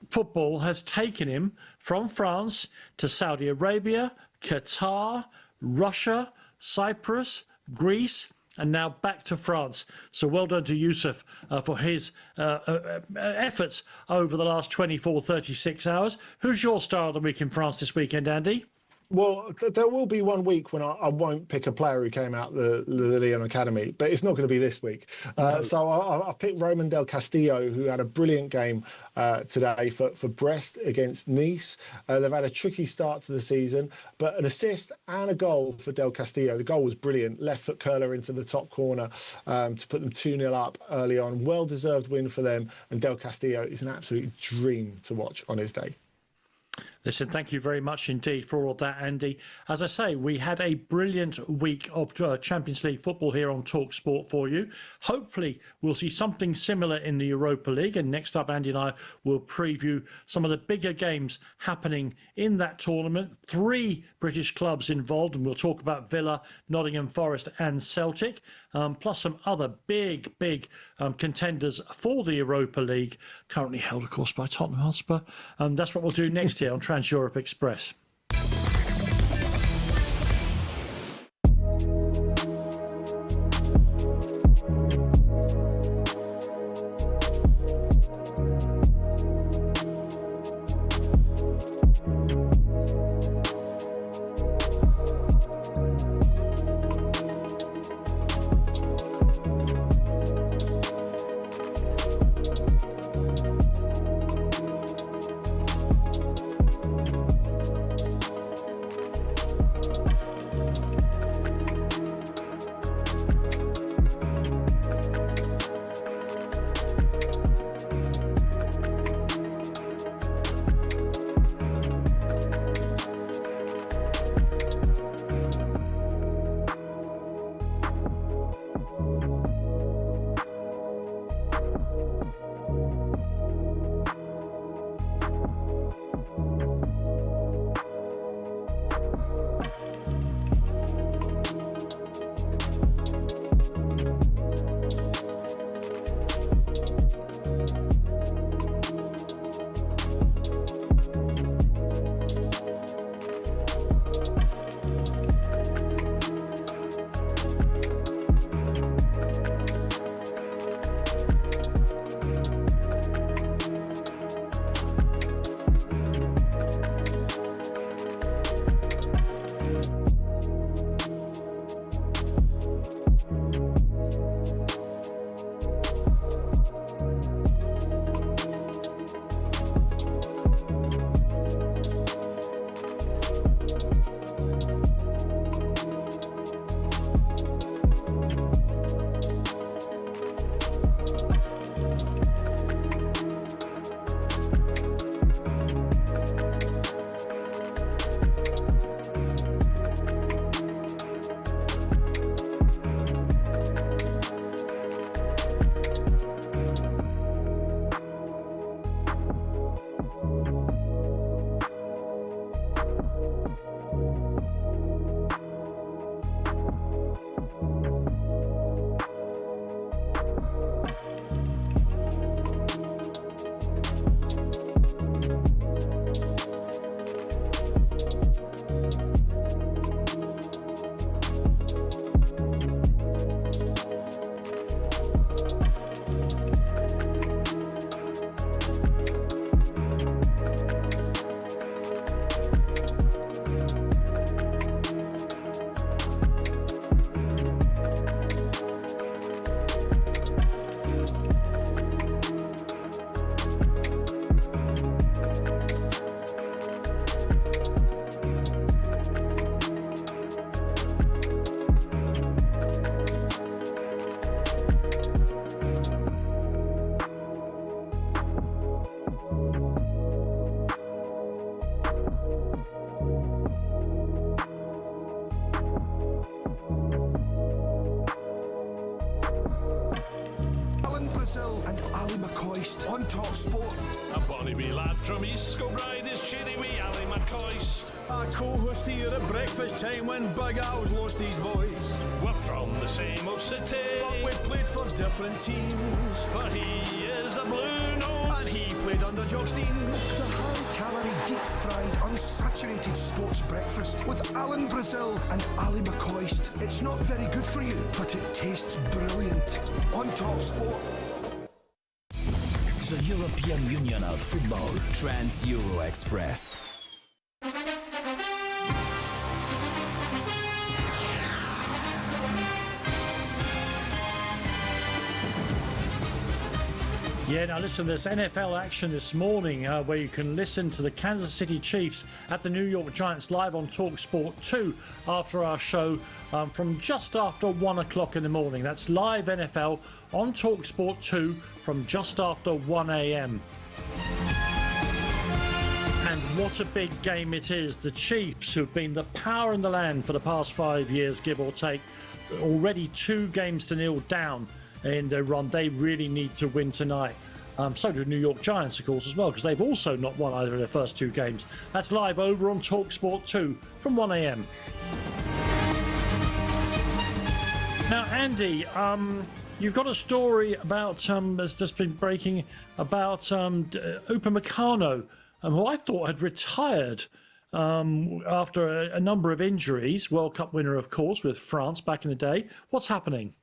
football has taken him from France to Saudi Arabia, Qatar, Russia, Cyprus, Greece, and now back to France. So well done to Youssouf for his efforts over the last 24, 36 hours. Who's your star of the week in France this weekend, Andy? Well, there will be one week when I won't pick a player who came out the Lyon Academy, but it's not going to be this week. No. So I've picked Roman Del Castillo, who had a brilliant game today for Brest against Nice. They've had a tricky start to the season, but an assist and a goal for Del Castillo. The goal was brilliant. Left foot curler into the top corner to put them 2-0 up early on. Well-deserved win for them, and Del Castillo is an absolute dream to watch on his day. Listen, thank you very much indeed for all of that, Andy. As I say, we had a brilliant week of Champions League football here on TalkSport for you. Hopefully, we'll see something similar in the Europa League. And next up, Andy and I will preview some of the bigger games happening in that tournament. 3 British clubs involved, and we'll talk about Villa, Nottingham Forest and Celtic, plus some other big contenders for the Europa League, currently held, of course, by Tottenham Hotspur. That's what we'll do next here on Trans-Europe Express. Brazil and Ali McCoist on Top Sport. A bonny wee lad from East Kilbride is cheery wee Ali McCoist. A co-host here at breakfast time when Big Al's lost his voice. We're from the same old city, but we played for different teams. For he is a blue nose, and he played under Jobstein. The high-calorie, deep-fried, unsaturated sports breakfast with Alan Brazil and Ali McCoist. It's not very good for you, but it tastes brilliant. On Top Sport. The European Union of Football. Trans-Euro Express. Yeah, now listen, there's NFL action this morning where you can listen to the Kansas City Chiefs at the New York Giants live on TalkSport 2 after our show from just after 1 o'clock in the morning. That's live NFL on TalkSport 2 from just after 1 a.m. And what a big game it is. The Chiefs, who've been the power in the land for the past 5 years, give or take, already 2-0 down in their run. They really need to win tonight. So do New York Giants, of course, as well, because they've also not won either of their first 2 games. That's live over on TalkSport 2 from 1 a.m. Now, Andy, you've got a story about, that's just been breaking, about Upamecano, who I thought had retired after a number of injuries. World Cup winner, of course, with France back in the day. What's happening?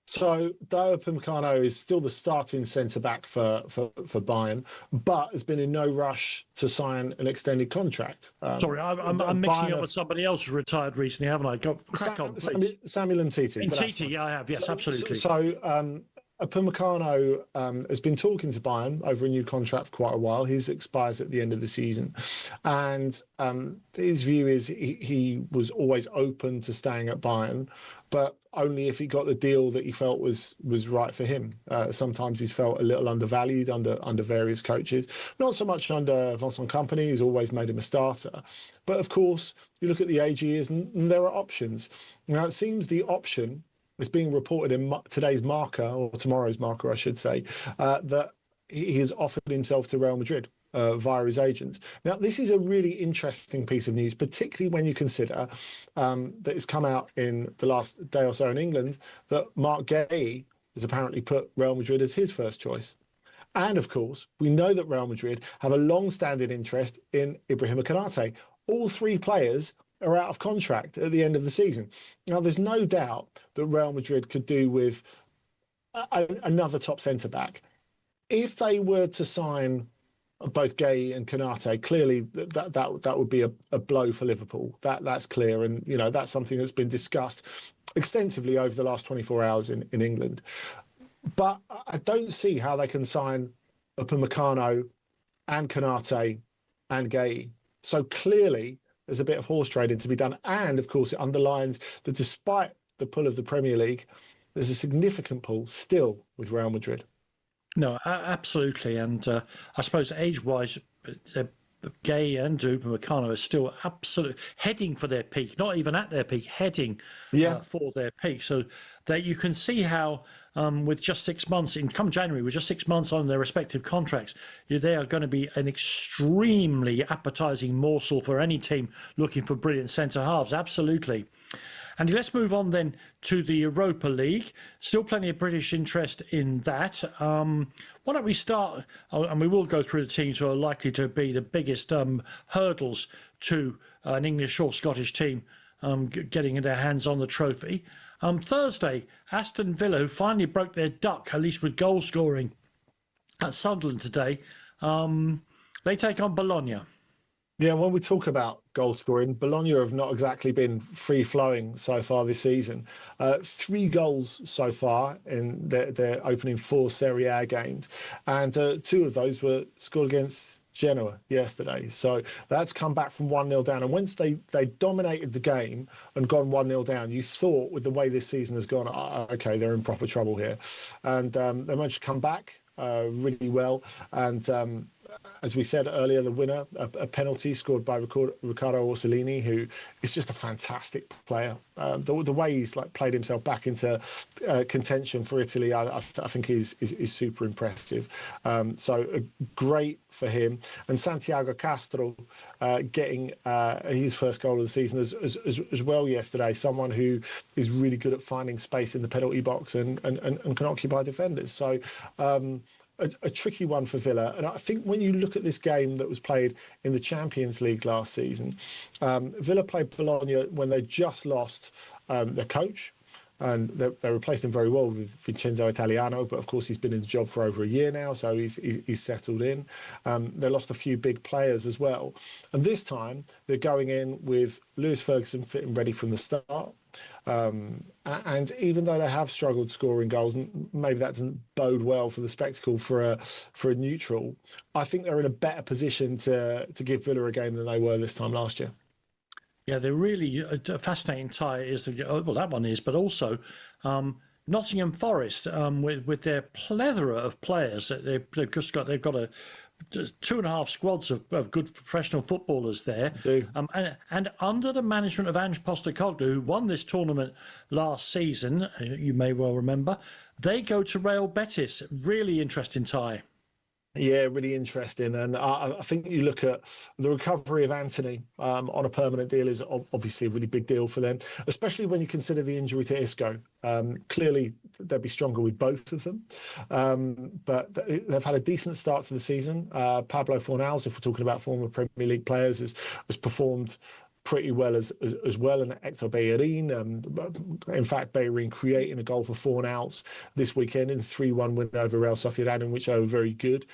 So Upamecano is still the starting centre-back for Bayern, but has been in no rush to sign an extended contract. Sorry, I'm mixing up with somebody else who's retired recently, haven't I? Crack on, please. Samuel Umtiti. Umtiti, yeah, I have. Yes, absolutely. So Upamecano has been talking to Bayern over a new contract for quite a while. His expires at the end of the season. And his view is he was always open to staying at Bayern, but only if he got the deal that he felt was right for him. Sometimes he's felt a little undervalued under various coaches. Not so much under Vincent Kompany, who's always made him a starter. But of course, you look at the age he is, and there are options. Now, it seems the option is being reported in today's marker, or tomorrow's marker, I should say, that he has offered himself to Real Madrid via his agents. Now, this is a really interesting piece of news, particularly when you consider that it's come out in the last day or so in England that Mark Gay has apparently put Real Madrid as his first choice. And, of course, we know that Real Madrid have a long-standing interest in Ibrahim Konate. All 3 players are out of contract at the end of the season. Now, there's no doubt that Real Madrid could do with another top centre-back. If they were to sign both Gay and Konate, clearly that would be a blow for Liverpool. That's clear, and you know that's something that's been discussed extensively over the last 24 hours in England. But I don't see how they can sign Upamecano and Konate and Gay. So clearly there's a bit of horse trading to be done, and of course it underlines that despite the pull of the Premier League, there's a significant pull still with Real Madrid. No, absolutely. And I suppose age-wise, Gay and Upamecano are still absolutely heading for their peak, not even at their peak, heading for their peak. So that you can see how with just 6 months, come January, with just 6 months on their respective contracts, they are going to be an extremely appetising morsel for any team looking for brilliant centre-halves. Absolutely. And let's move on then to the Europa League. Still plenty of British interest in that. Why don't we start, and we will go through the teams who are likely to be the biggest hurdles to an English or Scottish team getting their hands on the trophy. Thursday, Aston Villa, who finally broke their duck, at least with goal scoring at Sunderland today, they take on Bologna. Yeah, when we talk about goal scoring, Bologna have not exactly been free-flowing so far this season. 3 goals so far in their opening 4 Serie A games, and 2 of those were scored against Genoa yesterday. So that's come back from 1-0 down. And once they dominated the game and gone 1-0 down, you thought with the way this season has gone, okay, they're in proper trouble here. And they managed to come back really well. And as we said earlier, the winner, a penalty scored by Riccardo Orsolini, who is just a fantastic player. The way he's played himself back into contention for Italy, I think is super impressive. So great for him. And Santiago Castro getting his first goal of the season as well yesterday. Someone who is really good at finding space in the penalty box and can occupy defenders. So a tricky one for Villa. And I think when you look at this game that was played in the Champions League last season, Villa played Bologna when they just lost their coach. And they replaced him very well with Vincenzo Italiano, but of course he's been in the job for over a year now, so he's settled in. They lost a few big players as well. And this time they're going in with Lewis Ferguson fit and ready from the start. And even though they have struggled scoring goals, and maybe that doesn't bode well for the spectacle for a neutral, I think they're in a better position to give Villa a game than they were this time last year. Yeah, they're really a fascinating tie. Well, that one is, but also Nottingham Forest with their plethora of players. They've got 2.5 squads of good professional footballers there. And under the management of Ange Postecoglou, who won this tournament last season, you may well remember, they go to Real Betis. Really interesting tie. Yeah, really interesting. And I think you look at the recovery of Anthony on a permanent deal is obviously a really big deal for them, especially when you consider the injury to Isco. Clearly, they'd be stronger with both of them. But they've had a decent start to the season. Pablo Fornals, if we're talking about former Premier League players, has performed pretty well as well, and Hector Bellerin. In fact, Bellerin creating a goal for Fornals this weekend in a 3-1 win over Real Sociedad, in which they were very good,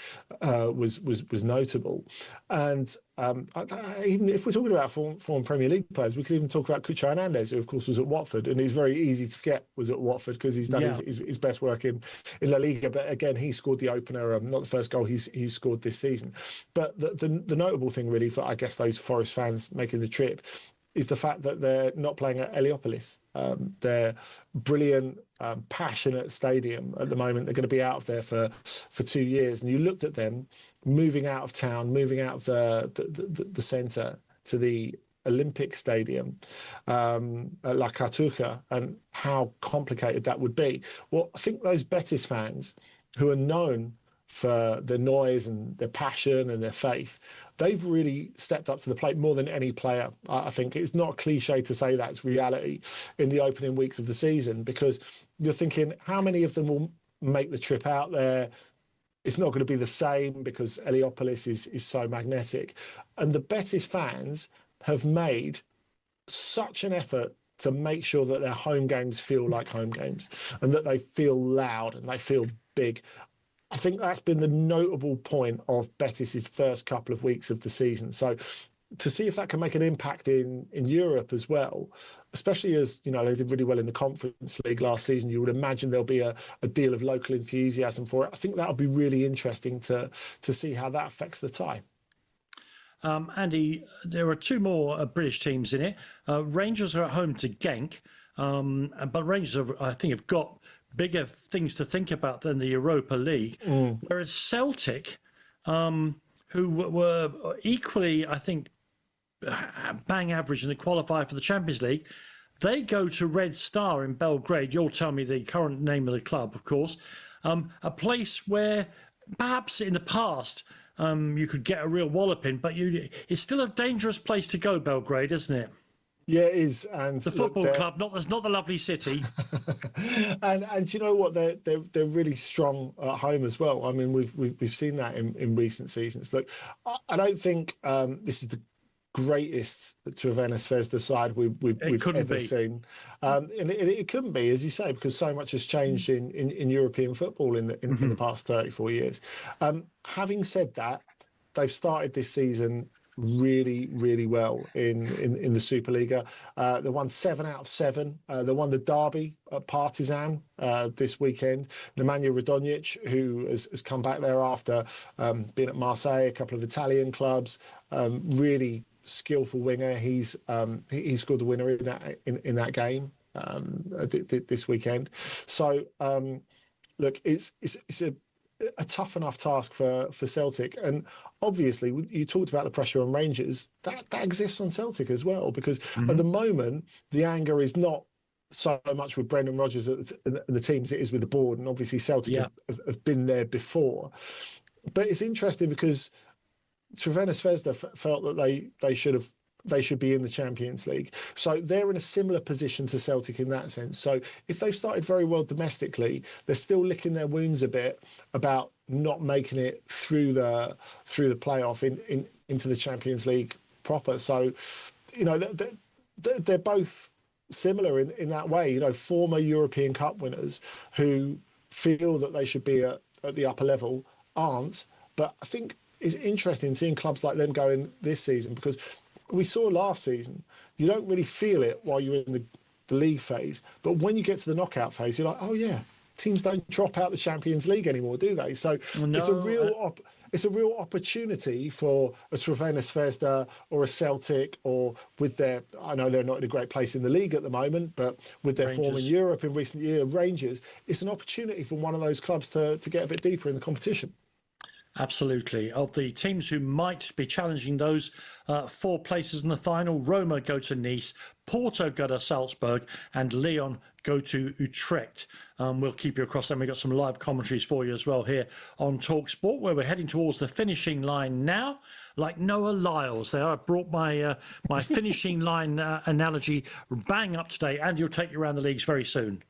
was notable. And even if we're talking about former Premier League players, we could even talk about Cucho Hernandez, who of course was at Watford, and he's very easy to forget was at Watford because he's done his best work in La Liga. But again, he scored the opener, not the first goal he's scored this season. But the notable thing really for, I guess, those Forest fans making the trip is the fact that they're not playing at Heliopolis. Their brilliant, passionate stadium at the moment. They're going to be out of there for 2 years. And you looked at them moving out of town, moving out of the centre to the Olympic Stadium at La Cartuja, and how complicated that would be. Well, I think those Betis fans who are known for their noise and their passion and their faith, they've really stepped up to the plate more than any player. I think it's not a cliche to say that, it's reality in the opening weeks of the season, because you're thinking how many of them will make the trip out there. It's not going to be the same because Heliopolis is so magnetic. And the Betis fans have made such an effort to make sure that their home games feel like home games and that they feel loud and they feel big. I think that's been the notable point of Betis's first couple of weeks of the season. So to see if that can make an impact in Europe as well, especially as, you know, they did really well in the Conference League last season, you would imagine there'll be a deal of local enthusiasm for it. I think that'll be really interesting to see how that affects the tie. Andy, there are two more British teams in it. Rangers are at home to Genk, but Rangers, I think, have got bigger things to think about than the Europa League, whereas Celtic, who were equally, I think, bang average in the qualifier for the Champions League, they go to Red Star in Belgrade. You'll tell me the current name of the club, of course. A place where perhaps in the past you could get a real walloping, but it's still a dangerous place to go, Belgrade, isn't it? Yeah, it is. And it's a football club, not the lovely city. and you know what? They're really strong at home as well. I mean, we've seen that in recent seasons. Look, I don't think this is the greatest Cervena Zvezda side we've ever seen. And it couldn't be, as you say, because so much has changed in European football in the past 34 years. Having said that, they've started this season really, really well in the Superliga. They won 7 out of 7. They won the derby at Partizan this weekend. Nemanja Radonjic, who has come back there after being at Marseille, a couple of Italian clubs, really skillful winger. He scored the winner in that game this weekend. So look, it's a tough enough task for Celtic. And obviously, you talked about the pressure on Rangers. That exists on Celtic as well, because at the moment, the anger is not so much with Brendan Rodgers and the teams, it is with the board. And obviously, Celtic have been there before. But it's interesting because Crvena Zvezda felt that they should be in the Champions League. So they're in a similar position to Celtic in that sense. So if they've started very well domestically, they're still licking their wounds a bit about not making it through the playoff into the Champions League proper. So, they're both similar in that way. Former European Cup winners who feel that they should be at the upper level aren't. But I think it's interesting seeing clubs like them going this season, because we saw last season, you don't really feel it while you're in the league phase. But when you get to the knockout phase, you're like, oh, yeah, teams don't drop out the Champions League anymore, do they? So it's a real opportunity for a Crvena Zvezda or a Celtic, or with their, I know they're not in a great place in the league at the moment, but with their form in Europe in recent years, Rangers, it's an opportunity for one of those clubs to get a bit deeper in the competition. Absolutely. Of the teams who might be challenging those 4 places in the final, Roma go to Nice, Porto go to Salzburg, and Lyon go to Utrecht. We'll keep you across them. We've got some live commentaries for you as well here on TalkSport, where we're heading towards the finishing line now, like Noah Lyles. I brought my finishing line analogy bang up today, and you'll take you around the leagues very soon.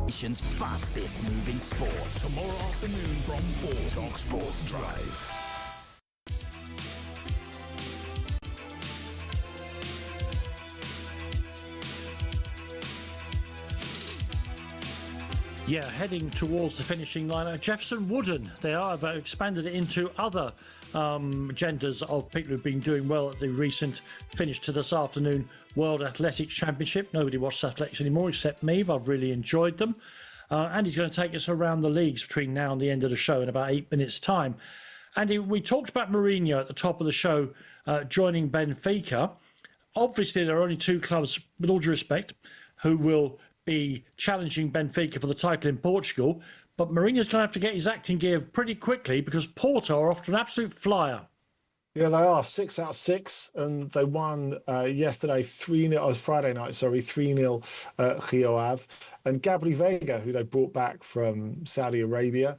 Nation's fastest moving sport. Tomorrow afternoon from 4. Talk Sport Drive. Yeah, heading towards the finishing line. Jefferson Wooden, they have expanded it into other genders of people who've been doing well at the recent finish to this afternoon World Athletics Championship. Nobody watched athletics anymore except me, but I've really enjoyed them. And he's going to take us around the leagues between now and the end of the show in about 8 minutes' time. Andy, we talked about Mourinho at the top of the show joining Benfica. Obviously, there are only two clubs, with all due respect, who will be challenging Benfica for the title in Portugal, but Mourinho's going to have to get his act in gear pretty quickly because Porto are off to an absolute flyer. Yeah, they are 6 out of 6, and they won yesterday 3-0. Friday night, 3-0 at Rio Ave. And Gabri Veiga, who they brought back from Saudi Arabia,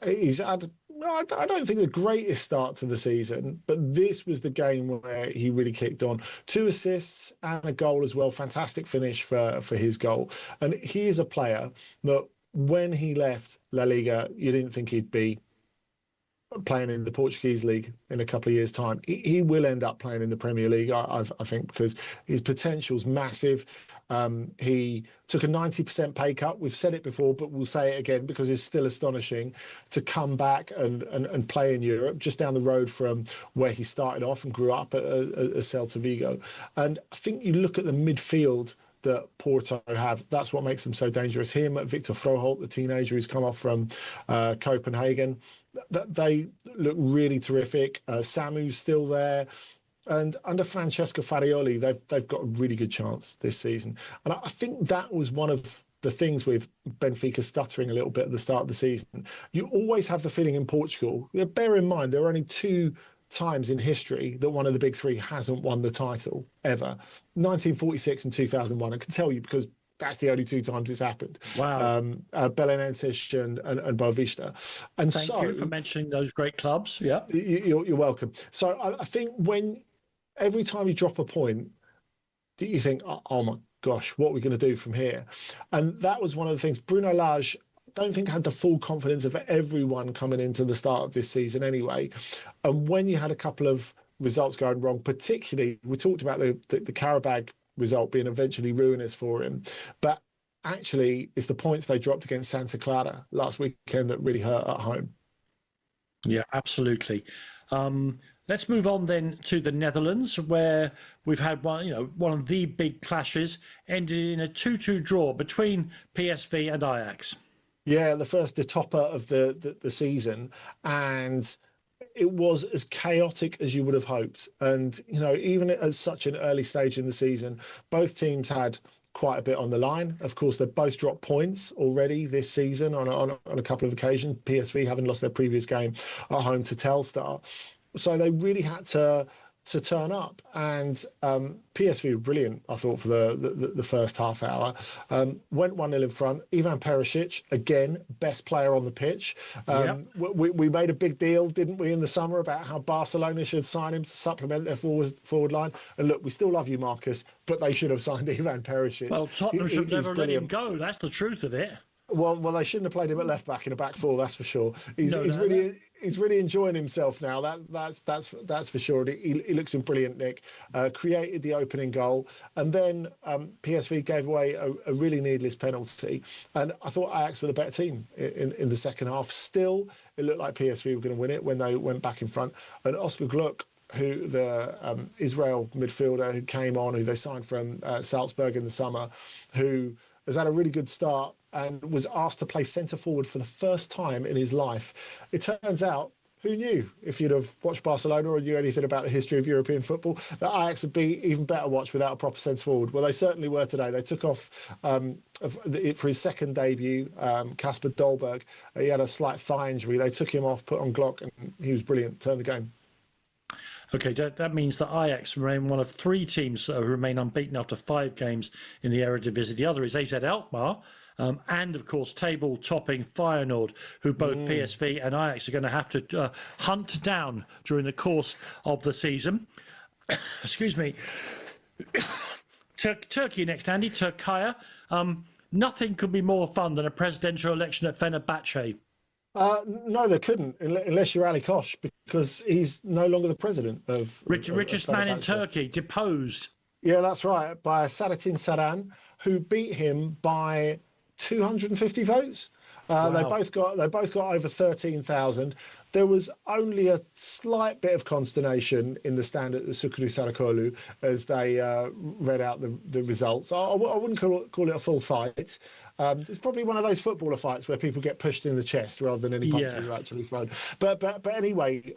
he's had, I don't think, the greatest start to the season, but this was the game where he really kicked on. 2 assists and a goal as well. Fantastic finish for his goal. And he is a player that when he left La Liga, you didn't think he'd be playing in the Portuguese league in a couple of years' time. He will end up playing in the Premier League, I think, because his potential's massive. He took a 90% pay cut. We've said it before, but we'll say it again because it's still astonishing to come back and play in Europe, just down the road from where he started off and grew up at Celta Vigo. And I think you look at the midfield that Porto have, that's what makes them so dangerous. Him, Victor Froholt, the teenager who's come off from Copenhagen, they look really terrific. Samu's still there. And under Francesco Farioli, they've got a really good chance this season. And I think that was one of the things with Benfica stuttering a little bit at the start of the season. You always have the feeling in Portugal, bear in mind, there are only 2 times in history that one of the big 3 hasn't won the title ever. 1946 and 2001. I can tell you because that's the only 2 times it's happened. Wow. Belenenses and Boavista. And Thank you for mentioning those great clubs. Yeah. You're welcome. So I think every time you drop a point, do you think, oh my gosh, what are we going to do from here? And that was one of the things. Bruno Lage, I don't think had the full confidence of everyone coming into the start of this season anyway. And when you had a couple of results going wrong, particularly, we talked about the Qarabag result being eventually ruinous for him, but actually it's the points they dropped against Santa Clara last weekend that really hurt at home. Yeah, absolutely. Let's move on then to the Netherlands, where we've had one of the big clashes, ended in a 2-2 draw between PSV and Ajax. Yeah, the first topper of the season, and it was as chaotic as you would have hoped. And, even at such an early stage in the season, both teams had quite a bit on the line. Of course, they've both dropped points already this season on a couple of occasions, PSV having lost their previous game at home to Telstar. So they really had to turn up. And PSV were brilliant, I thought, for the first half hour. Went 1-0 in front. Ivan Perisic, again, best player on the pitch. We made a big deal, didn't we, in the summer about how Barcelona should sign him to supplement their forward line. And look, we still love you, Marcus, but they should have signed Ivan Perisic. Well, Tottenham should never let him go. That's the truth of it. Well, they shouldn't have played him at left back in a back 4. That's for sure. He's really enjoying himself now. That's for sure. He looks in brilliant nick. Created the opening goal, and then PSV gave away a really needless penalty. And I thought Ajax were the better team in the second half. Still, it looked like PSV were going to win it when they went back in front. And Oscar Gluck, who the Israel midfielder who came on, who they signed from Salzburg in the summer, who has had a really good start and was asked to play centre forward for the first time in his life. It turns out, who knew, if you'd have watched Barcelona or knew anything about the history of European football, that Ajax would be even better watched without a proper centre forward. Well, they certainly were today. They took off for his second debut, Kasper Dolberg. He had a slight thigh injury. They took him off, put on Glock, and he was brilliant, turned the game. Okay, that means that Ajax remain one of 3 teams that remain unbeaten after 5 games in the Eredivisie. The other is AZ Alkmaar, and, of course, table-topping Feyenoord, who both PSV and Ajax are going to have to hunt down during the course of the season. Excuse me. Turkey next, Andy. Turkaya. nothing could be more fun than a presidential election at Fenerbahce. No, they couldn't, unless you're Ali Koç, because he's no longer the president of richest man in Turkey, deposed. Yeah, that's right, by Saadettin Saran, who beat him by 250 votes. Wow. They both got over 13,000. There was only a slight bit of consternation in the stand at the Sukuru Sarakoğlu as they read out the results. I wouldn't call it a full fight. It's probably one of those footballer fights where people get pushed in the chest rather than any punches are actually thrown. But anyway,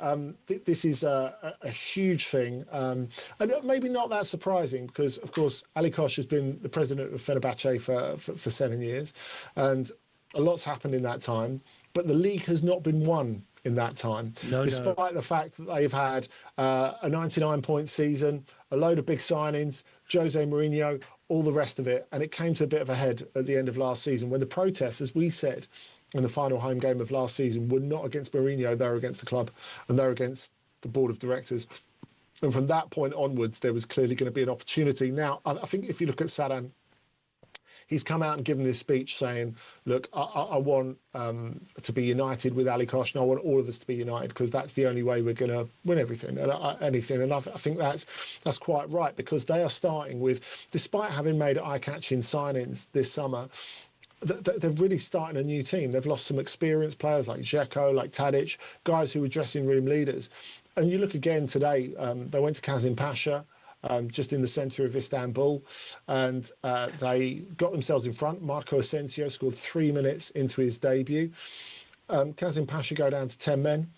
this is a huge thing, and maybe not that surprising because, of course, Ali Koç has been the president of Fenerbahce for 7 years, and a lot's happened in that time. But the league has not been won in that time, despite the fact that they've had a 99-point season, a load of big signings, Jose Mourinho, all the rest of it. And it came to a bit of a head at the end of last season when the protests, as we said in the final home game of last season, were not against Mourinho, they were against the club and they were against the board of directors. And from that point onwards, there was clearly going to be an opportunity. Now, I think if you look at Saran, he's come out and given this speech saying, look, I want to be united with Ali Koç, and I want all of us to be united because that's the only way we're going to win everything and anything. And I think that's quite right because they are starting with, despite having made eye-catching signings this summer, they're really starting a new team. They've lost some experienced players like Dzeko, like Tadic, guys who were dressing room leaders. And you look again today, they went to Kazim Pasha, just in the centre of Istanbul, and they got themselves in front. Marco Asensio scored 3 minutes into his debut. Kazim Pasha go down to 10 men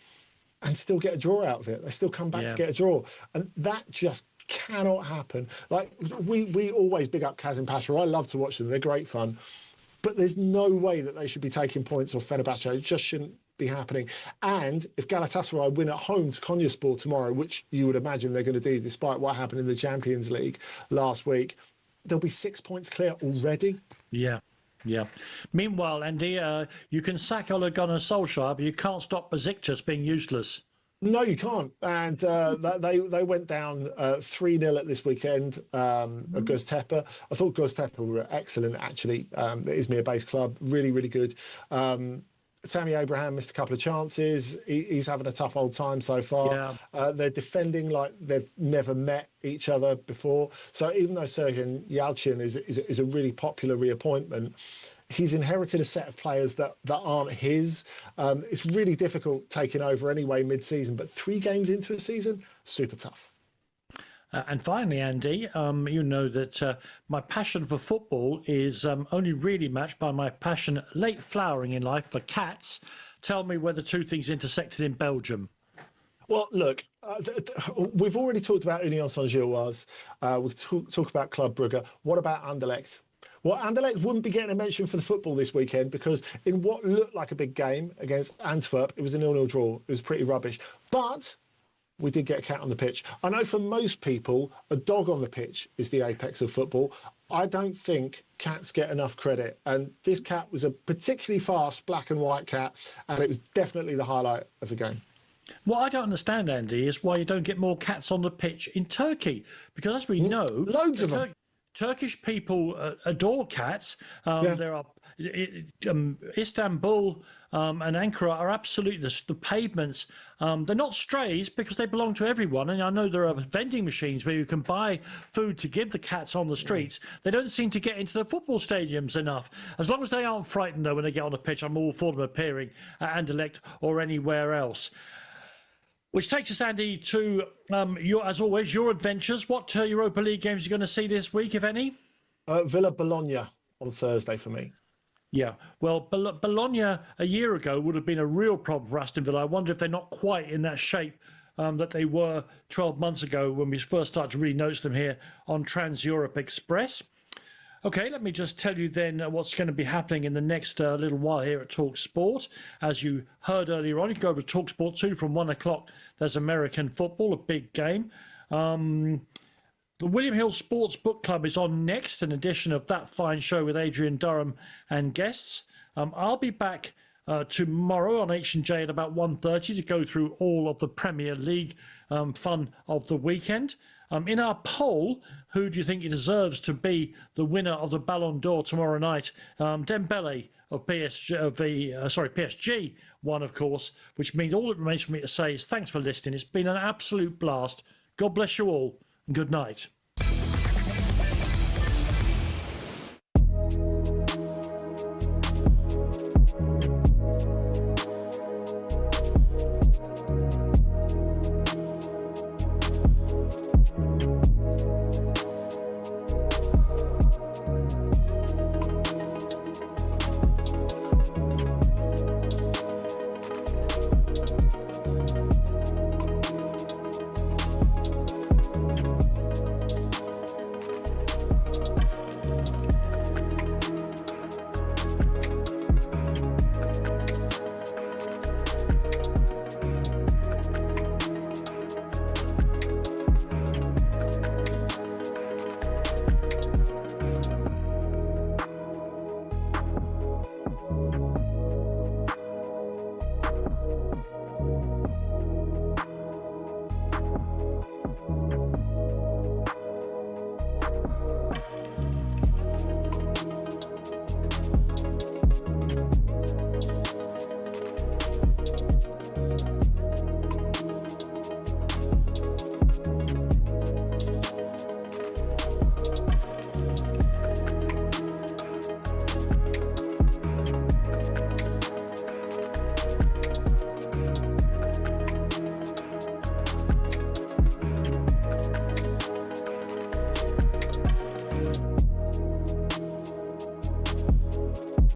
and still get a draw out of it. They still come back to get a draw. And that just cannot happen. Like, we always big up Kazim Pasha. I love to watch them. They're great fun. But there's no way that they should be taking points off Fenerbahce. It just shouldn't be happening. And if Galatasaray win at home to Konyaspor tomorrow, which you would imagine they're going to do despite what happened in the Champions League last week, they'll be 6 points clear already. Yeah. Meanwhile, Andy, you can sack Ole Gunnar Solskjaer, but you can't stop Besiktas being useless. No, you can't. And they went down 3-0 at this weekend at Göztepe. I thought Göztepe were excellent, actually. The Izmir-based club, really, really good. Tammy Abraham missed a couple of chances. He's having a tough old time so far. They're defending like they've never met each other before. So even though Sergen Yalchin is a really popular reappointment, he's inherited a set of players that aren't his. It's really difficult taking over anyway mid-season, but 3 games into a season, super tough. And finally, Andy, you know that my passion for football is only really matched by my passion late flowering in life for cats. Tell me where the two things intersected in Belgium. Well, look, we've already talked about Union Saint-Gilloise. We've talked about Club Brugge. What about Anderlecht? Well, Anderlecht wouldn't be getting a mention for the football this weekend because in what looked like a big game against Antwerp, it was a 0-0 draw. It was pretty rubbish. But we did get a cat on the pitch. I know for most people, a dog on the pitch is the apex of football. I don't think cats get enough credit. And this cat was a particularly fast black and white cat, and it was definitely the highlight of the game. What I don't understand, Andy, is why you don't get more cats on the pitch in Turkey. Because as we know, loads of them. Turkish people adore cats. There are Istanbul and Ankara are absolutely the pavements. They're not strays because they belong to everyone. And I know there are vending machines where you can buy food to give the cats on the streets. They don't seem to get into the football stadiums enough. As long as they aren't frightened, though, when they get on the pitch, I'm all for them appearing at Anderlecht or anywhere else. Which takes us, Andy, to, as always, your adventures. What Europa League games are you going to see this week, if any? Villa Bologna on Thursday for me. Yeah, well, Bologna a year ago would have been a real problem for Aston Villa. I wonder if they're not quite in that shape that they were 12 months ago when we first started to really notice them here on Trans-Europe Express. Okay, let me just tell you then what's going to be happening in the next little while here at Talk Sport. As you heard earlier on, you can go over to Talk Sport 2 from 1 o'clock. There's American football, a big game. The William Hill Sports Book Club is on next, an edition of that fine show with Adrian Durham and guests. I'll be back tomorrow on H&J at about 1:30 to go through all of the Premier League fun of the weekend. In our poll, who do you think deserves to be the winner of the Ballon d'Or tomorrow night? Dembele of PSG won, of course, which means all that remains for me to say is thanks for listening. It's been an absolute blast. God bless you all, and good night.